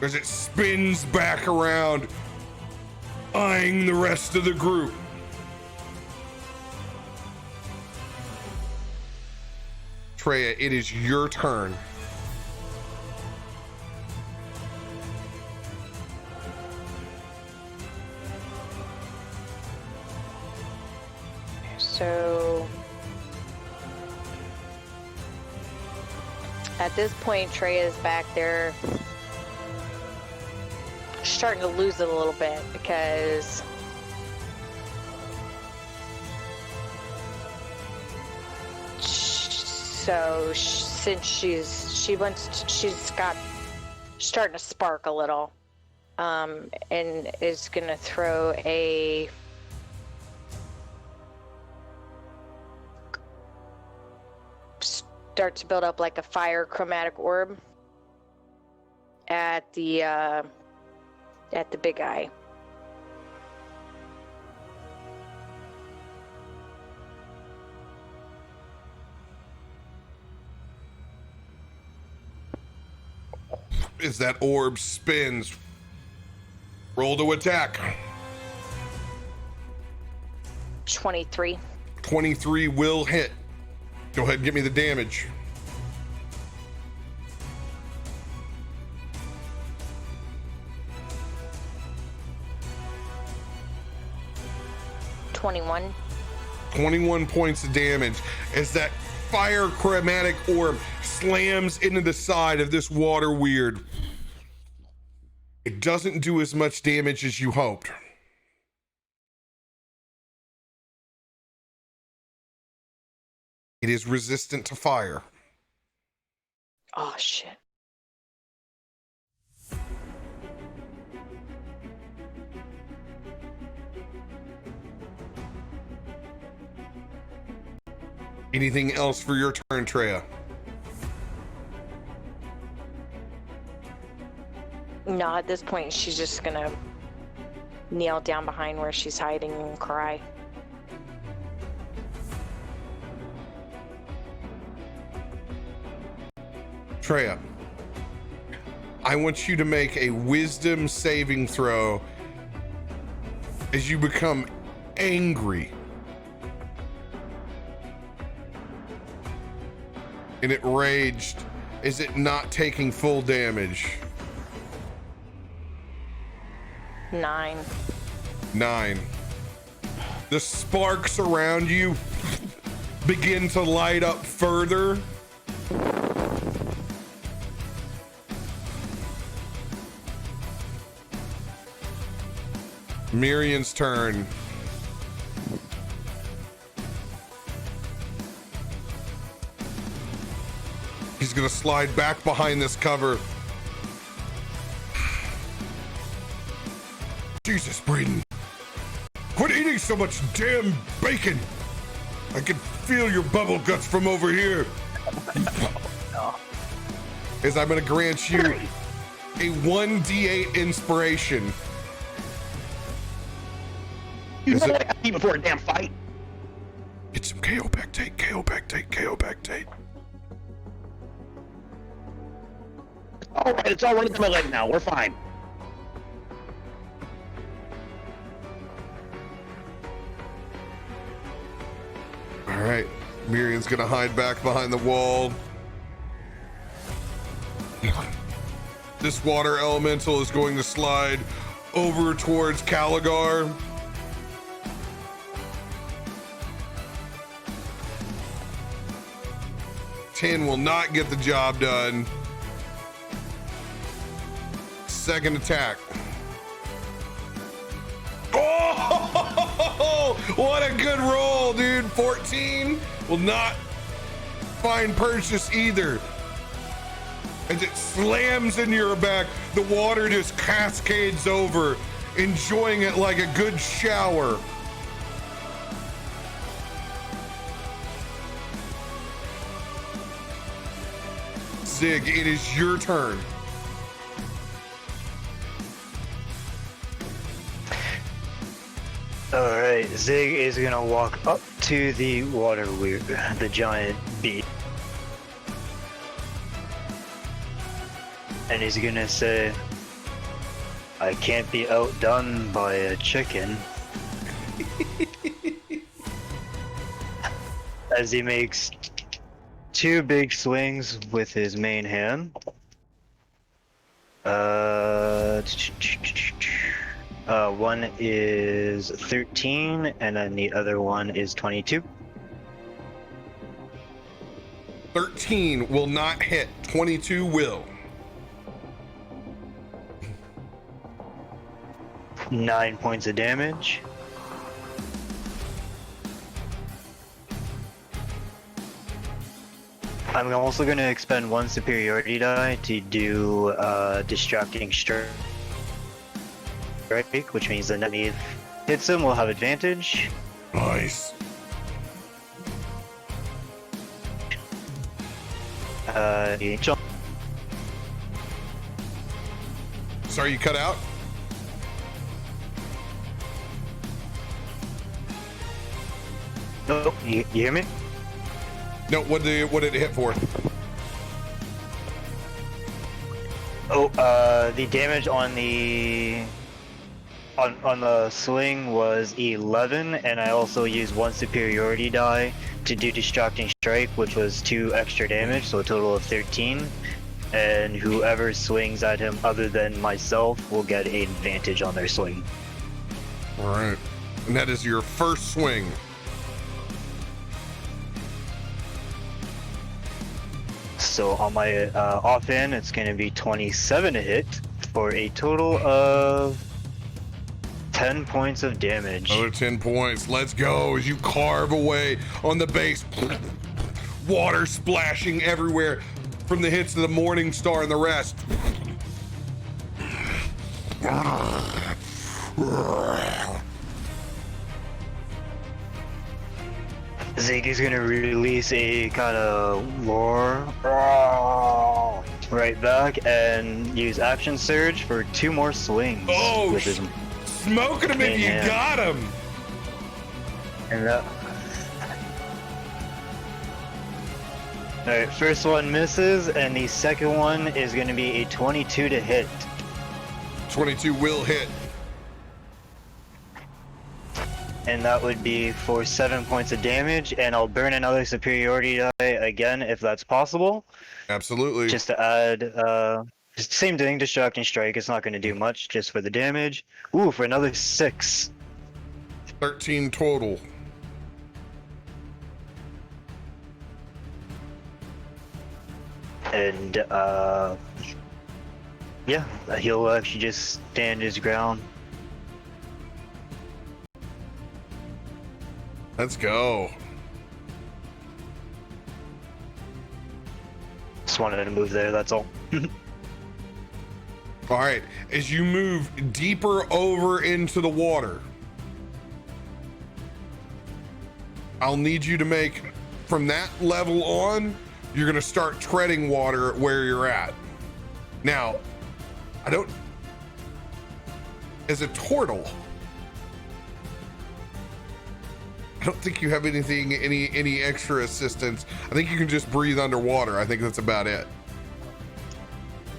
As it spins back around, eyeing the rest of the group. Treya, it is your turn. So at this point, Treya is back there starting to lose it a little bit because since she's got starting to spark a little, and is gonna throw a start to build up like a fire chromatic orb at the big guy. As that orb spins, roll to attack. 23. 23 will hit. Go ahead and give me the damage. $21. 21 points of damage as that fire chromatic orb slams into the side of this water weird. It doesn't do as much damage as you hoped. It is resistant to fire. Oh shit. Anything else for your turn, Treya? No, at this point she's just gonna kneel down behind where she's hiding and cry. Treya, I want you to make a wisdom saving throw as you become angry. And it raged. Is it not taking full damage? 9. 9. The sparks around you begin to light up further. Miriam's turn. He's gonna slide back behind this cover. Jesus, Braden. Quit eating so much damn bacon. I can feel your bubble guts from over here. As I'm gonna grant you a 1d8 inspiration. You know what I eat before a damn fight? Get some KO Pectate, KO Pectate, KO Pectate. All right, it's all running through my leg now. We're fine. All right, Miriam's gonna hide back behind the wall. This water elemental is going to slide over towards Caligar. Ten will not get the job done. Second attack. Oh, what a good roll, dude. 14 will not find purchase either. As it slams into your back, the water just cascades over, enjoying it like a good shower. Zig, it is your turn. Alright, Zig is gonna walk up to the water weir, the giant beast. And he's gonna say, I can't be outdone by a chicken. As he makes 2 big swings with his main hand. One is 13, and then the other one is 22. 13 will not hit. 22 will. 9 points of damage. I'm also going to expend 1 superiority die to do distracting strike, which means the enemy hits him will have advantage. Nice. Sorry, you cut out? No, you hear me? No, what did it hit for? Oh, the damage on the on the sling was 11, and I also used 1 superiority die to do distracting strike, which was 2 extra damage, so a total of 13. And whoever swings at him other than myself will get an advantage on their swing. All right, and that is your first swing. So on my offhand, it's going to be 27 to hit for a total of 10 points of damage. Another 10 points. Let's go as you carve away on the base. Water splashing everywhere from the hits of the Morning Star and the rest. Zig is gonna release a kind of roar right back and use action surge for 2 more swings. Oh, with his smoking him if you hand. got him. And that. Alright, first one misses, and the second one is gonna be a 22 to hit. 22 will hit. And that would be for 7 points of damage, and I'll burn another superiority die again if that's possible. Absolutely. Just to add, same thing, distracting strike. It's not going to do much, just for the damage. Ooh, for another 6. 13 total. And yeah, he'll actually just stand his ground. Let's go. Just wanted to move there, that's all. All right, as you move deeper over into the water, I'll need you to make, from that level on, you're gonna start treading water where you're at. Now, as a turtle, I don't think you have any extra assistance. I think you can just breathe underwater. I think that's about it.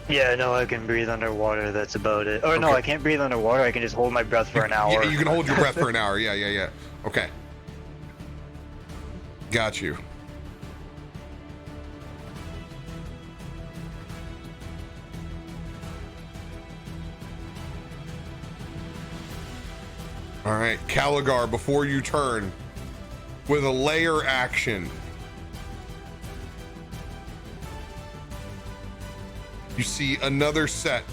Yeah, no, I can breathe underwater, that's about it. Or no, Okay. I can't breathe underwater, I can just hold my breath for an hour. Yeah, you can hold your breath for an hour. Yeah. Okay. Got you. All right, Caligar, before you turn, with a layer action, you see another set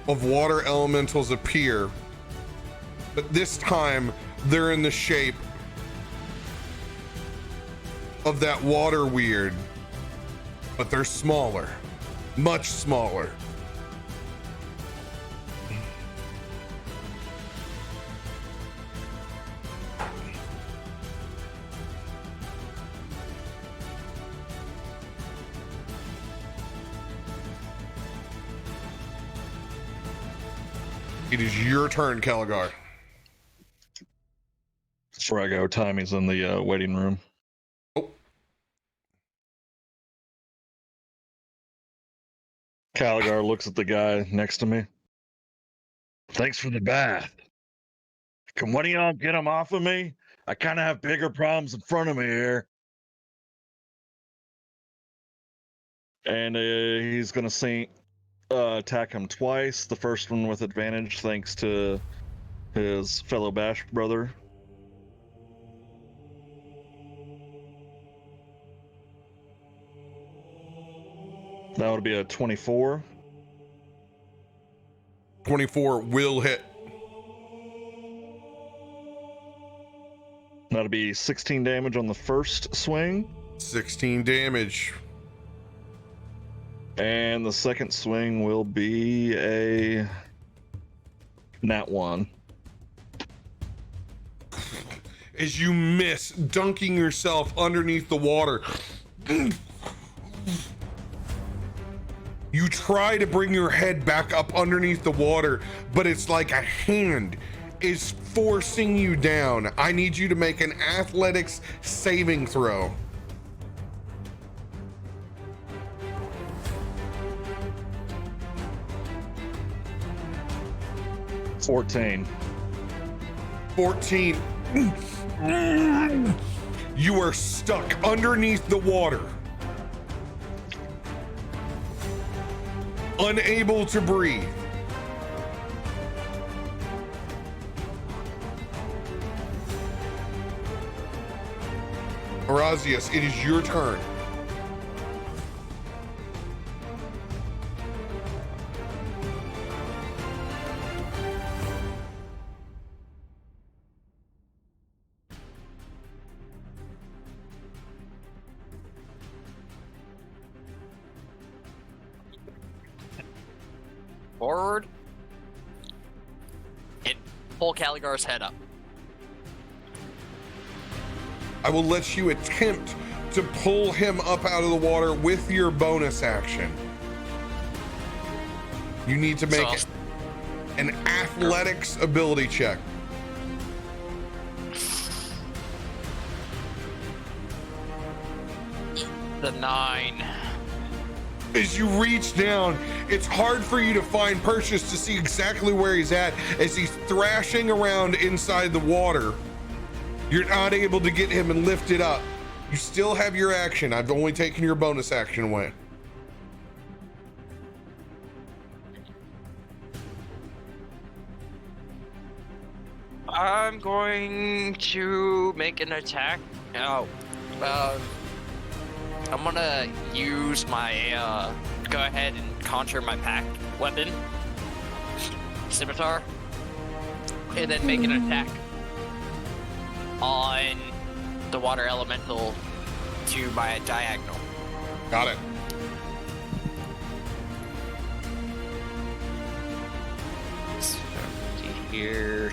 of water elementals appear, but this time they're in the shape of that water weird, but they're smaller, much smaller. It is your turn, Caligar. Before I go, Tommy's in the waiting room. Oh. Caligar looks at the guy next to me. Thanks for the bath. Can one of y'all get him off of me? I kind of have bigger problems in front of me here. And he's going to attack him twice. The first one with advantage thanks to his fellow Bash brother. That would be a 24. 24 will hit. That'll be 16 damage on the first swing. 16 damage. And the second swing will be a nat 1. As you miss, dunking yourself underneath the water. You try to bring your head back up underneath the water, but it's like a hand is forcing you down. I need you to make an athletics saving throw. $14. 14. You are stuck underneath the water. Unable to breathe. Arazius, it is your turn. Forward. And pull Caligar's head up. I will let you attempt to pull him up out of the water with your bonus action. You need to make an athletics ability check. The 9. As you reach down, it's hard for you to find Perseus to see exactly where he's at as he's thrashing around inside the water. You're not able to get him and lift it up. You still have your action. I've only taken your bonus action away. I'm going to make an attack. Oh, I'm gonna use my, go ahead and conjure my pack weapon, scimitar, and then make an attack on the water elemental to my diagonal. Got it. So, here.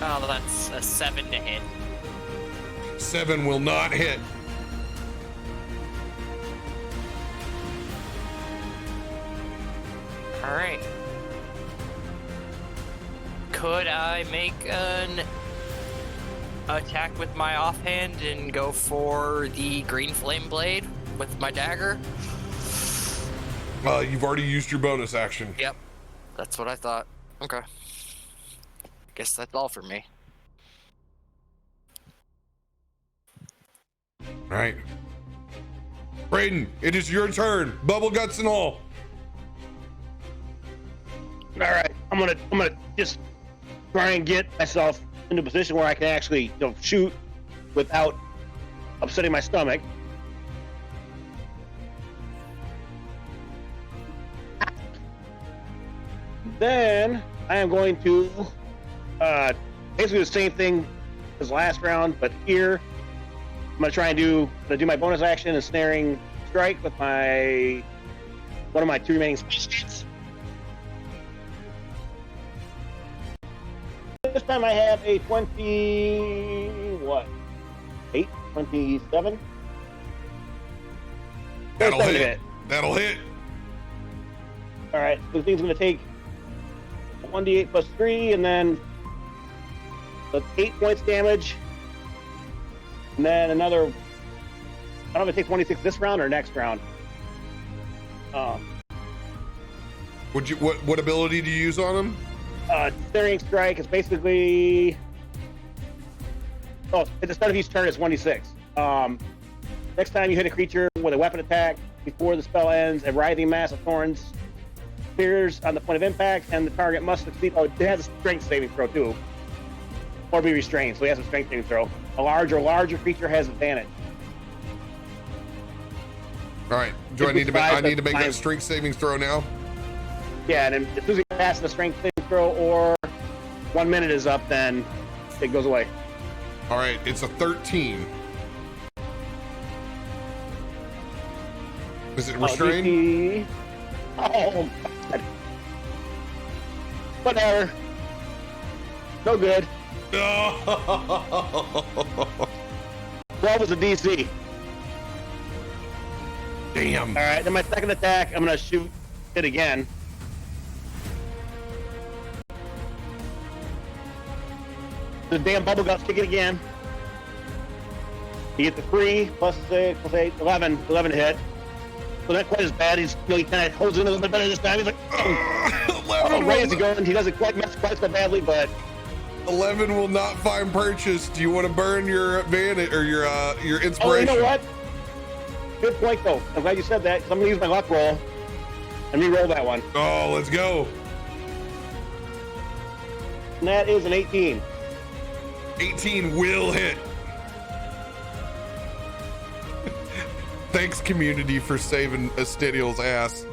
Oh, that's a 7 to hit. 7 will not hit. All right. Could I make an attack with my offhand and go for the green flame blade with my dagger? You've already used your bonus action. Yep. That's what I thought. Okay. Guess that's all for me. All right. Brayden, it is your turn. Bubble guts and all. All right, I'm gonna just try and get myself into a position where I can actually, shoot without upsetting my stomach. Then I am going to basically the same thing as last round, but here I'm gonna try and do my bonus action and snaring strike with one of my 2 remaining special sheets. This time I have a 27? That'll 27 hit. That'll hit. All right, so the thing's going to take 1d8 plus 3, and then that's 8 points damage. And then another, I don't know if it takes 26 this round or next round. What ability do you use on him? Snaring strike is basically, at the start of each turn it's 1d6. Next time you hit a creature with a weapon attack, before the spell ends, a writhing mass of thorns appears on the point of impact, and the target must succeed. Oh, it has a strength saving throw too, or be restrained. So he has a strength saving throw. A larger creature has advantage. All right. I need to make that strength savings throw now? Yeah, and then as soon as he passes the strength saving throw, or 1 minute is up, then it goes away. All right, it's a 13. Is it restrained? Oh, God. Whatever. No good. 12 is a DC. Damn. All right, then my second attack, I'm going to shoot it again. The damn bubble guts kick it again. You get the 3 plus 6 plus 8, 11 to hit. So not quite as bad. He kind of holds it a little bit better this time. He's like, right as he goes, he doesn't quite mess quite so badly, but 11 will not find purchase. Do you want to burn your advantage or your inspiration? Oh, you know what? Good point, though. I'm glad you said that, because I'm going to use my luck roll and re-roll that one. Oh, let's go. And that is an 18. 18 will hit. Thanks, community, for saving Astediel's ass.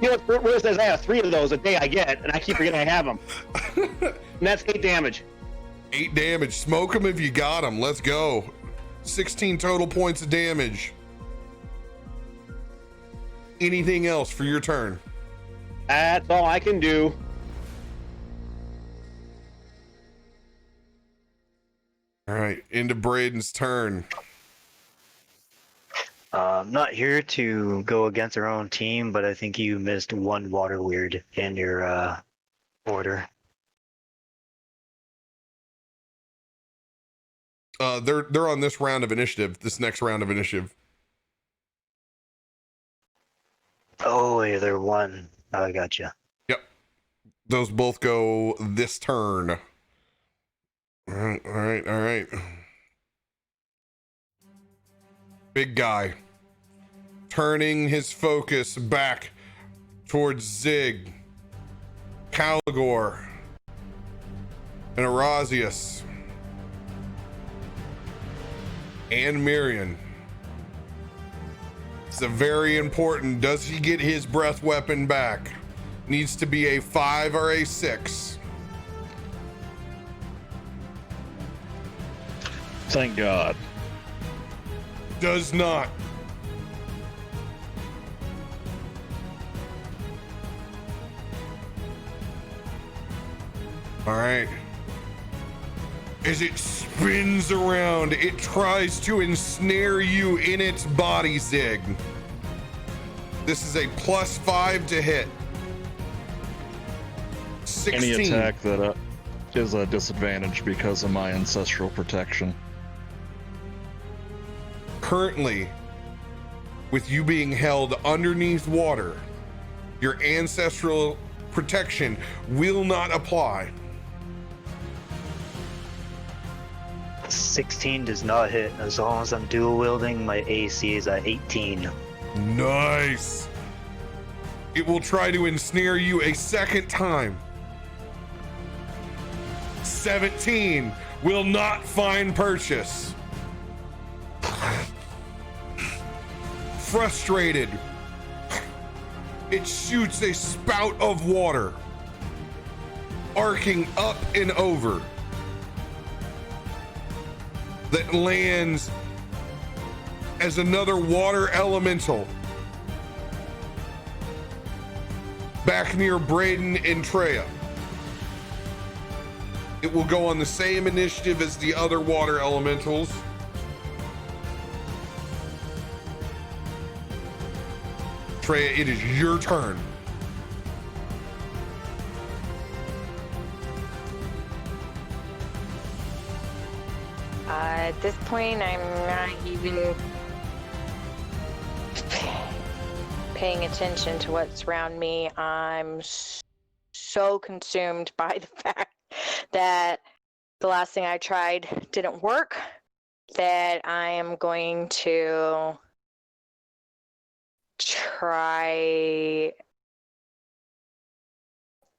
You know, where it says I have 3 of those a day I get, and I keep forgetting I have them. And that's 8 damage. 8 damage. Smoke him if you got him. Let's go. 16 total points of damage. Anything else for your turn? That's all I can do. All right, into Braden's turn. I'm not here to go against our own team, but I think you missed one water weird in your order. They're on this round of initiative. This next round of initiative. Oh, yeah, they're one. Oh, I gotcha. Yep. Those both go this turn. All right. Big guy. turning his focus back towards Zig, Caligor, and Erasius, and Miriam. It's a very important, does he get his breath weapon back? Needs to be a 5 or a 6. Thank God. Does not. All right. As it spins around, it tries to ensnare you in its body, Zig. This is a +5 to hit. 16. Any attack that is a disadvantage because of my ancestral protection. Currently, with you being held underneath water, your ancestral protection will not apply. 16 does not hit. As long as I'm dual wielding, my AC is at 18. Nice. It will try to ensnare you a second time. 17 will not find purchase. Frustrated, it shoots a spout of water, arcing up and over, that lands as another water elemental back near Braden and Treya. It will go on the same initiative as the other water elementals. Treya, it is your turn. At this point, I'm not even paying attention to what's around me. I'm so consumed by the fact that the last thing I tried didn't work that I am going to try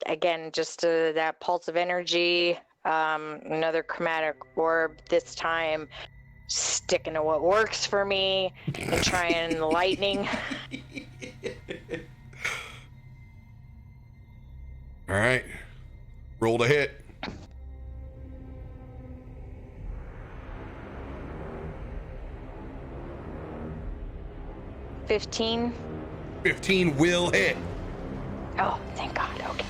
again, just that pulse of energy, another chromatic orb, this time sticking to what works for me and trying lightning. All right, roll to hit. $15. 15 will hit. Oh, thank God. Okay.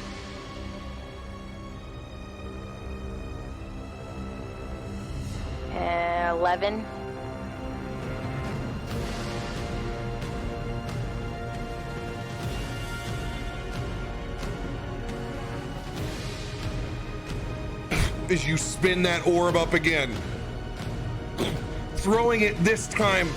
And 11. As you spin that orb up again, throwing it this time,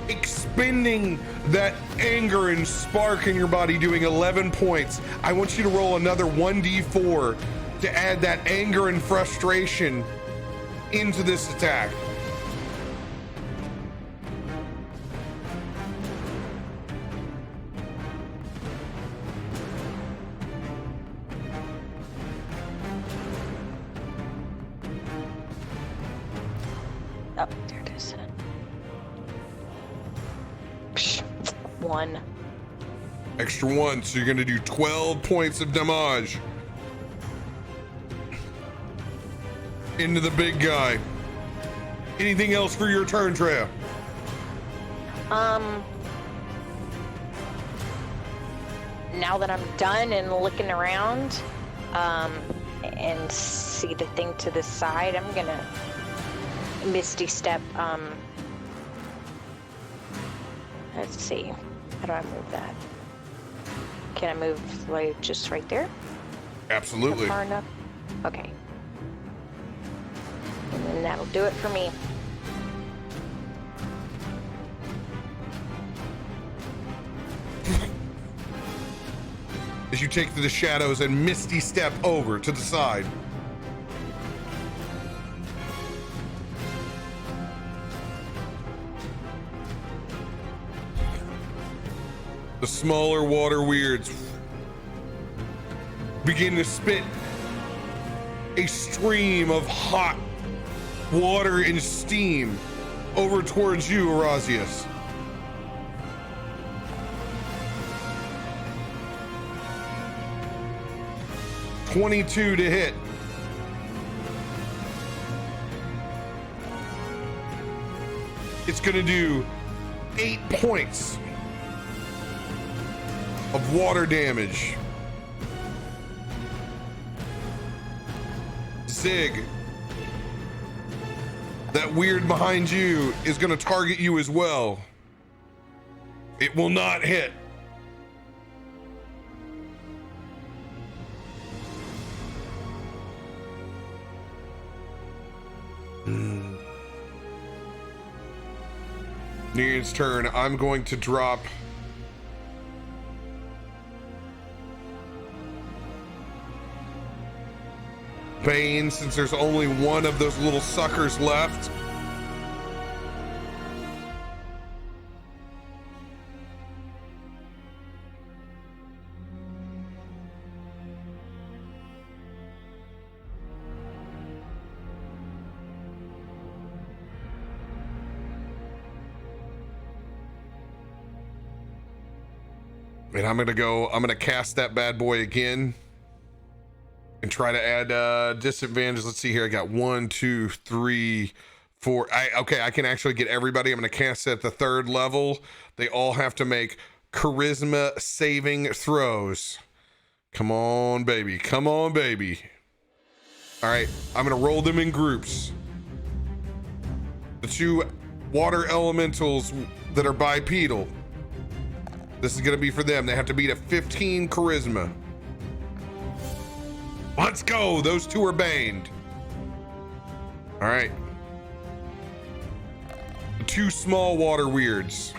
expending that anger and spark in your body, doing 11 points. I want you to roll another 1d4 to add that anger and frustration into this attack. Oh, there it is. 1. Extra 1, so you're gonna do 12 points of damage into the big guy. Anything else for your turn, Treya? Now that I'm done and looking around, and see the thing to the side, I'm gonna Misty Step, let's see, how do I move that? Can I move like just right there? Absolutely. Far enough? Okay. And then that'll do it for me. As you take to the shadows and Misty Step over to the side. smaller water weirds begin to spit a stream of hot water and steam over towards you, Arazius. $22 to hit. It's gonna do 8 points of water damage. Zig, that weird behind you is gonna target you as well. It will not hit. Near's turn. I'm going to drop Bane since there's only one of those little suckers left. And I'm gonna cast that bad boy again and try to add disadvantage. Let's see here. I got 1, 2, 3, 4. Okay, I can actually get everybody. I'm gonna cast it at the 3rd level. They all have to make charisma saving throws. Come on, baby. Come on, baby. All right, I'm gonna roll them in groups. The 2 water elementals that are bipedal. This is gonna be for them. They have to beat a 15 charisma. Let's go. Those 2 are baned. All right. The 2 small water weirds.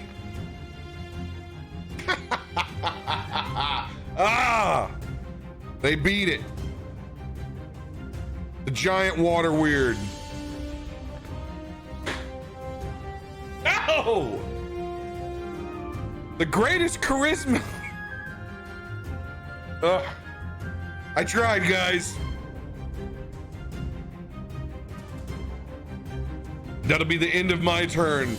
Ah! They beat it. The giant water weird. No! The greatest charisma. I tried, guys. That'll be the end of my turn.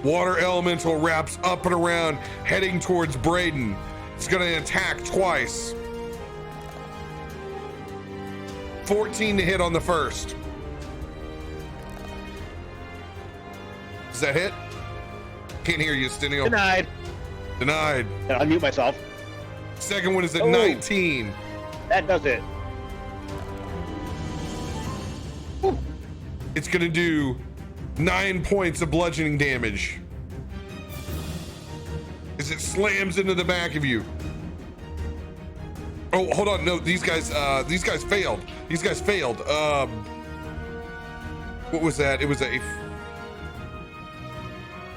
Water elemental wraps up and around, heading towards Braden. It's gonna attack twice. 14 to hit on the first. Does that hit? Can't hear you, Stenio. Denied. Denied. I'll mute myself. Second one is at 19. That does it. It's gonna do 9 points of bludgeoning damage as it slams into the back of you. Oh, hold on. No, these guys failed. These guys failed. What was that? It was a...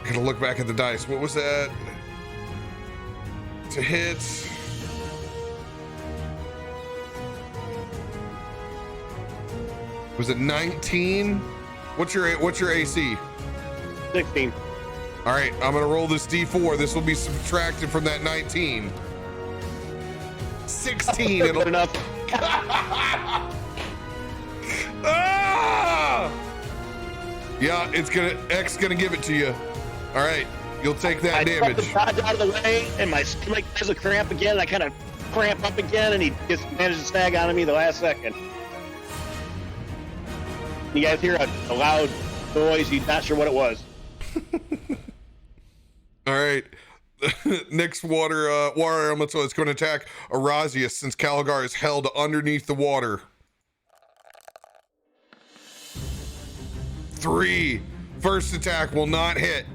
I gotta look back at the dice. What was that? To hit. Was it 19? What's your AC? 16. All right, I'm gonna roll this D4. This will be subtracted from that 19. 16. Good enough. Ah! Yeah, X gonna give it to you. All right, you'll take that I damage. the dodge out of the way, and my stomach has a cramp again. And I kind of cramp up again, and he just managed to snag onto me the last second. You guys hear a loud noise. You're not sure what it was. All right. Next water elemental is going to attack Arazius since Caligar is held underneath the water. 3. First attack will not hit.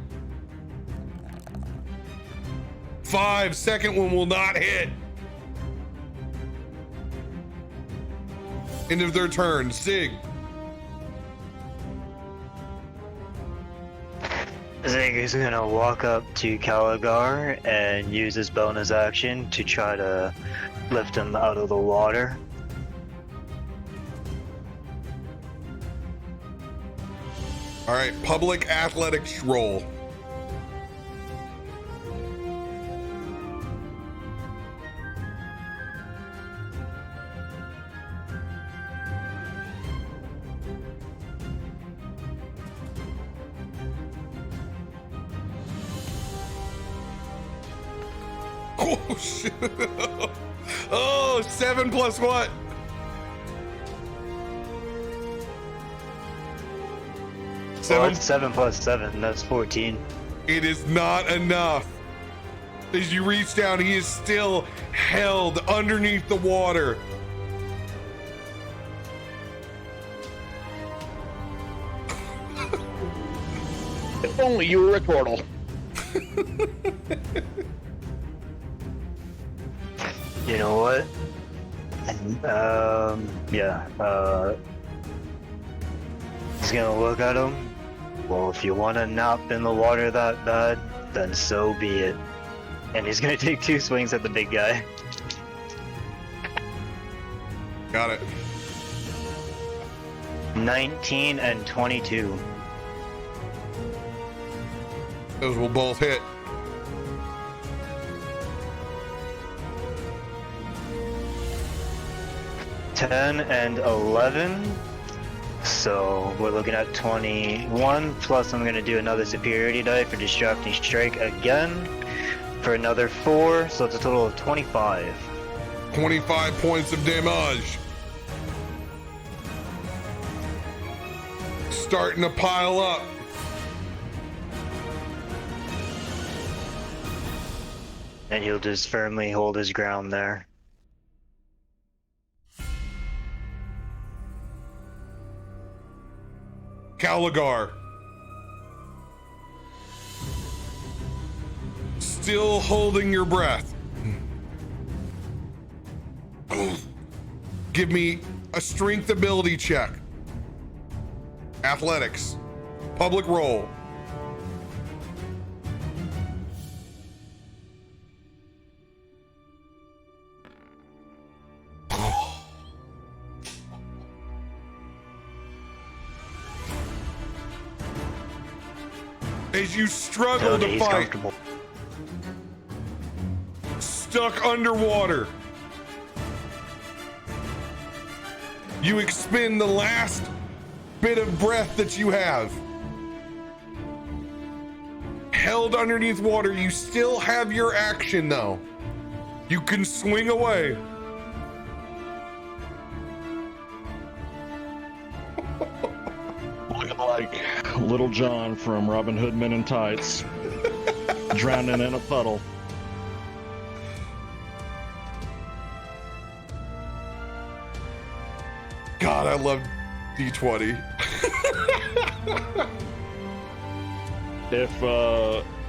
5. Second one will not hit. End of their turn. Zig. Zig is gonna walk up to Caligar and use his bonus action to try to lift him out of the water. All right, public athletics roll. Oh, shit. Oh, 7 plus what? Well, 7. it's 7 plus 7. That's 14. It is not enough. As you reach down, he is still held underneath the water. If only you were a turtle. You know what? He's gonna look at him. Well, if you want to nap in the water that bad, then so be it. And he's gonna take 2 swings at the big guy. Got it. 19 and 22. Those will both hit. Ten and 11. So we're looking at 21. Plus, I'm gonna do another superiority die for distracting strike again for another 4. So it's a total of 25. 25 points of damage. Starting to pile up. And he'll just firmly hold his ground there. Caligar. Still holding your breath. Give me a strength ability check. Athletics. Public roll. As you struggle Tony, to he's fight, comfortable. stuck underwater, you expend the last bit of breath that you have. Held underneath water, you still have your action though. You can swing away. Looking like Little John from Robin Hood Men in Tights, drowning in a puddle. God, I love D20. If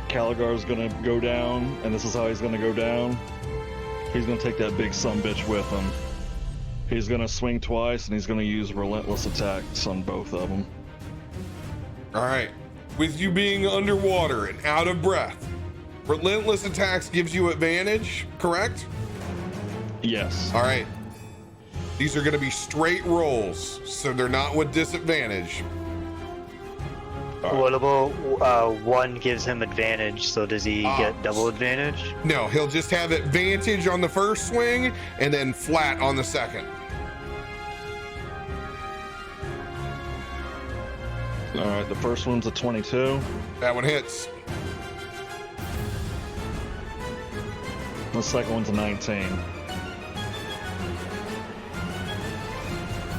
Caligar's gonna go down, and this is how he's gonna go down, he's gonna take that big sumbitch with him. He's gonna swing twice, and he's gonna use relentless attacks on both of them. All right. With you being underwater and out of breath, relentless attacks gives you advantage, correct? Yes. All right. These are going to be straight rolls, so they're not with disadvantage. What about 1 gives him advantage? So does he get double advantage? No, he'll just have advantage on the first swing and then flat on the second. All right, the first one's a 22. That one hits. The second one's a 19.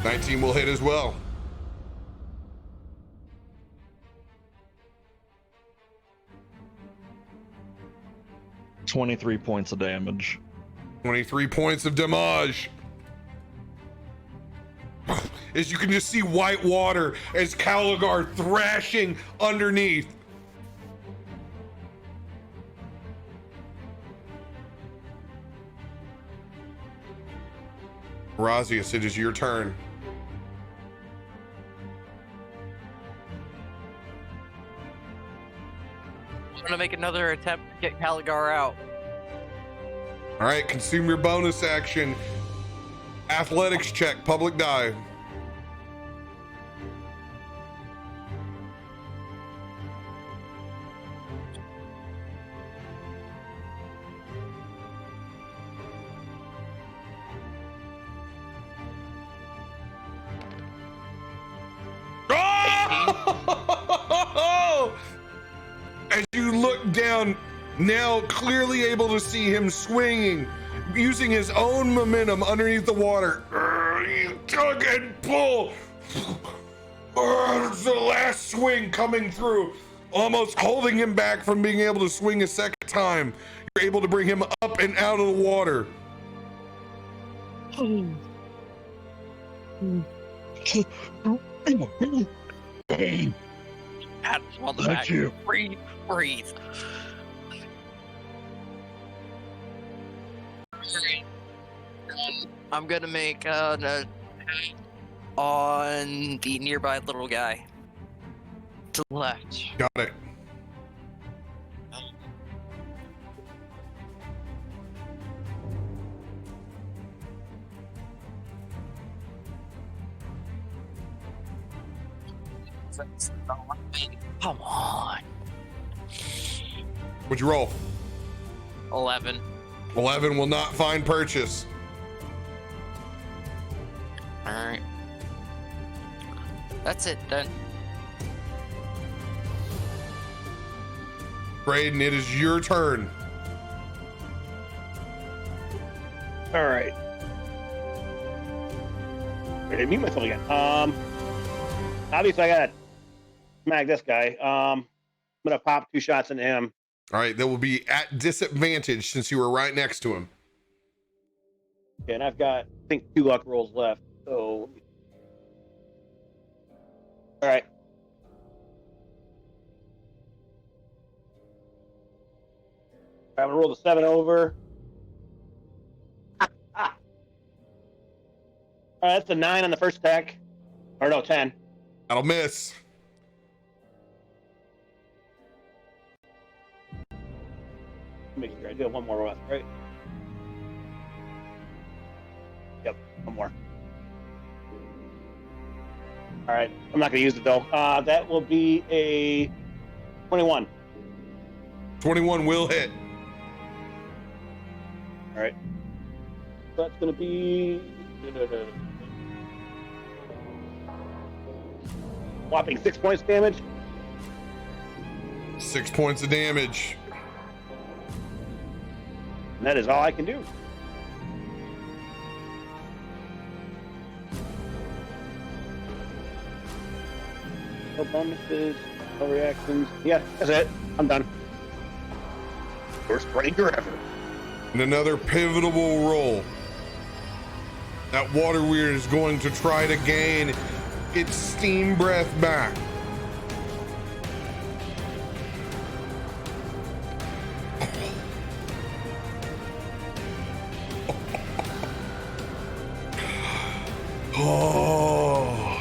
19 will hit as well. $23 points of damage. 23 points of damage. As you can just see white water as Caligar thrashing underneath. Razius, it is your turn. I'm gonna make another attempt to get Caligar out. All right, consume your bonus action. Athletics check, public die. Oh! As you look down, now clearly able to see him swinging, using his own momentum underneath the water. You tug and pull. It's the last swing coming through, almost holding him back from being able to swing a second time. You're able to bring him up and out of the water. Pat him on the Thank back. you. Breathe. I'm gonna make an on the nearby little guy. To the left. Got it. Come on. What'd you roll? 11. 11 will not find purchase. Alright. That's it then. Braden, it is your turn. All right. I didn't mute myself again. Obviously I gotta smack this guy. I'm gonna pop 2 shots into him. All right, that will be at disadvantage since you were right next to him. Okay, and I've got, I think, 2 luck rolls left. So, all right. I'm gonna roll the 7 over. All right, that's a 9 on the first attack. Or no, 10. That'll miss. Make sure I do have 1 more left, right? Yep, 1 more. All right, I'm not gonna use it though. That will be a 21. 21 will hit. All right. That's gonna be whopping 6 points damage. 6 points of damage. And that is all I can do. No bonuses, no reactions. Yeah, that's it. I'm done. Worst ranger ever. And another pivotal roll. That water weird is going to try to gain its steam breath back. Oh.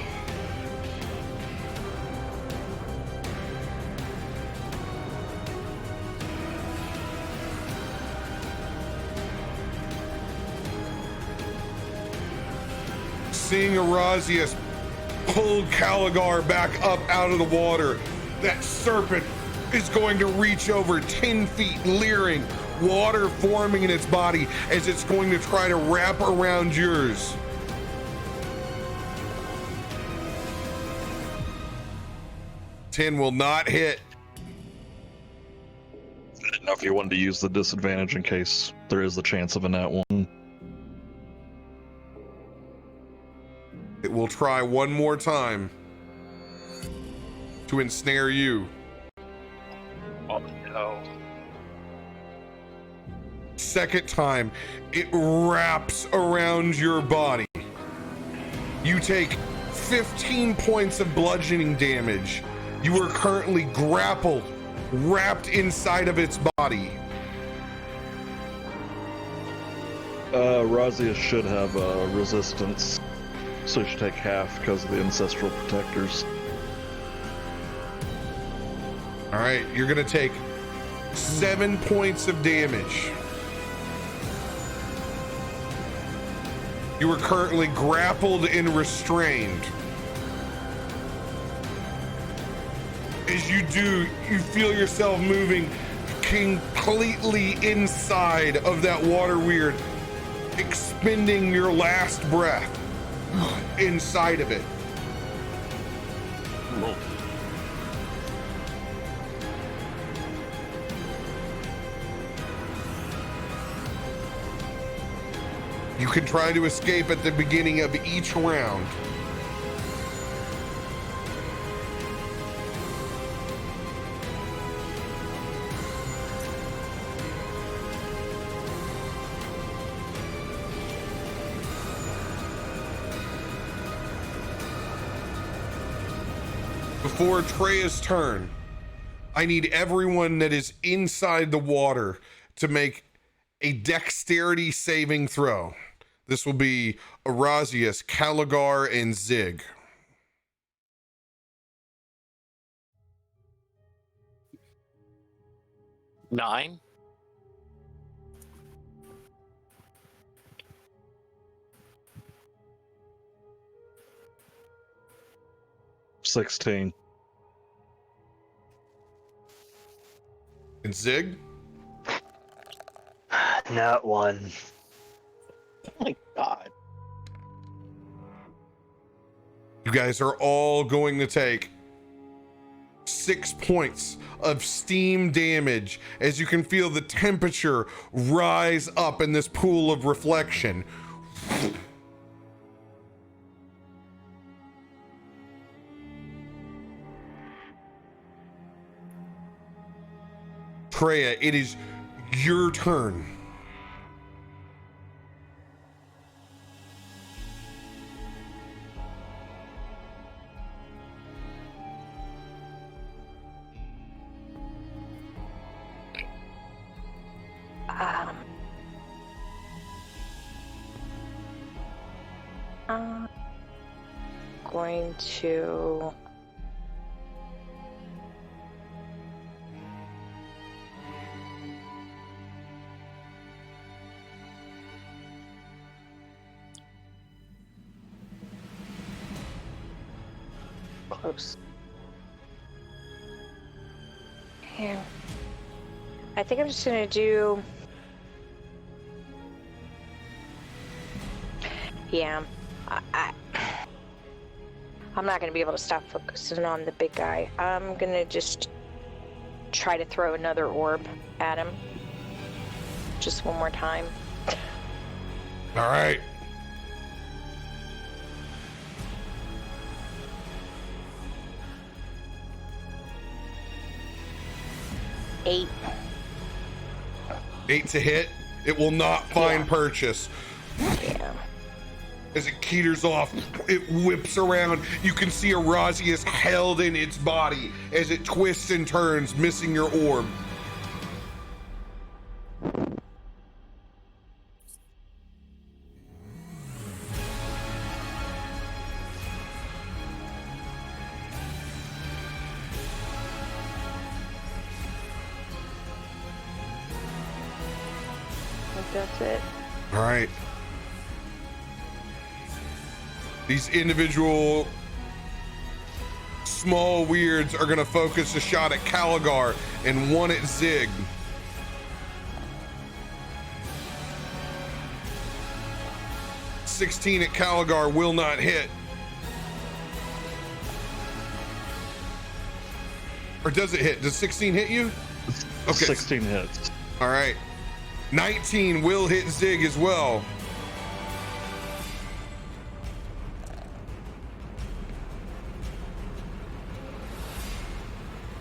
Seeing Arazius pull Caligar back up out of the water, that serpent is going to reach over 10 feet, leering, water forming in its body as it's going to try to wrap around yours. Ten will not hit. I didn't know if you wanted to use the disadvantage in case there is the chance of a nat 1. It will try one more time to ensnare you. Oh no. Second time, it wraps around your body. You take 15 points of bludgeoning damage. You are currently grappled, wrapped inside of its body. Razia should have resistance, so she should take half because of the ancestral protectors. All right, you're gonna take 7 points of damage. You are currently grappled and restrained. As you do, you feel yourself moving completely inside of that water weird, expending your last breath inside of it. You can try to escape at the beginning of each round. Before Treya's turn, I need everyone that is inside the water to make a dexterity saving throw. This will be Erasius, Caligar, and Zig. Nine. $16. And Zig? Not one. Oh my god. You guys are all going to take 6 points of steam damage as you can feel the temperature rise up in this pool of reflection. Treya, it is your turn. Going to close. Here. I think I'm just gonna do. Yeah, I'm not gonna be able to stop focusing on the big guy. I'm gonna just try to throw another orb at him. Just one more time. All right. Eight. 8 to hit. It will not find purchase. Yeah. As it teeters off, it whips around. You can see Erasius held in its body as it twists and turns, missing your orb. I think that's it. All right. These individual small weirds are going to focus a shot at Caligar and one at Zig. $16 at Caligar will not hit. Or does it hit? Does 16 hit you? Okay. 16 hits. All right. 19 will hit Zig as well.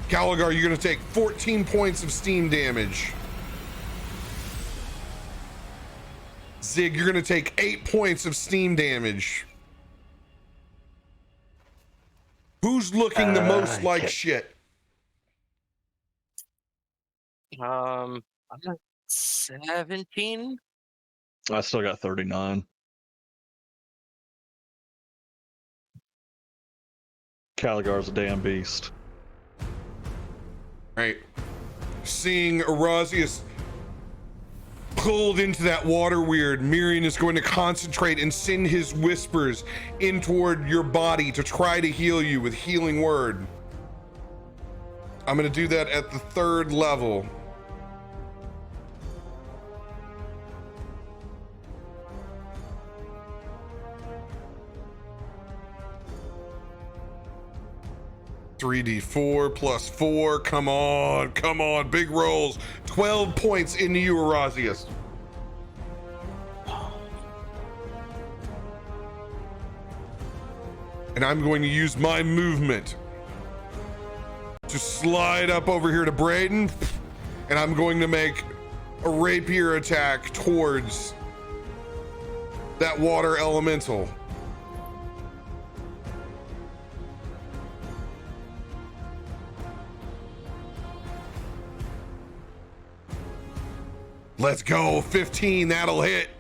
Caligar, you're going to take 14 points of steam damage. Zig, you're going to take 8 points of steam damage. Who's looking the most like shit? I'm at 17. I still got 39. Caligar's a damn beast. Right. Seeing Erasius pulled into that water weird, Miriam is going to concentrate and send his whispers in toward your body to try to heal you with healing word. I'm going to do that at the 3rd level. $3d4 plus 4. Come on, big rolls. 12 points into you, Erasius. and I'm going to use my movement to slide up over here to Braden, and I'm going to make a rapier attack towards that water elemental. Let's go, 15, that'll hit.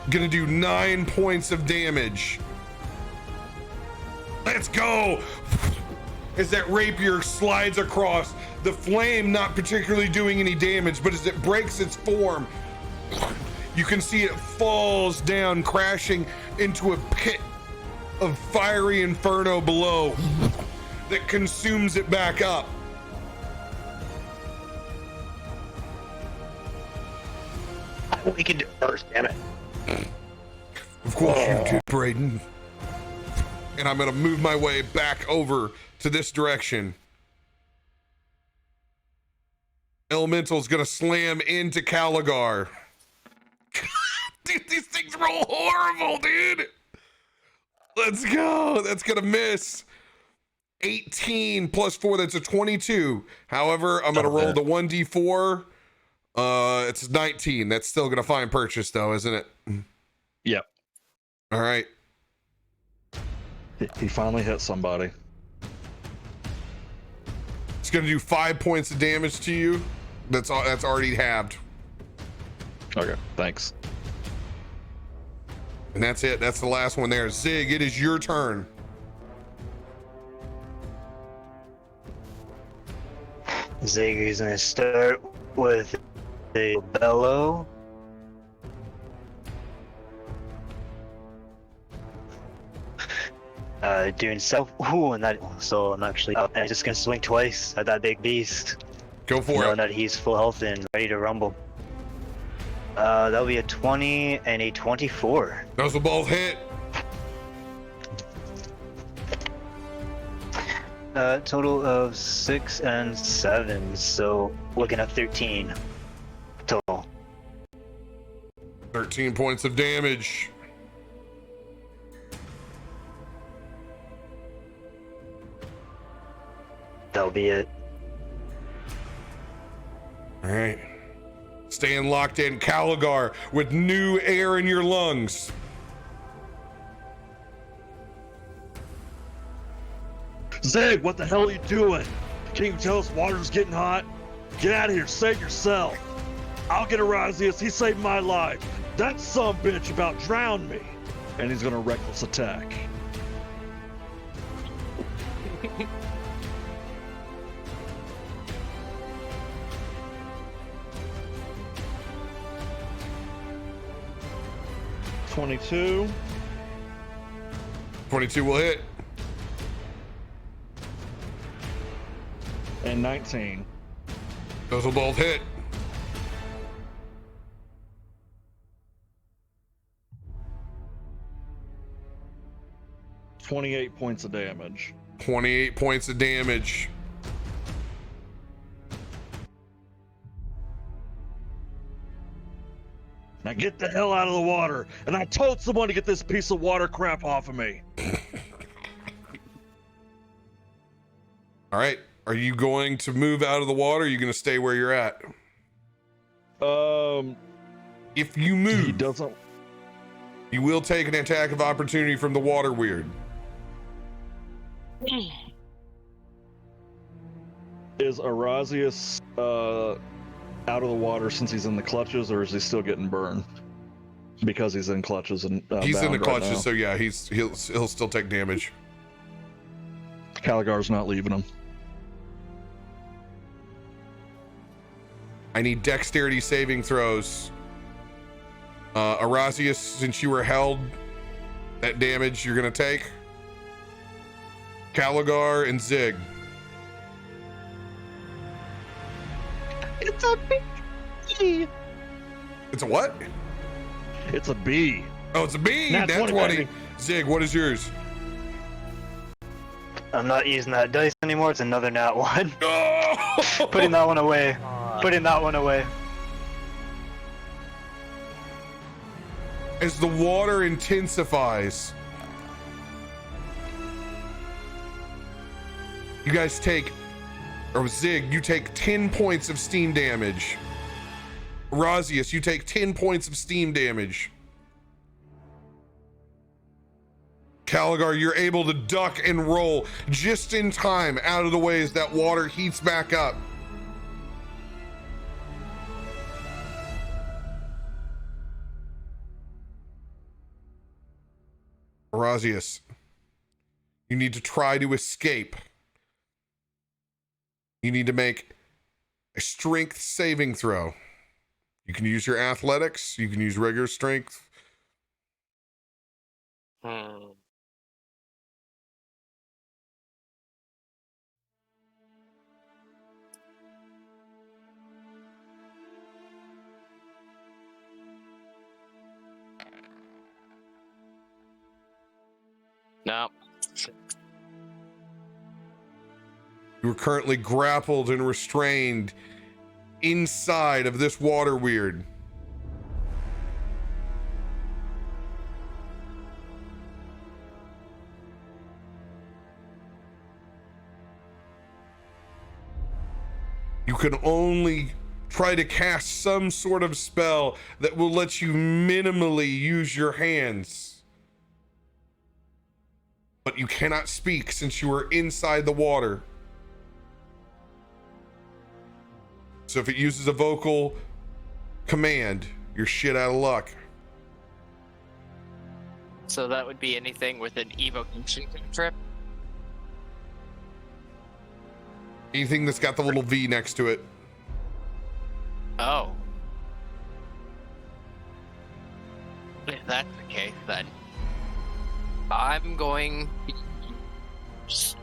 Gonna do 9 points of damage. Let's go! As that rapier slides across, the flame not particularly doing any damage, but as it breaks its form, you can see it falls down, crashing into a pit of fiery inferno below that consumes it back up. We can do it first, damn it. Of course you do, Braden. And I'm gonna move my way back over to this direction. Elemental's gonna slam into Caligar. Dude, these things roll horrible, dude. Let's go. That's gonna miss. 18 plus 4, that's a 22. However, I'm gonna roll the 1d4. It's 19. That's still gonna find purchase though, isn't it? Yep. All right. He finally hit somebody. It's gonna do 5 points of damage to you. That's already halved. Okay, thanks. And that's it. That's the last one there. Zig, it is your turn. Zig is gonna start with a bellow. Doing self. Ooh, and that. So I'm actually. I'm just gonna swing twice at that big beast. Go for knowing it. that he's full health and ready to rumble. That'll be a 20 and a 24. Those will both hit. Total of 6 and 7, so looking at 13 total. 13 points of damage. That'll be it. All right. Staying locked in, Caligar, with new air in your lungs. Zig, what the hell are you doing? Can you tell us water's getting hot? Get out of here, save yourself. I'll get Erasius, he saved my life. That sumbitch about drowned me. And he's gonna reckless attack. $22. 22 will hit. And 19. Those will both hit. $28 points of damage. 28 points of damage. Now get the hell out of the water, and I told someone to get this piece of water crap off of me. All right. Are you going to move out of the water? Or are you going to stay where you're at? If you He move, doesn't. you will take an attack of opportunity from the water weird. Is Erasius out of the water since he's in the clutches, or is he still getting burned? Because he's in clutches and He's in the bound right clutches, now. so yeah, he'll still take damage. Caligar's not leaving him. I need dexterity saving throws. Erasius, since you were held, that damage you're gonna take. Caligar and Zig. It's a B. It's a what? It's a B. Oh, it's a B. Nat Nat 20, 20. baby. Zig, what is yours? I'm not using that dice anymore. It's another nat 1. Oh! Putting that one away. Putting that one away. As the water intensifies, You guys take, or Zig, you take 10 points of steam damage. Razius, you take 10 points of steam damage. Caligar, you're able to duck and roll just in time out of the way as that water heats back up. Razius, you need to try to escape. You need to make a strength saving throw. You can use your athletics, you can use regular strength. No. You are currently grappled and restrained inside of this water weird. You can only try to cast some sort of spell that will let you minimally use your hands. But you cannot speak since you are inside the water. So if it uses a vocal command, you're shit out of luck. So that would be anything with an evocation trip. Anything that's got the little V next to it. Oh. If that's the case, then I'm going to use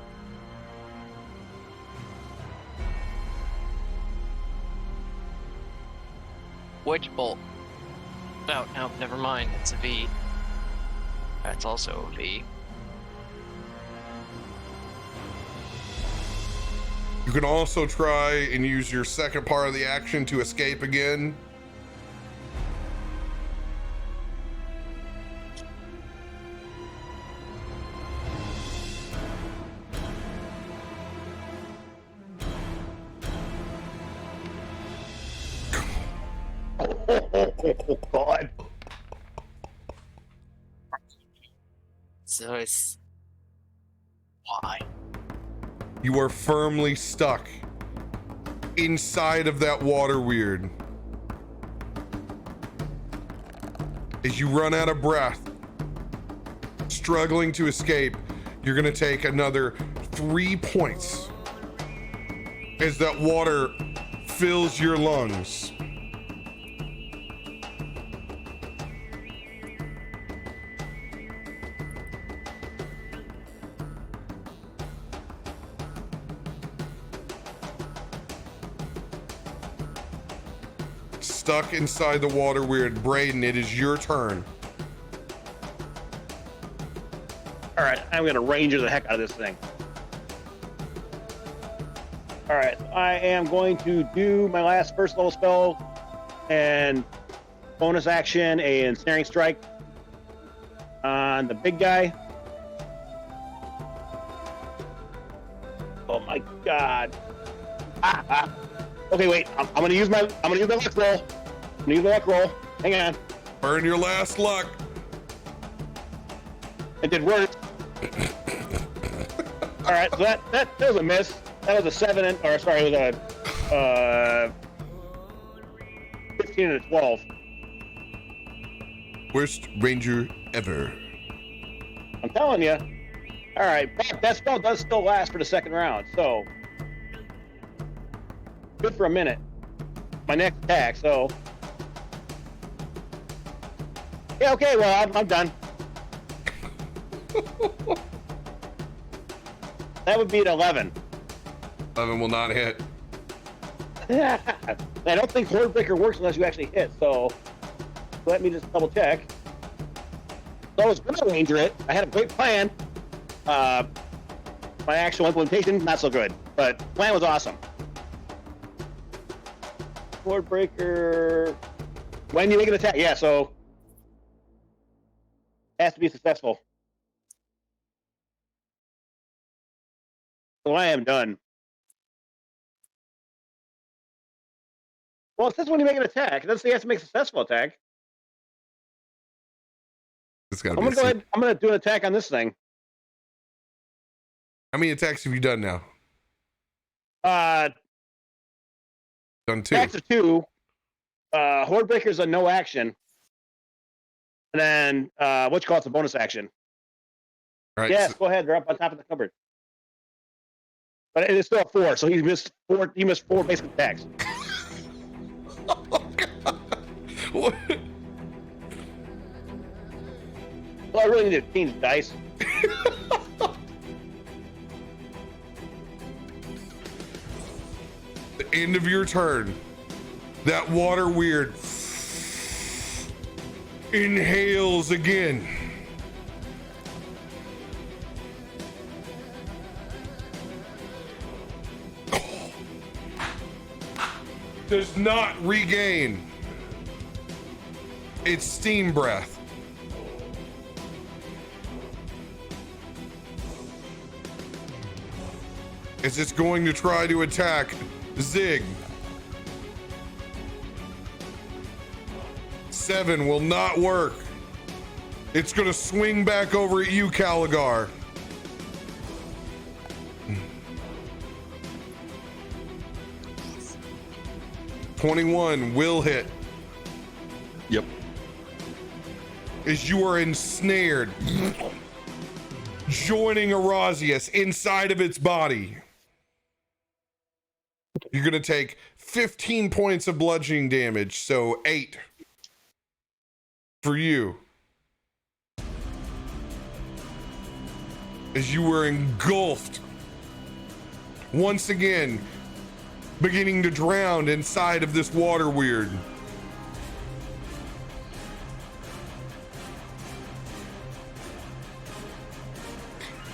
Witch Bolt. Oh, no, never mind. It's a V. That's also a V. You can also try and use your second part of the action to escape again. Oh, God. So it's... Why? You are firmly stuck inside of that water weird. As you run out of breath, struggling to escape, you're gonna take another 3 points as that water fills your lungs. Stuck inside the water weird. Braden, it is your turn. All right, I'm gonna ranger the heck out of this thing. All right, I am going to do my last first level spell and bonus action a ensnaring strike on the big guy. Oh my God! Okay, wait. I'm gonna use my luck roll. I'm gonna use my luck roll. Hang on. Burn your last luck. It did work. All right, so that was a miss. That was a 7, it was a 15 and a 12. Worst ranger ever. I'm telling you. All right, but that spell does still last for the second round, so good for a minute. My next attack, so yeah, okay. Well, I'm done. That would be an 11. 11 will not hit. I don't think Swordbreaker works unless you actually hit, so let me just double check. So I was going to ranger it. I had a great plan. My actual implementation, not so good, but plan was awesome. Swordbreaker. When you make an attack, yeah, so it has to be successful. So I am done. Well, it says when you make an attack. It doesn't say you have to make a successful attack. It's gotta I'm be gonna go ahead. I'm gonna do an attack on this thing. How many attacks have you done now? Done Done 2. Attacks of 2. Hordebreaker's a no action. And then what you call it's a bonus action. All right. Yes, go ahead. They're up on top of the cupboard. But it is still a 4, so he missed 4. He missed 4 basic attacks. Oh, God. What? Well, I really need to change dice. The end of your turn. That water weird inhales again. Does not regain its steam breath. As it's going to try to attack Zig. 7 will not work. It's gonna swing back over at you, Caligar. $21 will hit. Yep. As you are ensnared, joining Erasius inside of its body. You're gonna take 15 points of bludgeoning damage, so 8 for you. As you were engulfed, once again, beginning to drown inside of this water weird.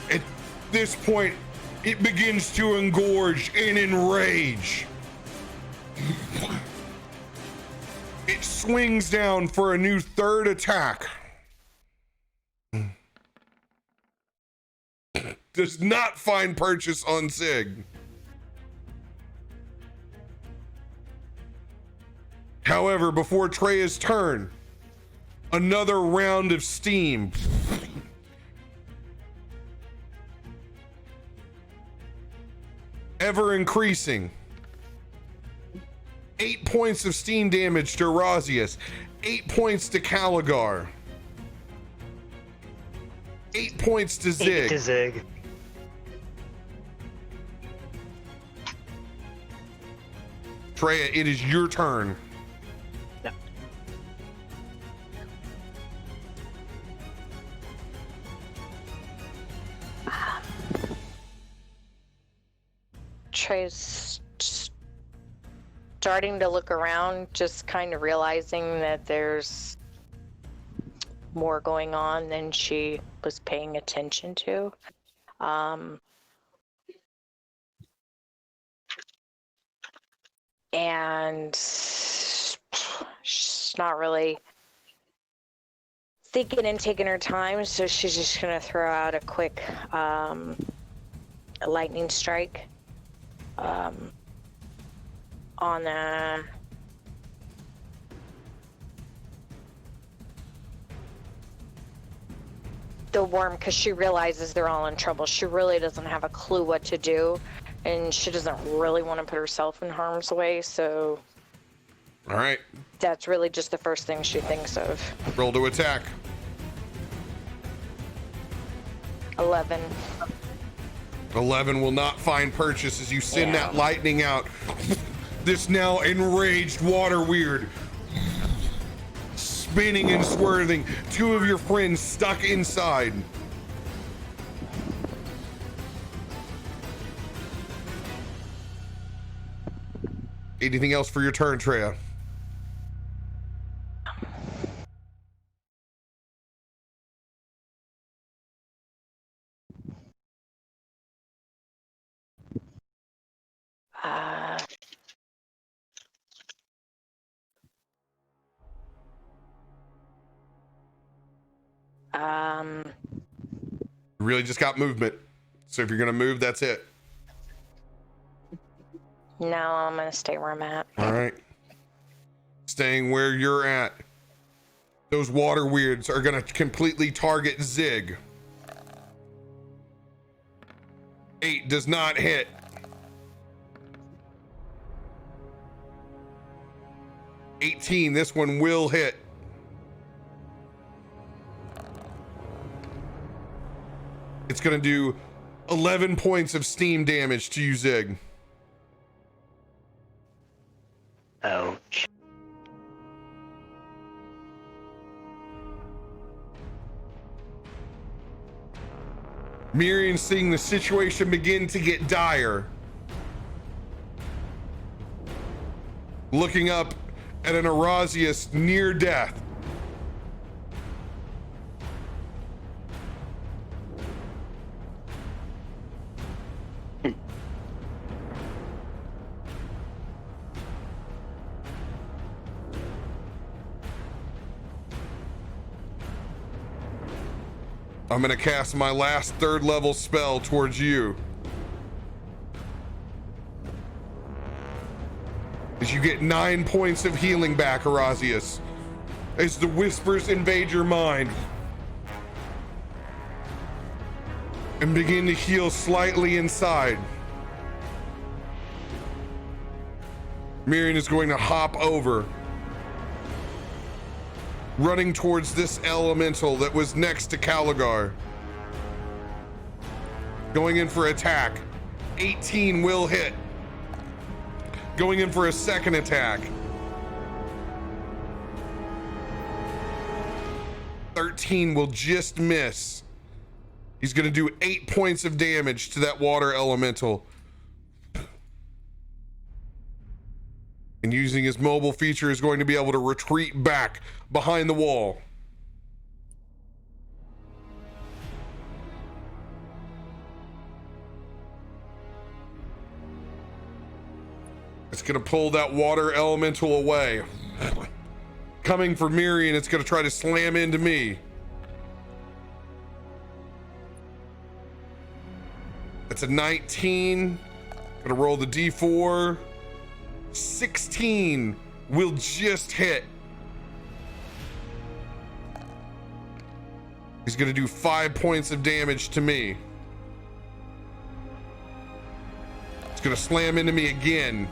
At this point, it begins to engorge and enrage. It swings down for a new 3rd attack. Does not find purchase on Zig. However, before Treya's turn, another round of steam ever increasing. 8 points of steam damage to Erasius, 8 points to Caligar, 8 points to Zig. 8 to Zig. Treya, it is your turn. Yep. Trey's starting to look around, just kind of realizing that there's more going on than she was paying attention to. And she's not really thinking and taking her time, so she's just gonna throw out a quick lightning strike on the worm, because she realizes they're all in trouble. She really doesn't have a clue what to do, and she doesn't really want to put herself in harm's way, so All right, that's really just the first thing she thinks of. roll to attack. 11. 11 will not find purchase as you send Yeah. that lightning out. This now enraged water weird, spinning and swerving. 2 of your friends stuck inside. Anything else for your turn, Treya? You really just got movement. So if you're gonna move, that's it. No, I'm gonna stay where I'm at. All right. Staying where you're at. Those water weirds are gonna completely target Zig. 8 does not hit. 18, this one will hit. It's gonna do 11 points of steam damage to you, Zig. Ouch. Miriam, seeing the situation begin to get dire, looking up at an Erasius near death. I'm gonna cast my last 3rd level spell towards you. As you get 9 points of healing back, Erasius. As the whispers invade your mind. And begin to heal slightly inside. Miriam is going to hop over, running towards this elemental that was next to Caligar. Going in for attack. 18 will hit. Going in for a second attack. 13 will just miss. He's gonna do 8 points of damage to that water elemental. And using his mobile feature is going to be able to retreat back behind the wall. It's gonna pull that water elemental away. Coming for Miriam, it's gonna try to slam into me. That's a 19. Gonna roll the D4. 16 will just hit. He's gonna do 5 points of damage to me. It's gonna slam into me again.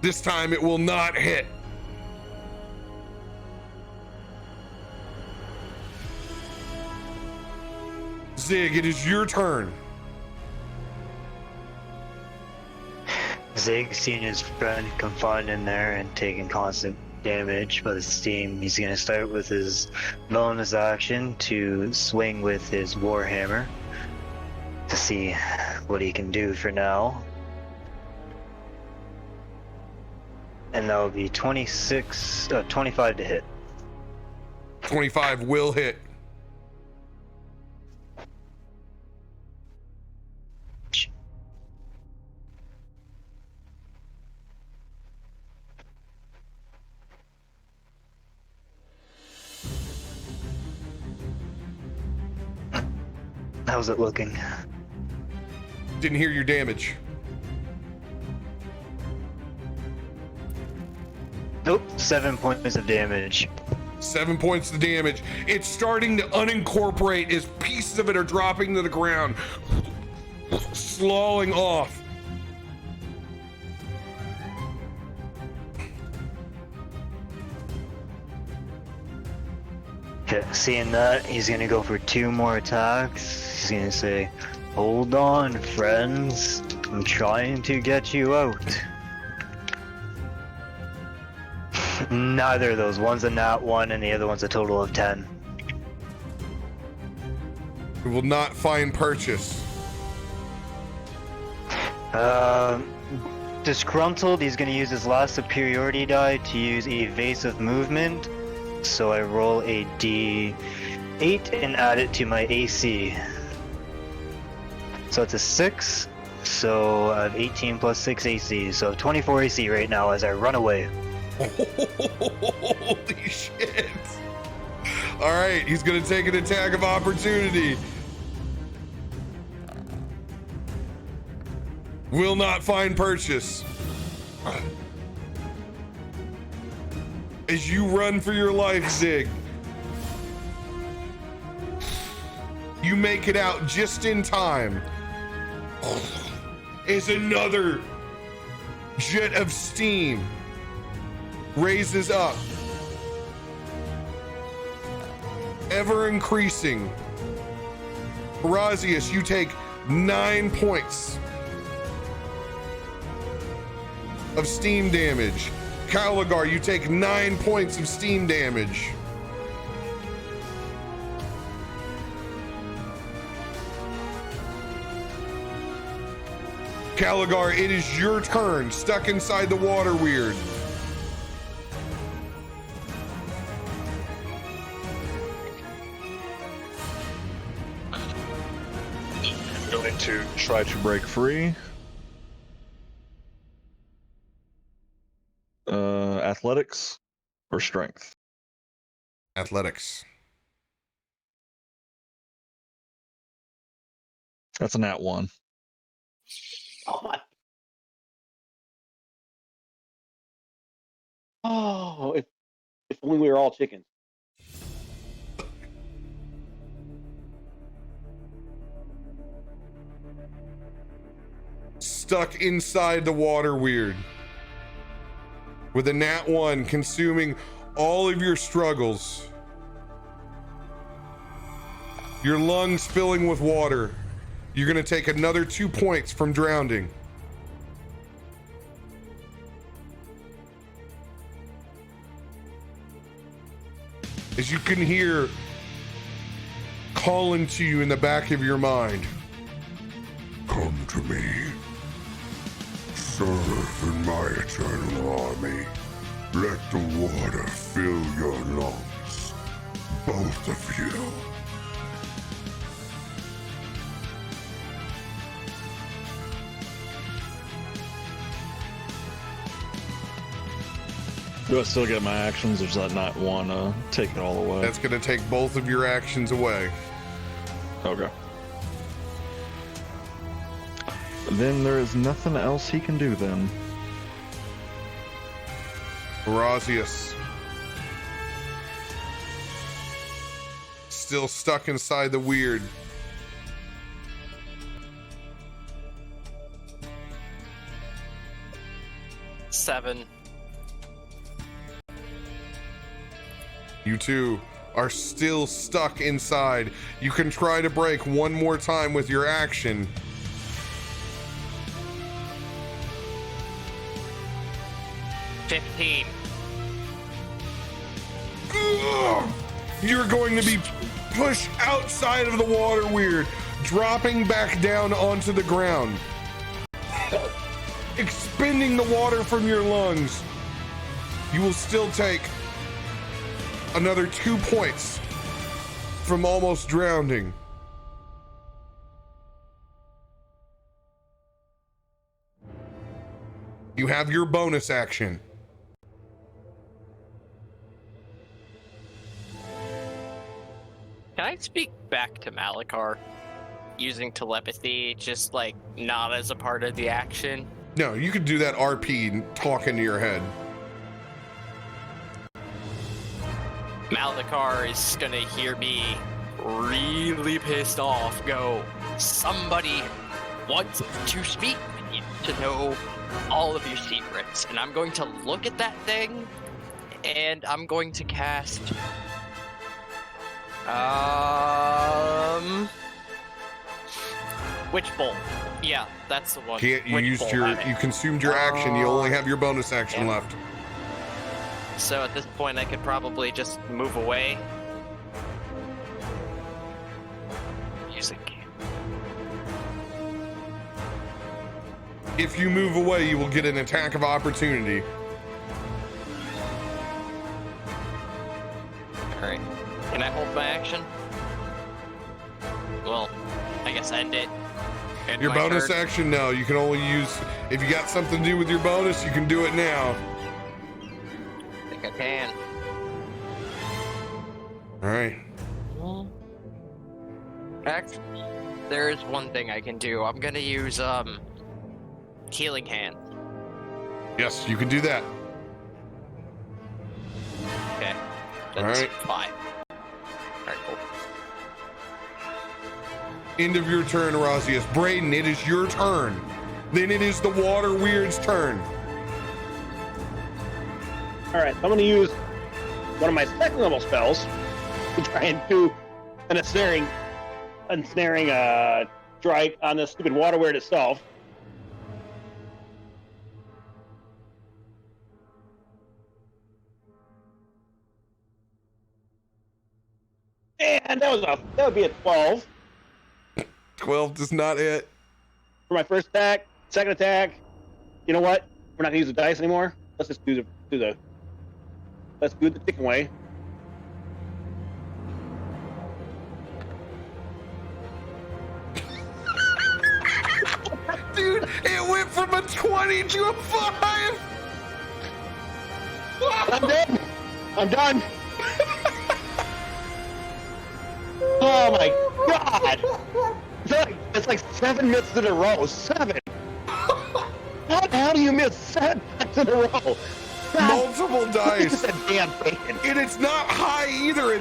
This time it will not hit. Zig, it is your turn. Zig, seeing his friend confined in there and taking constant damage by the steam, he's going to start with his bonus action to swing with his warhammer to see what he can do for now. And that will be 25 to hit. 25 will hit. How's it looking? Didn't hear your damage. Nope, 7 points of damage. 7 points of damage. It's starting to unincorporate as pieces of it are dropping to the ground, slowing off. Okay, seeing that, he's gonna go for 2 more attacks. He's gonna say, "Hold on, friends. I'm trying to get you out." Neither of those. One's a nat 1 and the other one's a total of 10. We will not find purchase. Disgruntled, he's gonna use his last superiority die to use evasive movement. So I roll a D8 and add it to my AC. So it's a 6. So I have 18 plus 6 AC. So 24 AC right now as I run away. Holy shit. All right, he's gonna take an attack of opportunity. Will not find purchase. As you run for your life, Zig, you make it out just in time. As another jet of steam raises up, ever increasing. Razius, you take 9 points of steam damage. Caligar, you take 9 points of steam damage. Caligar, it is your turn, stuck inside the water weird. I'm going to try to break free. Athletics or strength? Athletics. That's a nat 1. Oh, if only we were all chickens. Stuck inside the water weird. With a nat 1 consuming all of your struggles. Your lungs filling with water. You're gonna take another 2 points from drowning. As you can hear calling to you in the back of your mind. Come to me. Serve in my eternal army. Let the water fill your lungs. Both of you. Do I still get my actions, or does that not want to take it all away? That's gonna take both of your actions away. Okay. Then there is nothing else he can do then. Razius. Still stuck inside the weird. Seven. You two are still stuck inside. You can try to break one more time with your action. $15. Ugh! You're going to be pushed outside of the water weird, dropping back down onto the ground, expending the water from your lungs. You will still take another 2 points from almost drowning. You have your bonus action. Can I speak back to Malachar using telepathy, just like not as a part of the action? No, you could do that RP talking to your head. Malachar is gonna hear me really pissed off go, somebody wants to speak with you to know all of your secrets. And I'm going to look at that thing and I'm going to cast Witch Bolt. Yeah, that's the one. You Witch used Bolt, your, I mean. you consumed your action. You only have your bonus action Yeah. left. So at this point I could probably just move away. Music. If you move away, you will get an attack of opportunity. Alright. Can I hold my action? Well, I guess end it. End Your my bonus turn. action, no. You can only use, if you got something to do with your bonus, you can do it now. I think I can. All right. Actually, there is one thing I can do. I'm gonna use Healing hand. Yes, you can do that. Okay. All right. 5. Alright, cool. End of your turn, Arazius. Brayden, it is your turn. Then it is the water weird's turn. All right, so I'm going to use one of my second level spells to try and do an ensnaring strike on this stupid water weird itself. And that would be a 12 12 does not hit. for my first attack. Second attack, you know what? We're not gonna use the dice anymore. Let's just do the chicken way. Dude, it went from a 20 to a 5. I'm done. I'm done. Oh my god! It's like 7 misses in a row. 7. How the hell do you miss 7 times in a row? Multiple dice. It's a damn bacon. And it's not high either.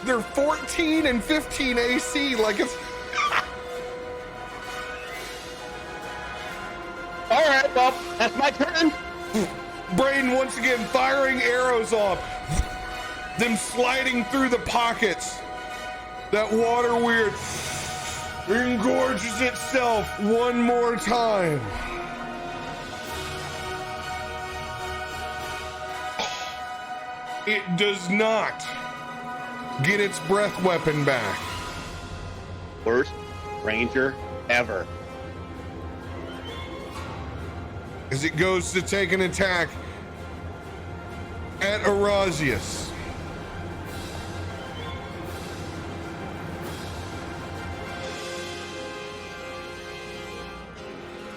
They're 14 and 15 AC. Like it's. All right, well, that's my turn. Brayden once again firing arrows off, them sliding through the pockets. That water weird engorges itself one more time. It does not get its breath weapon back. Worst ranger ever. As it goes to take an attack at Arazius.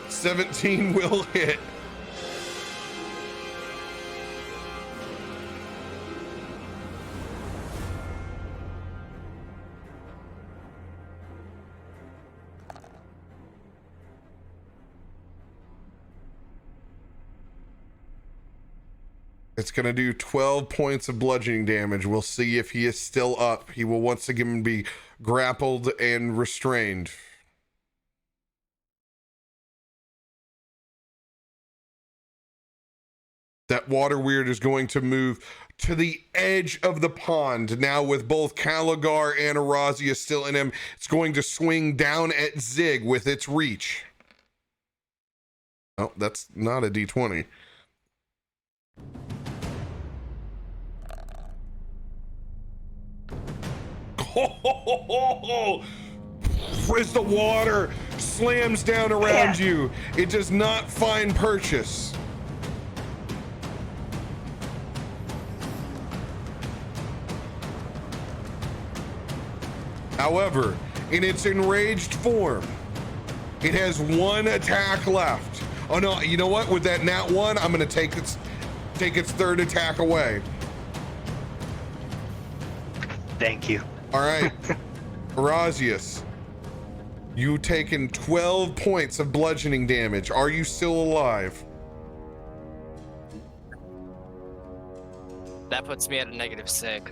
$17 will hit. It's going to do 12 points of bludgeoning damage. We'll see if he is still up. He will once again be grappled and restrained. That water weird is going to move to the edge of the pond. Now with both Caligar and Arazius still in him, it's going to swing down at Zig with its reach. Oh, that's not a D20. As the water slams down around you, it does not find purchase. However, in its enraged form, it has one attack left. Oh no, you know what? With that nat 1, I'm gonna take its third attack away. Thank you. All right, Arazius, you've taken 12 points of bludgeoning damage. Are you still alive? That puts me at a -6.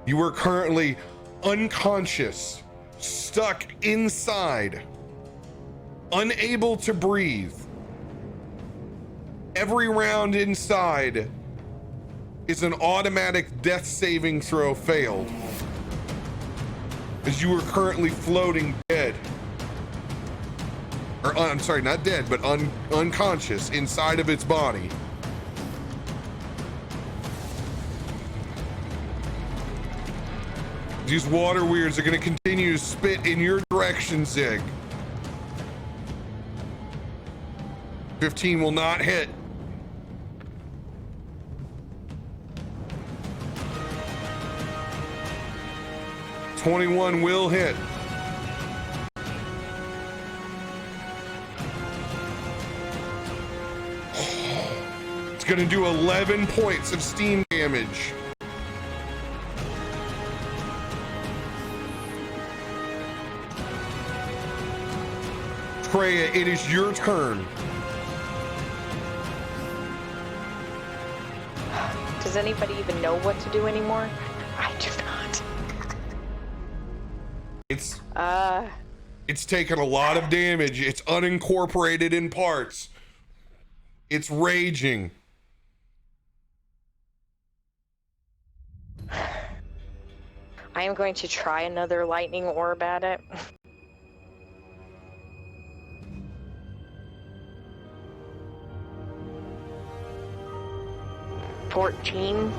You are currently unconscious, stuck inside, unable to breathe. Every round inside is an automatic death saving throw failed, as you are currently floating dead. Or I'm sorry, not dead, but unconscious inside of its body. These water weirds are going to continue to spit in your direction, Zig. 15 will not hit. $21 will hit. It's going to do 11 points of steam damage. Freya, it is your turn. Does anybody even know what to do anymore? I do not. It's taken a lot of damage. It's unincorporated in parts. It's raging. I am going to try another lightning orb at it. 14.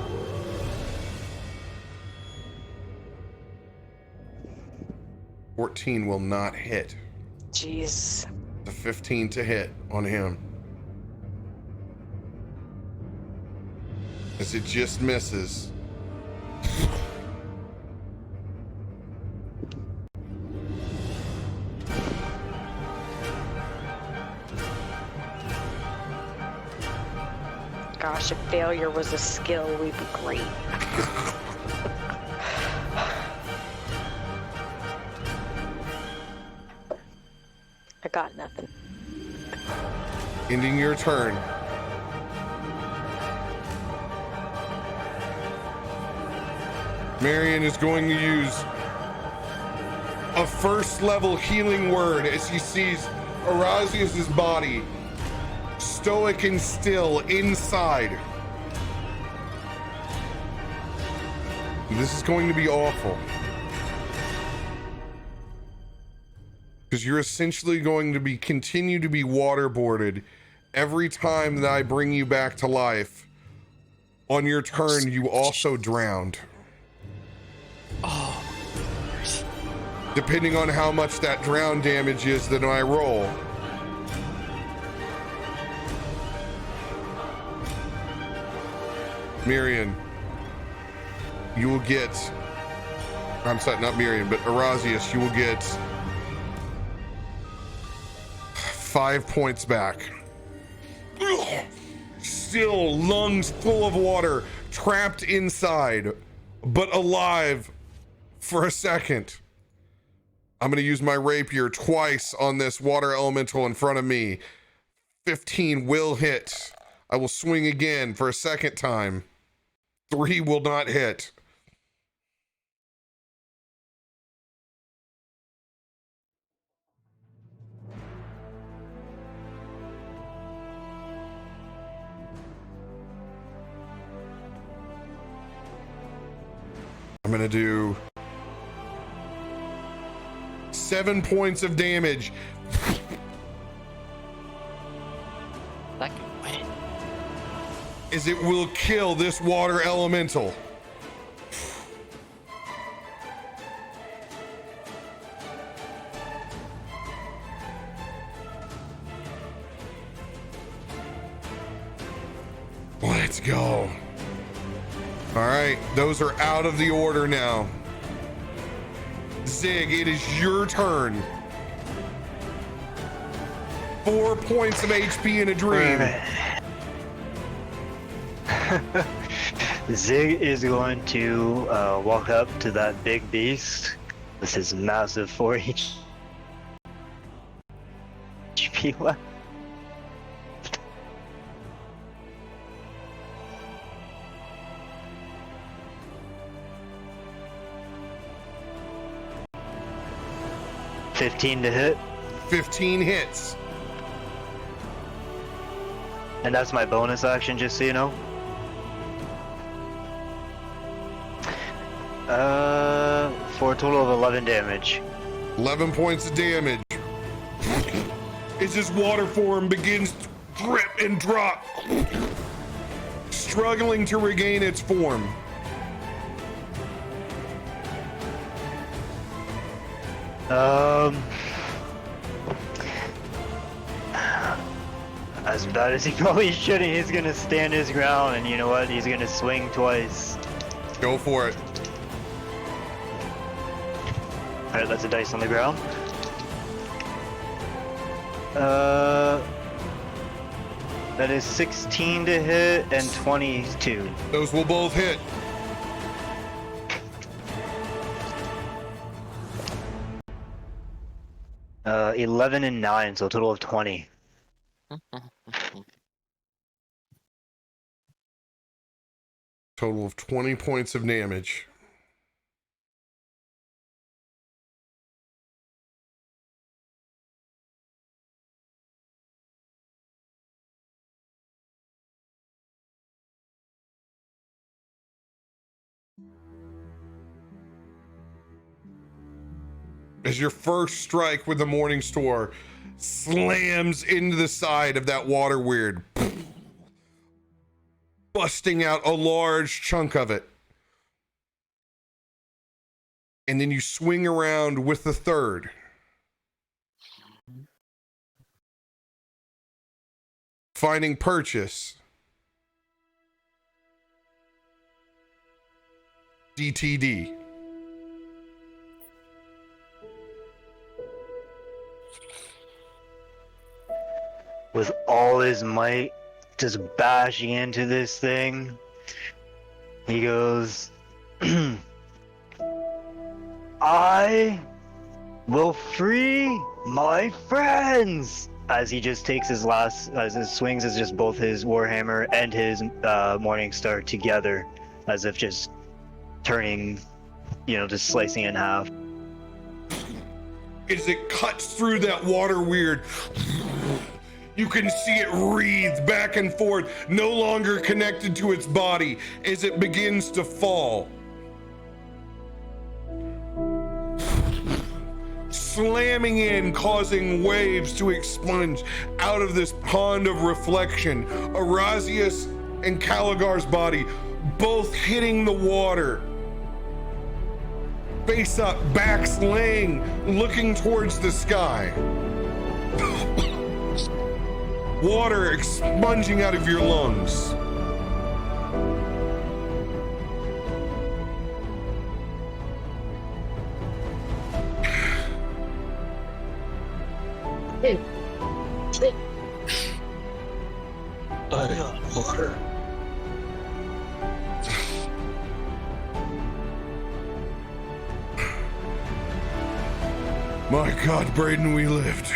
$14 will not hit. Jeez. The 15 to hit on him. As it just misses. Gosh, if failure was a skill, we'd be great. I got nothing. Ending your turn. Marion is going to use a first level healing word as he sees Erasius's body stoic and still inside. This is going to be awful. Because you're essentially going to be continue to be waterboarded every time that I bring you back to life. On your turn, you also drowned. Oh. Depending on how much that drown damage is that I roll. Miriam, you will get, I'm sorry, not Miriam, but Erasius, you will get 5 points back. Still lungs full of water, trapped inside, but alive for a second. I'm going to use my rapier twice on this water elemental in front of me. 15 will hit. I will swing again for a second time. 3 will not hit. I'm gonna do 7 points of damage. That could win. As it will kill this water elemental. Let's go. All right, those are out of the order now. Zig, it is your turn. 4 points of HP in a dream. Zig is going to walk up to that big beast with his massive 4 HP left. $15 to hit. 15 hits. And that's my bonus action, just so you know. For a total of 11 damage. 11 points of damage. As his water form begins to drip and drop, struggling to regain its form. As bad as he probably shouldn't, he's gonna stand his ground, and you know what? He's gonna swing twice. Go for it. Alright, that's a dice on the ground. That is 16 to hit and 22. Those will both hit. Uh, 11 and 9, so a total of 20. Total of 20 points of damage. As your first strike with the Morning Star slams into the side of that water weird, busting out a large chunk of it. And then you swing around with the third. Finding purchase. DTD. With all his might, just bashing into this thing, he goes, I will free my friends! As he just takes his last, as it swings as just both his Warhammer and his Morning Star together, as if just turning, just slicing in half. As it cuts through that water weird, you can see it wreathe back and forth, no longer connected to its body as it begins to fall. Slamming in, causing waves to expunge out of this pond of reflection. Erasius and Caligar's body both hitting the water. Face up, backs laying, looking towards the sky. Water expunging out of your lungs. Water. My God, Braden, we lived.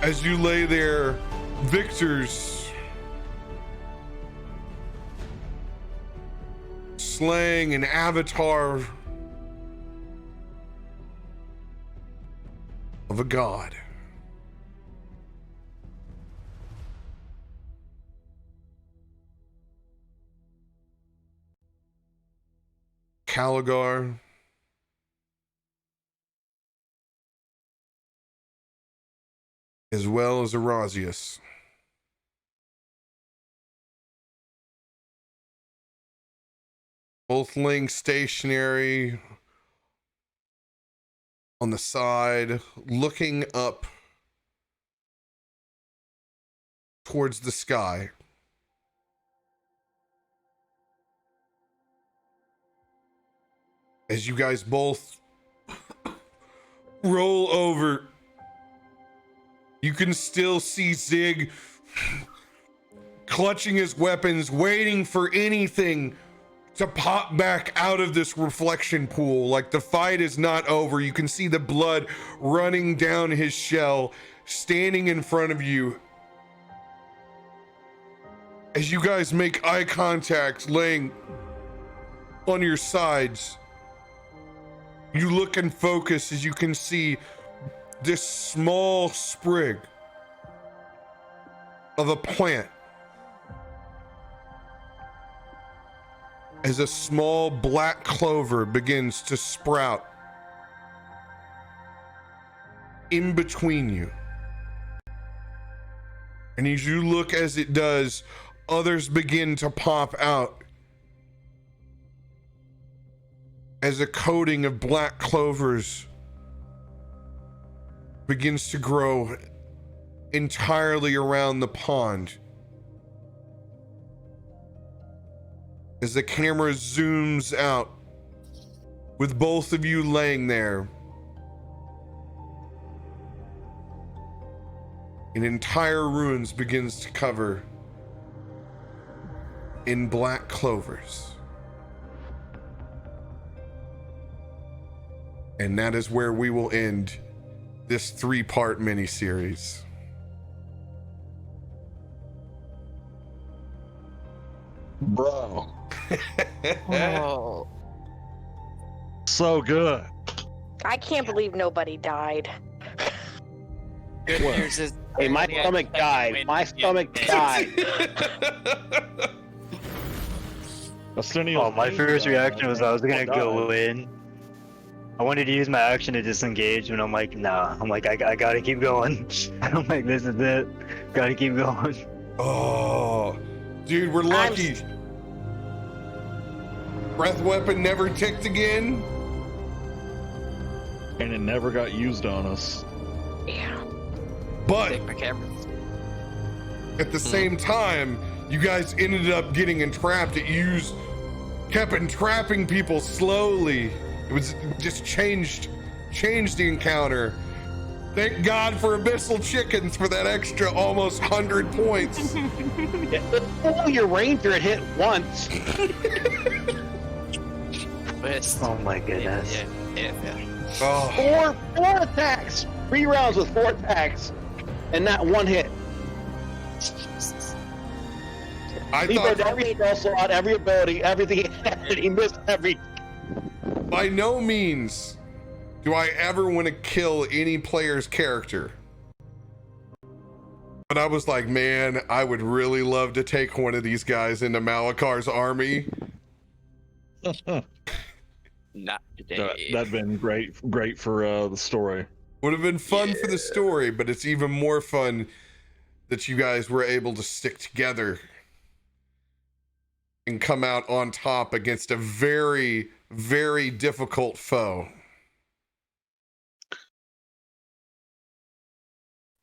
As you lay there, victors, slaying an avatar of a god. Caligar, as well as Erasius. Both laying stationary on the side, looking up towards the sky. As you guys both roll over, you can still see Zig clutching his weapons, waiting for anything to pop back out of this reflection pool. Like the fight is not over. You can see the blood running down his shell, standing in front of you. As you guys make eye contact, laying on your sides, you look and focus as you can see this small sprig of a plant as a small black clover begins to sprout in between you. And as you look as it does, others begin to pop out as a coating of black clovers begins to grow entirely around the pond. As the camera zooms out with both of you laying there, An entire ruins begins to cover in black clovers. And that is where we will end this 3-part miniseries. Bro. Oh. So good. I can't believe nobody died. Good What? news is. Hey, my yeah, stomach I died. win. My Yeah. stomach died. Oh, my first reaction was I was gonna go in. I wanted to use my action to disengage, and I'm like, nah. I'm like, I gotta keep going. I'm like, this is it. Gotta keep going. Oh, dude, we're lucky. Breath weapon never ticked again. And it never got used on us. Yeah. But Take my camera. at the same time, you guys ended up getting entrapped. It kept entrapping people slowly. It was just changed the encounter. Thank God for Abyssal Chickens for that extra almost 100 points. Oh, your ranger had hit once. Missed. Oh my goodness. Yeah. Oh, Four attacks. 3 rounds with 4 attacks, and not 1 hit. Jesus. I He read thought every spell slot, every ability, everything he had, and he missed every. by no means do I ever want to kill any player's character. But I was like, man, I would really love to take one of these guys into Malakar's army. Not today. That'd been great for the story. Would have been fun for the story, but it's even more fun that you guys were able to stick together and come out on top against a very, very difficult foe.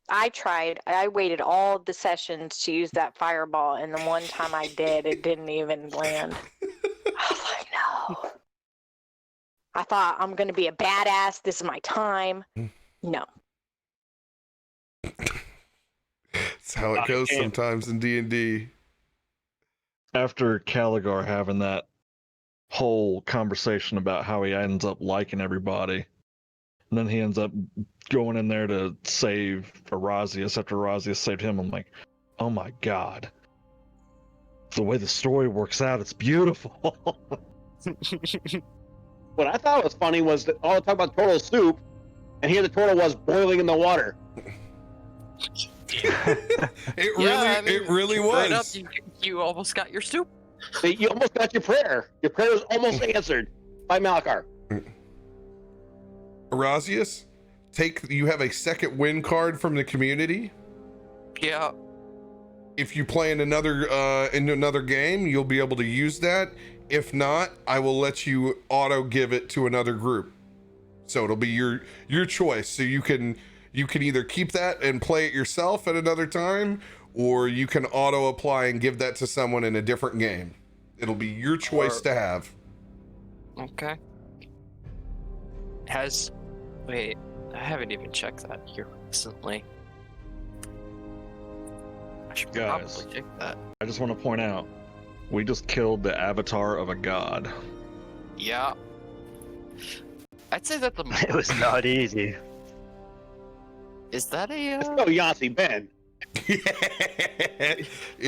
I tried. I waited all the sessions to use that fireball, and the one time I did, it didn't even land. I was like, no. I thought I'm going to be a badass. This is my time. No. That's how it goes sometimes in D&D. After Caligar having that whole conversation about how he ends up liking everybody, and then he ends up going in there to save Arazius after Arazius saved him, I'm like, oh my god. The way the story works out, it's beautiful. What I thought was funny was that all the talk about turtle soup, and here the turtle was boiling in the water. It really Right up, was. you almost got your soup. You almost got your prayer. Your prayer was almost answered by Malakar. Arazius, you have a second win card from the community. Yeah. If you play in another game, you'll be able to use that. If not, I will let you auto give it to another group. So it'll be your choice. So you can either keep that and play it yourself at another time, or you can auto apply and give that to someone in a different game. It'll be your choice to have. Okay. Wait, I haven't even checked that here recently. I should Guys. probably check that. I just want to point out, we just killed the avatar of a god. Yeah. I'd say that It was not easy. is that a Let's go, Yancy Ben. It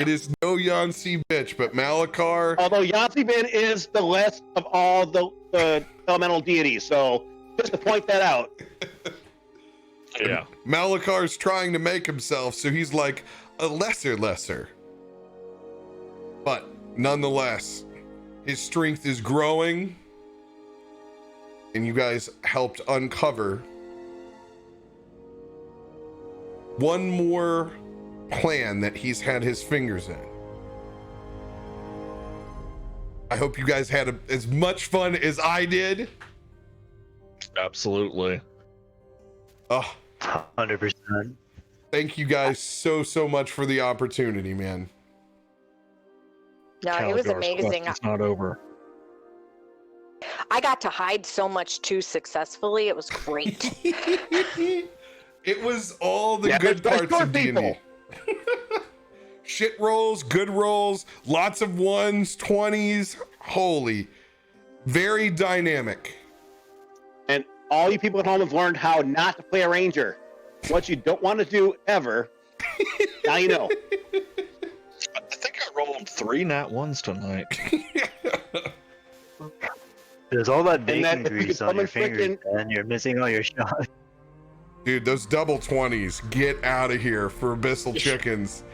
is no Yancy bitch, but Malakar. Although Yancy Ben is the less of all the elemental deities, so just to point that out. Yeah. Malakar's trying to make himself, so he's like a lesser. But nonetheless, his strength is growing, and you guys helped uncover one more plan that he's had his fingers in. I hope you guys had as much fun as I did. Absolutely. Oh, 100%. thank you guys so much for the opportunity, man. No, it was Caligar's amazing. quest is not over. I got to hide so much too successfully. It was great. It was all the Yeah, good that's parts of good D&D. Shit rolls, good rolls, lots of 1s, 20s. Holy. Very dynamic. And all you people at home have learned how not to play a ranger. What you don't want to do ever. Now you know. I think I rolled 3 nat 1s tonight. There's all that And bacon then if you grease could on come your and fingers, and you're missing all your shots. Dude, those double 20s, get out of here for Abyssal Chickens.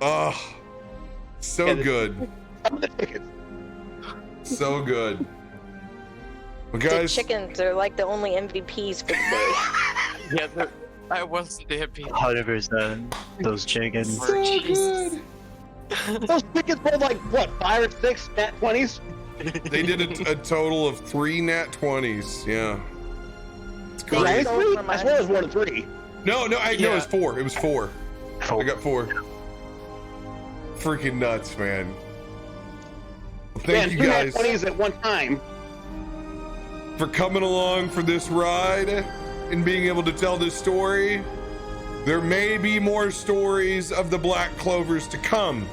Oh, so Yeah, good. Some of the tickets. So good. Well, The guys, chickens are like the only MVPs for the day. Yeah, I was the happy. 100%. Those chickens. so good. Those tickets rolled like, what, 5 or 6 nat 20s? They did a total of 3 nat 20s. Yeah. It's They Only great. stole 3? from I us. swear it was more than 3. No, it was 4. It was 4. I got 4. Freaking nuts, man. Well, thank you guys 20s at one time. for coming along for this ride and being able to tell this story. There may be more stories of the Black Clovers to come.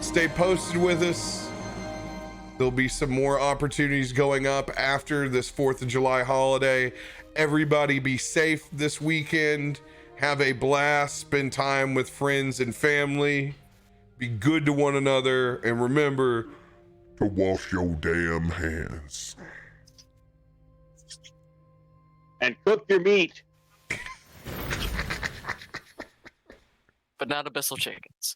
Stay posted with us. There'll be some more opportunities going up after this 4th of July holiday. Everybody be safe this weekend. Have a blast. Spend time with friends and family. Be good to one another. And remember to wash your damn hands. And cook your meat. But not abyssal chickens.